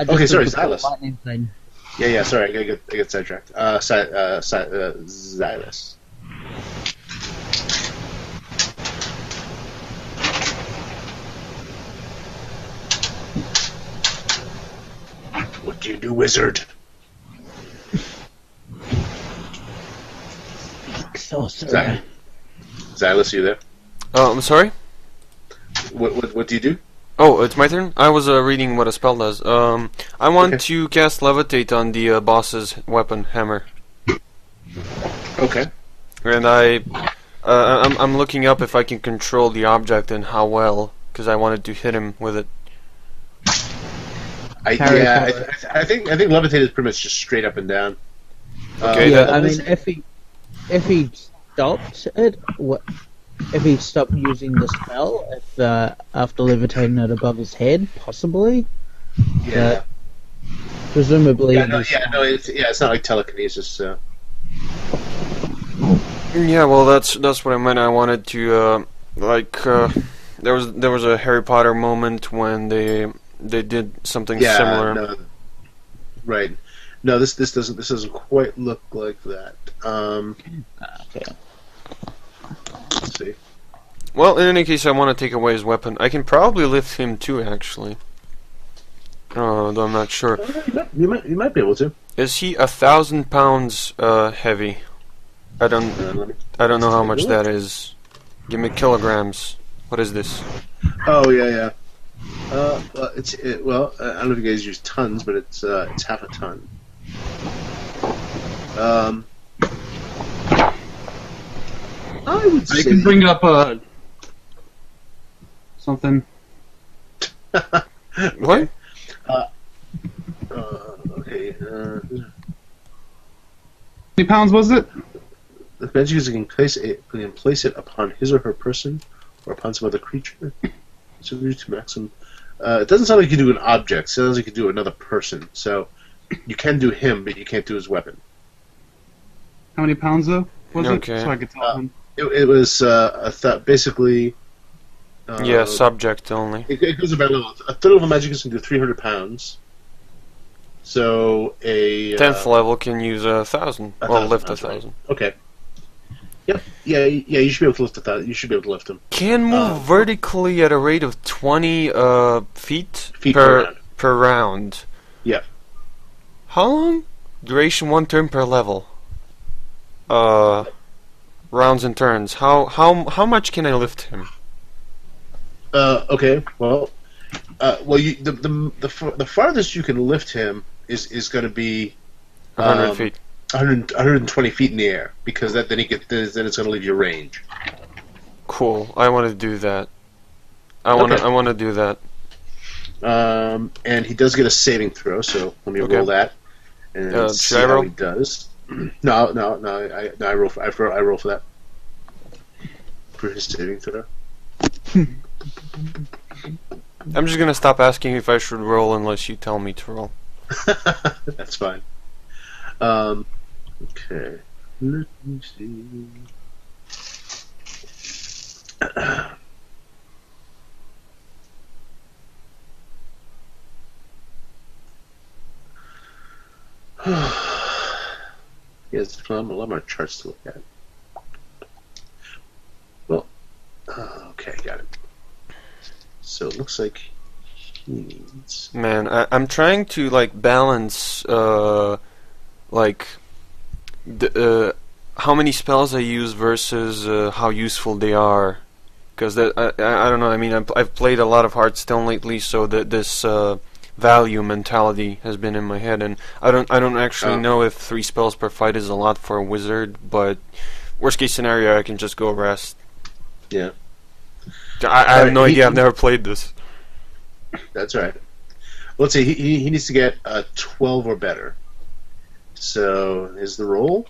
Speaker 1: Okay, sorry, Zilus.
Speaker 3: Lightning thing.
Speaker 1: Yeah, sorry, I get sidetracked. Zilus. What do you do, wizard?
Speaker 3: Sorcerer.
Speaker 1: Zilus, you there?
Speaker 2: I'm sorry?
Speaker 1: What do you do?
Speaker 2: Oh, it's my turn? I was reading what a spell does. I want to cast Levitate on the boss's weapon, hammer.
Speaker 1: Okay.
Speaker 2: And I'm looking up if I can control the object and how well, because I wanted to hit him with it.
Speaker 1: I think levitate is pretty much just straight up and down.
Speaker 2: Okay,
Speaker 3: Yeah, I mean, if he stopped it, if he stopped using the spell, after levitating it above his head, possibly.
Speaker 1: Yeah.
Speaker 3: Presumably.
Speaker 1: It's not like telekinesis.
Speaker 2: Yeah, well, that's what I meant. I wanted to there was a Harry Potter moment when they did something similar.
Speaker 1: No, right. No, this doesn't quite look like that.
Speaker 3: Okay.
Speaker 1: Let's see.
Speaker 2: Well, in any case, I want to take away his weapon. I can probably lift him too, actually. Though I'm not sure.
Speaker 1: You might be able to.
Speaker 2: Is he 1,000 pounds heavy? I don't know how much that is. Give me kilograms. What is this?
Speaker 1: Oh yeah. Well, I don't know if you guys use tons, but it's half a ton. I would say.
Speaker 4: I can bring up something.
Speaker 2: What?
Speaker 1: Okay.
Speaker 4: How many pounds was it?
Speaker 1: The magic user can place it upon his or her person, or upon some other creature. So we to maximum. It doesn't sound like you can do an object. It sounds like you can do another person. So you can do him, but you can't do his weapon.
Speaker 4: How many pounds though? Was
Speaker 2: Okay.
Speaker 4: it? So I could tell him.
Speaker 1: It was basically.
Speaker 2: Yeah, subject only.
Speaker 1: It goes about a third level magicus can do 300 pounds. So a
Speaker 2: 10th level can use 1,000. Well, lift 1,000.
Speaker 1: Okay. Yep. Yeah. You should be able to lift 1,000. You should be able to lift him.
Speaker 2: Can move vertically at a rate of 20 feet
Speaker 1: per
Speaker 2: round.
Speaker 1: Yeah.
Speaker 2: How long? Duration 1 turn per level. Rounds and turns. How much can I lift him?
Speaker 1: Okay. Well. The farthest you can lift him is going to be
Speaker 2: 100 feet.
Speaker 1: 120 feet in the air, because then then it's going to leave you range.
Speaker 2: Cool. I want to do that. I want to do that.
Speaker 1: And he does get a saving throw, so let me roll that and see
Speaker 2: should I
Speaker 1: how
Speaker 2: roll?
Speaker 1: he does. No. I roll for that for his saving throw.
Speaker 2: I'm just gonna stop asking if I should roll unless you tell me to roll.
Speaker 1: That's fine. Okay. Let me see. Yes, a lot more charts to look at. Well, okay, got it. So it looks like he needs.
Speaker 2: Man, I'm trying to balance how many spells I use versus how useful they are. Because I don't know. I mean, I've played a lot of Hearthstone lately, so that this value mentality has been in my head, and I don't actually know if 3 spells per fight is a lot for a wizard, but worst case scenario, I can just go rest.
Speaker 1: Yeah.
Speaker 2: I have no idea. I've never played this.
Speaker 1: That's right. Let's see. He needs to get a 12 or better. So is the roll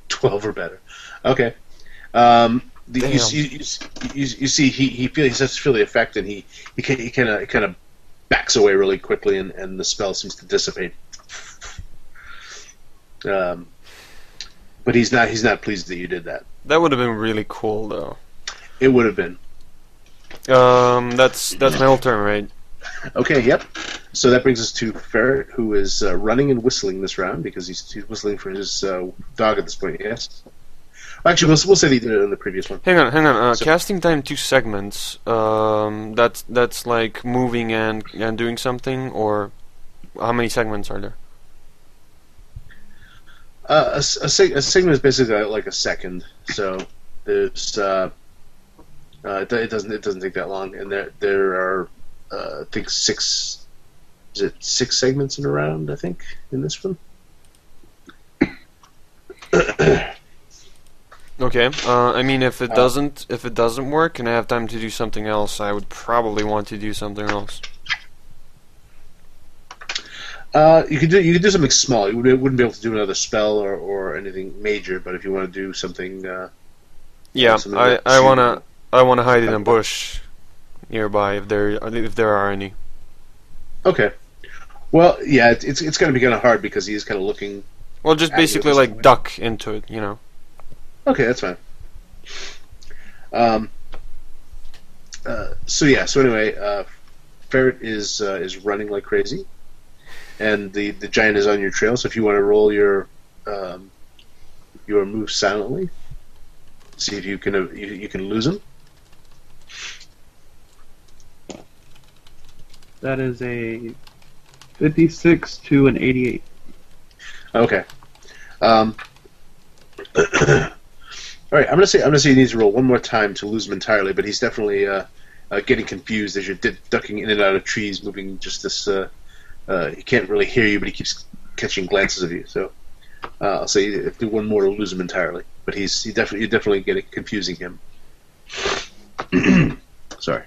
Speaker 1: 12 or better? Okay. You see, he starts to feel the effect, and he kind of backs away really quickly, and the spell seems to dissipate. But he's not pleased that you did that.
Speaker 2: That would have been really cool, though.
Speaker 1: It would have been.
Speaker 2: That's my whole turn, right?
Speaker 1: Okay, yep. So that brings us to Ferret, who is running and whistling this round because he's whistling for his dog at this point. Yes. Actually, we'll say he did it in the previous one.
Speaker 2: Hang on. Casting time 2 segments. That's like moving and doing something, or how many segments are there?
Speaker 1: A segment is basically like a second. So there's it doesn't take that long, and there are I think 6 segments in a round, I think, in this one.
Speaker 2: Okay. I mean, if it doesn't work and I have time to do something else, I would probably want to do something else.
Speaker 1: You could do something small. You wouldn't be able to do another spell or anything major, but if you want to do something,
Speaker 2: I wanna hide in a bush nearby if there are any.
Speaker 1: Okay. Well, yeah, it's going to be kind of hard because he is kind of looking.
Speaker 2: Well, just basically like duck into it, you know.
Speaker 1: Okay, that's fine. So anyway, Ferret is running like crazy, and the giant is on your trail. So if you want to roll your move silently, see if you can lose him.
Speaker 6: That is a 56 to an 88.
Speaker 1: Okay. All right. I'm gonna say he needs to roll one more time to lose him entirely, but he's definitely getting confused as you're ducking in and out of trees, moving just this. He can't really hear you, but he keeps catching glances of you. So I'll say you do one more to lose him entirely, but you're definitely getting confusing him. Sorry.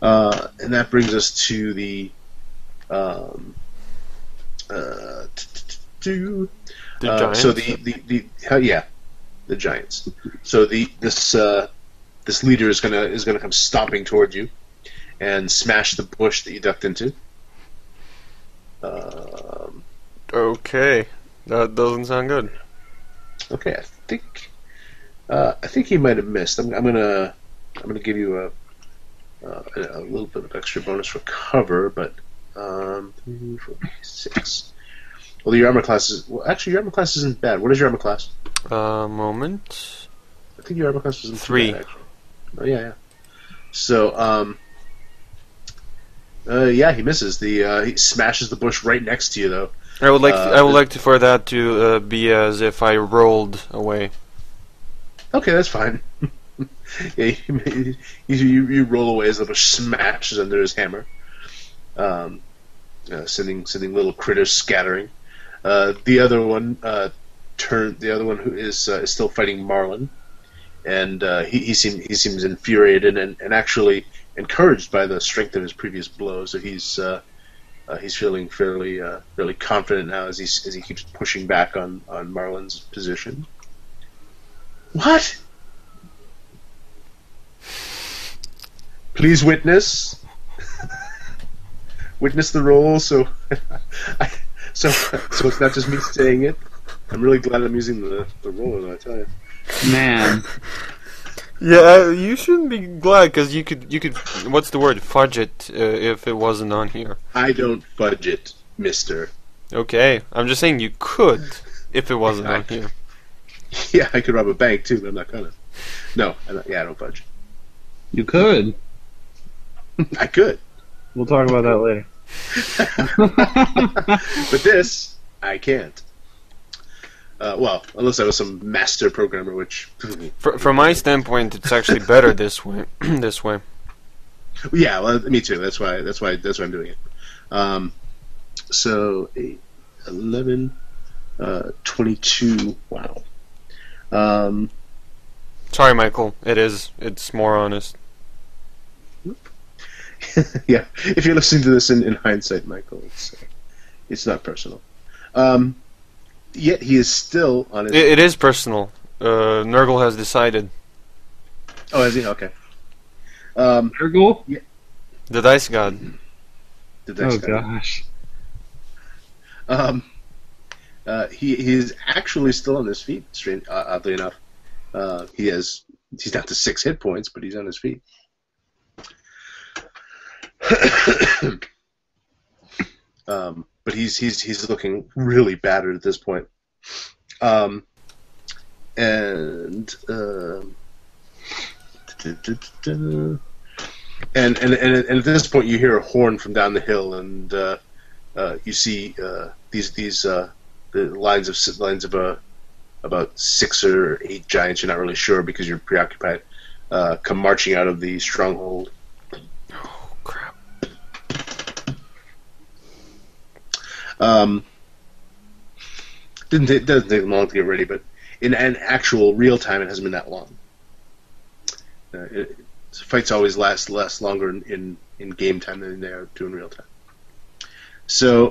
Speaker 1: And that brings us to the
Speaker 2: Giants?
Speaker 1: So the Giants. So this leader is gonna come stomping towards you and smash the bush that you ducked into.
Speaker 2: Okay, that doesn't sound good.
Speaker 1: Okay, I think he might have missed. I'm gonna give you a little bit of extra bonus for cover, but 3, 4, 6. Well, your armor class is your armor class isn't bad. What is your armor class?
Speaker 2: Moment.
Speaker 1: I think your armor class isn't
Speaker 2: 3.
Speaker 1: Bad, actually. Oh yeah. So he misses. He smashes the bush right next to you, though.
Speaker 2: I would like for that to be as if I rolled away.
Speaker 1: Okay, that's fine. Yeah, you roll away as the bush smashes under his hammer, sending little critters scattering. The other one who is still fighting Marlon, and he seems infuriated and actually encouraged by the strength of his previous blow. So he's feeling fairly confident now as he keeps pushing back on Marlon's position. What? Please witness the roll. So it's not just me saying it. I'm really glad I'm using the roller, I tell you.
Speaker 6: Man.
Speaker 2: Yeah, you shouldn't be glad because you could what's the word, fudge it if it wasn't on here.
Speaker 1: I don't fudge it, mister.
Speaker 2: Okay, I'm just saying you could if it wasn't on here.
Speaker 1: Yeah, I could rob a bank too, but I'm not gonna. No, I don't fudge.
Speaker 6: You could.
Speaker 1: I could.
Speaker 6: We'll talk about that later.
Speaker 1: But this, I can't. Well, unless I was some master programmer, which...
Speaker 2: From my standpoint, it's actually better this way. This way.
Speaker 1: Yeah, well, me too. That's why I'm doing it. So 8, 11, 22. Wow.
Speaker 2: Sorry, Michael. It's more honest.
Speaker 1: Yeah, if you're listening to this in hindsight, Michael, it's not personal. Yet he is still on his...
Speaker 2: It is personal. Nurgle has decided.
Speaker 1: Oh, is he? Okay.
Speaker 6: Nurgle?
Speaker 1: Yeah.
Speaker 2: The Dice God.
Speaker 1: The dice
Speaker 6: Oh
Speaker 1: guy.
Speaker 6: gosh.
Speaker 1: He is actually still on his feet. Oddly enough, he's down to 6 hit points, but he's on his feet. But he's looking really battered at this point. And at this point, you hear a horn from down the hill, and you see these the lines of about 6 or 8 giants. You're not really sure because you're preoccupied. Come marching out of the stronghold.
Speaker 2: Oh crap!
Speaker 1: Doesn't take them long to get ready, but in an actual real time, it hasn't been that long. Fights always last longer in game time than they do in real time. So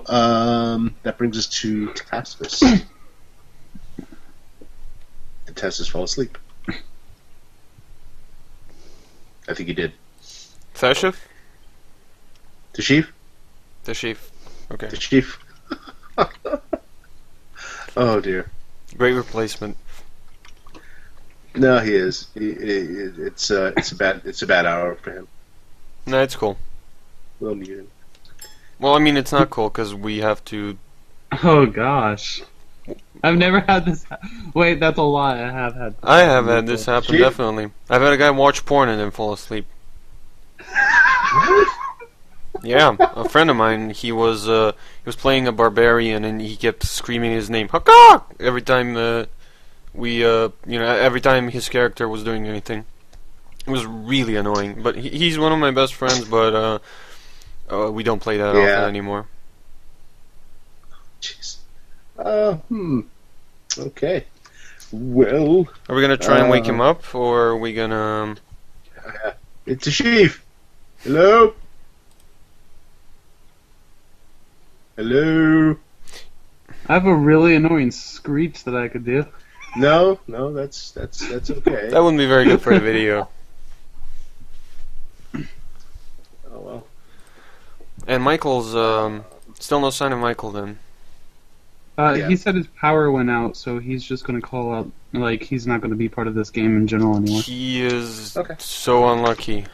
Speaker 1: that brings us to Tastus. Did Tastus fall asleep? I think he did.
Speaker 2: Thashif?
Speaker 1: Tashif?
Speaker 2: Tashif. Okay.
Speaker 1: Tashif? Oh dear.
Speaker 2: Great replacement.
Speaker 1: No, he is. It's a bad hour for him.
Speaker 2: No, it's cool.
Speaker 1: We'll need him.
Speaker 2: Well, I mean, it's not cool because we have to.
Speaker 6: Oh gosh. I've never had this. Wait, that's a lie. I have had.
Speaker 2: I have had this happen, definitely. I've had a guy watch porn and then fall asleep. Yeah, a friend of mine. He was playing a barbarian and he kept screaming his name, Hakak! Every time every time his character was doing anything. It was really annoying. But he's one of my best friends, but we don't play that often anymore.
Speaker 1: Jeez. Okay. Well.
Speaker 2: Are we gonna try and wake him up, or are we gonna?
Speaker 1: It's a chief. Hello. Hello.
Speaker 6: I have a really annoying screech that I could do.
Speaker 1: No, that's okay.
Speaker 2: That wouldn't be very good for the video.
Speaker 1: Oh well.
Speaker 2: And Michael's still no sign of Michael then.
Speaker 1: Yeah.
Speaker 6: He said his power went out, so he's just going to call out, like, he's not going to be part of this game in general anymore.
Speaker 2: He is so unlucky.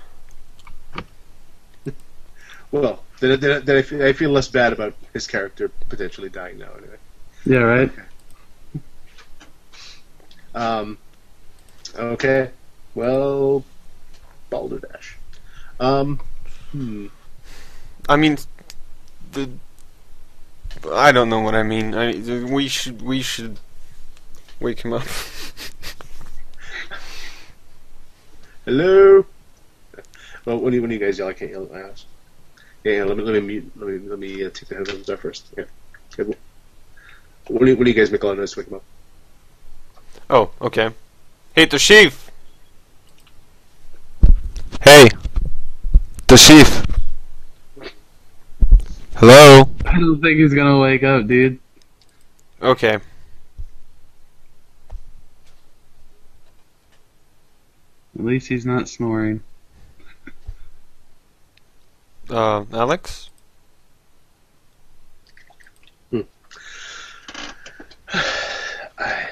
Speaker 1: Well, then I feel less bad about his character potentially dying now anyway.
Speaker 6: Yeah, right?
Speaker 1: Okay. Well, Balderdash.
Speaker 2: I mean, I don't know what I mean. We should wake him up.
Speaker 1: Hello. Well, when you guys yell, I can't yell at my house. Yeah, let me take the headphones out first. Yeah. Good. When do you guys make a lot of noise to wake him up?
Speaker 2: Oh, okay. Hey, the chief. Hey, the chief. Hello.
Speaker 6: I don't think he's going to wake up, dude.
Speaker 2: Okay.
Speaker 6: At least he's not snoring.
Speaker 2: Alex?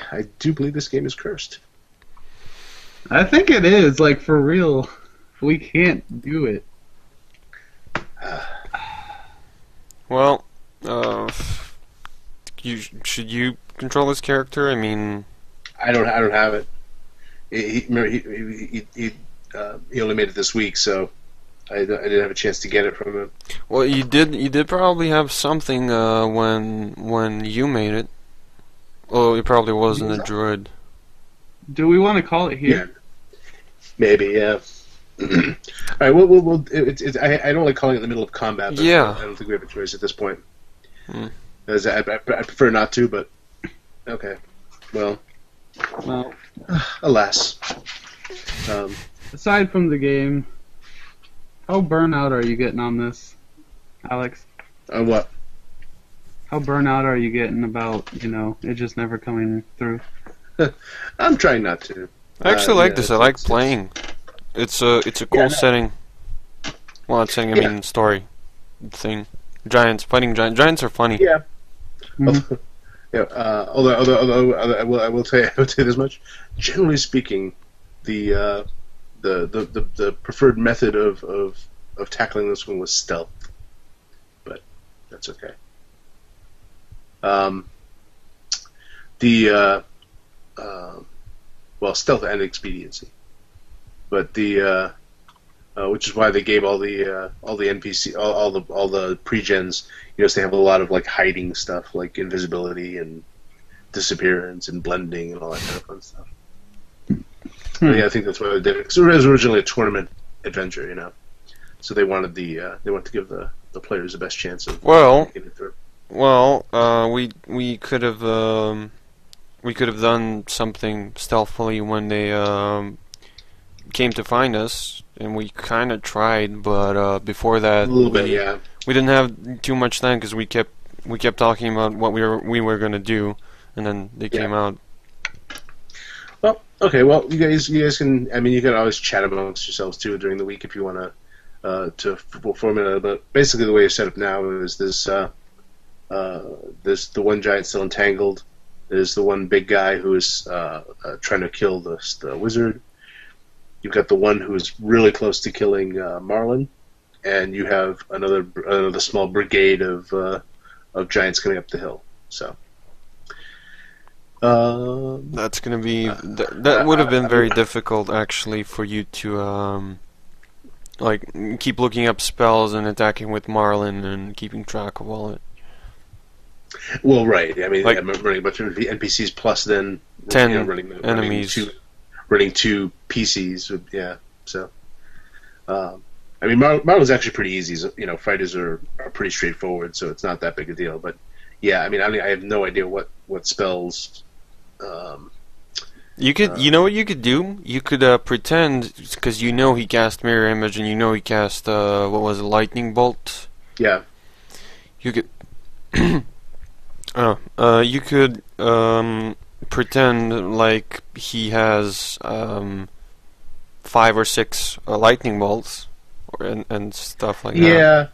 Speaker 1: I do believe this game is cursed.
Speaker 6: I think it is, like, for real. We can't do it.
Speaker 2: Well, should you control this character? I mean,
Speaker 1: I don't have it. He only made it this week, so I didn't have a chance to get it from him.
Speaker 2: well, you did probably have something when you made it. Oh, it probably wasn't a druid.
Speaker 6: Do we want to call it here?
Speaker 1: Yeah. Maybe, yeah. All right. Well, I don't like calling it in the middle of combat. But
Speaker 2: Yeah.
Speaker 1: I don't think we have a choice at this point.
Speaker 2: Hmm.
Speaker 1: As I prefer not to, but okay. Well,
Speaker 6: Well,
Speaker 1: alas.
Speaker 6: aside from the game, how burnout are you getting on this, Alex?
Speaker 1: What?
Speaker 6: How burnout are you getting about, it just never coming through?
Speaker 1: I'm trying not to.
Speaker 2: I actually like this. I like
Speaker 1: it's-
Speaker 2: playing. It's a cool
Speaker 1: no.
Speaker 2: setting. Well, not setting. I mean, story thing. Giants fighting giants. Giants are funny.
Speaker 1: Yeah.
Speaker 6: Mhm.
Speaker 1: Yeah. Although I will tell you this much. Generally speaking, the preferred method of tackling this one was stealth, but that's okay. Well, stealth and expediency, but which is why they gave all the NPC all the pre-gens, so they have a lot of like hiding stuff like invisibility and disappearance and blending and all that kind of fun stuff. Yeah, I think that's why they did it. Because it was originally a tournament adventure, so they wanted to give the players the best chance of getting it through.
Speaker 2: Well, we could have done something stealthily when they came to find us, and we kind of tried, but before that,
Speaker 1: A little bit, yeah.
Speaker 2: we didn't have too much time because we kept talking about what we were gonna do, and then they came out.
Speaker 1: Well, okay. Well, you guys can. I mean, you can always chat amongst yourselves too during the week if you want to form it. But basically, the way it's set up now is this the one giant still entangled. There's the one big guy who is trying to kill the wizard. You've got the one who is really close to killing Marlon, and you have another small brigade of giants coming up the hill. So
Speaker 2: That's gonna be that would have been very difficult actually for you to keep looking up spells and attacking with Marlon and keeping track of all it.
Speaker 1: well, right. I mean,
Speaker 2: Like-
Speaker 1: I'm running a bunch of NPCs plus then
Speaker 2: 10
Speaker 1: running
Speaker 2: enemies.
Speaker 1: running two PCs. Yeah, so. I mean, Marlon's actually pretty easy. Fighters are pretty straightforward, so it's not that big a deal. But yeah, I mean, I have no idea what spells.
Speaker 2: You could, what you could do? You could pretend, because he cast Mirror Image and he cast what was it, Lightning Bolt.
Speaker 1: Yeah.
Speaker 2: You could, you could pretend like he has 5 or 6 lightning bolts, and stuff like that.
Speaker 1: Yeah,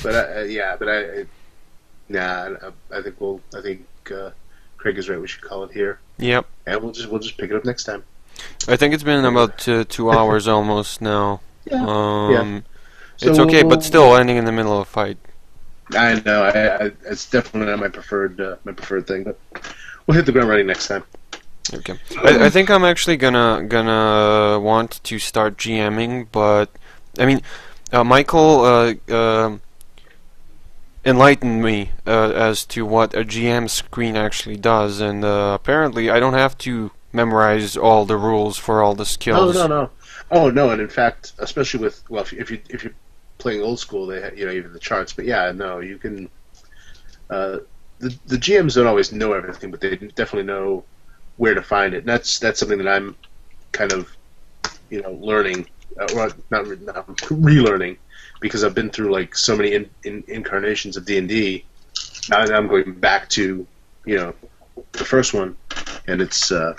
Speaker 1: but I think Craig is right. We should call it here,
Speaker 2: Yep.
Speaker 1: and we'll just pick it up next time.
Speaker 2: I think it's been about 2 hours almost now.
Speaker 1: Yeah.
Speaker 2: It's
Speaker 1: So
Speaker 2: okay, but still ending in the middle of a fight.
Speaker 1: I know. It's definitely not my preferred thing, but we'll hit the ground running next time.
Speaker 2: Okay. I think I'm actually gonna want to start GMing, but I mean, Michael enlightened me as to what a GM screen actually does, and apparently I don't have to memorize all the rules for all the skills.
Speaker 1: No. Oh no, and in fact, especially with if you're playing old school, they even the charts. But yeah, no, you can. The GMs don't always know everything, but they definitely know where to find it. And that's something that I'm kind of learning, or not relearning, because I've been through like so many incarnations of D&D. Now I'm going back to the first one, and it's trying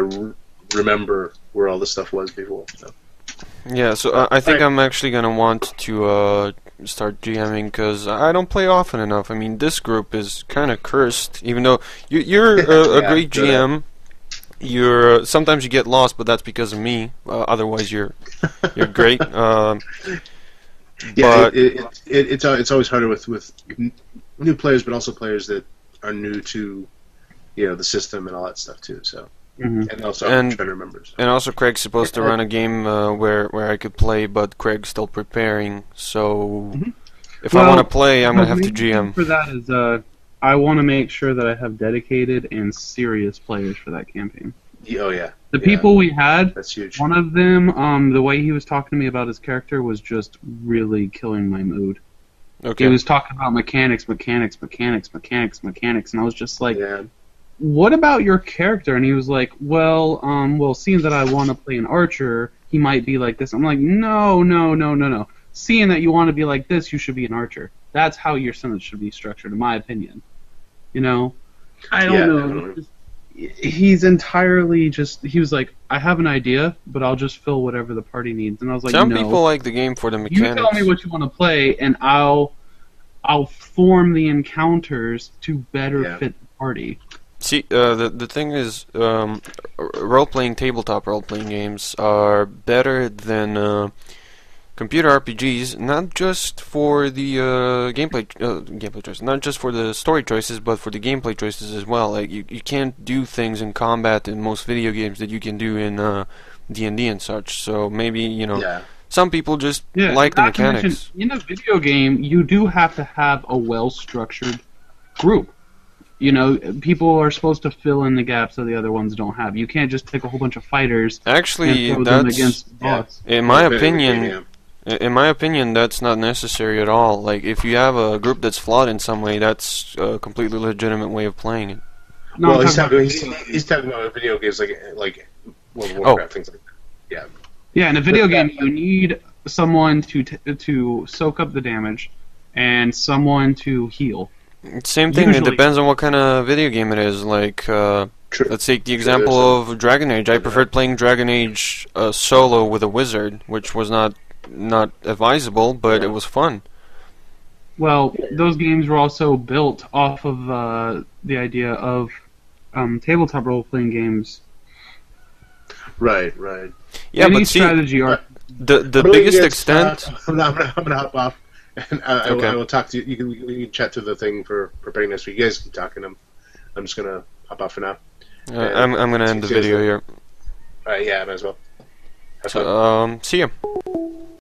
Speaker 1: to remember where all this stuff was before. So.
Speaker 2: Yeah, so I think I'm actually gonna want to start GMing because I don't play often enough. I mean, this group is kind of cursed. Even though you're a great GM, sometimes you get lost, but that's because of me. Otherwise, you're great.
Speaker 1: Yeah,
Speaker 2: but
Speaker 1: it's always harder with new players, but also players that are new to the system and all that stuff too. So.
Speaker 6: Mhm.
Speaker 1: And also, I'm trying to remember. So.
Speaker 2: And also, Craig's supposed to run a game where I could play, but Craig's still preparing. So, if I want to play, I'm gonna have to GM.
Speaker 6: For that is, I want to make sure that I have dedicated and serious players for that campaign.
Speaker 1: Oh yeah.
Speaker 6: The people we had,
Speaker 1: That's huge.
Speaker 6: one of them, the way he was talking to me about his character was just really killing my mood.
Speaker 2: Okay.
Speaker 6: He was talking about mechanics, and I was just like,
Speaker 1: Yeah.
Speaker 6: what about your character? And he was like, well, seeing that I want to play an archer, he might be like this. I'm like, no. Seeing that you want to be like this, you should be an archer. That's how your sentence should be structured, in my opinion. You know? I don't know.
Speaker 1: Definitely.
Speaker 6: He's entirely just, he was like, I have an idea, but I'll just fill whatever the party needs. And I was like,
Speaker 2: Some
Speaker 6: no.
Speaker 2: people like the game for the
Speaker 6: You
Speaker 2: mechanics.
Speaker 6: tell me what you want to play, and I'll form the encounters to better fit the party.
Speaker 2: See, the thing is, role-playing, tabletop role-playing games are better than computer RPGs, not just for the gameplay choices, not just for the story choices, but for the gameplay choices as well. Like, you can't do things in combat in most video games that you can do in D&D and such, so maybe, some people just like the
Speaker 6: not to mention,
Speaker 2: mechanics.
Speaker 6: in a video game, you do have to have a well-structured group. You know, people are supposed to fill in the gaps that the other ones don't have. You can't just take a whole bunch of fighters
Speaker 2: Actually,
Speaker 6: and throw them
Speaker 2: that's,
Speaker 6: against bots.
Speaker 2: in my opinion, that's not necessary at all. Like, if you have a group that's flawed in some way, that's a completely legitimate way of playing it.
Speaker 6: No,
Speaker 1: Well,
Speaker 6: I'm
Speaker 1: he's talking about video games like World of Warcraft, things like that. Yeah.
Speaker 6: Yeah, in a video game, you need someone to soak up the damage and someone to heal.
Speaker 2: Same thing, it
Speaker 6: Usually.
Speaker 2: depends on what kind of video game it is. Like, let's take the example of Dragon Age. I preferred playing Dragon Age solo with a wizard, which was not advisable, but it was fun.
Speaker 6: Well, those games were also built off of the idea of tabletop role-playing games.
Speaker 1: Right.
Speaker 2: Yeah,
Speaker 6: Any
Speaker 2: but see,
Speaker 6: strategy art.
Speaker 2: the biggest extent...
Speaker 1: I'm gonna hop off, and I
Speaker 2: Okay.
Speaker 1: will talk to you. We can chat through the thing for preparing next week. You guys keep talking. I'm just gonna hop off for now.
Speaker 2: I'm gonna end the video here.
Speaker 1: Yeah, I might as well. Have fun.
Speaker 2: So, see ya.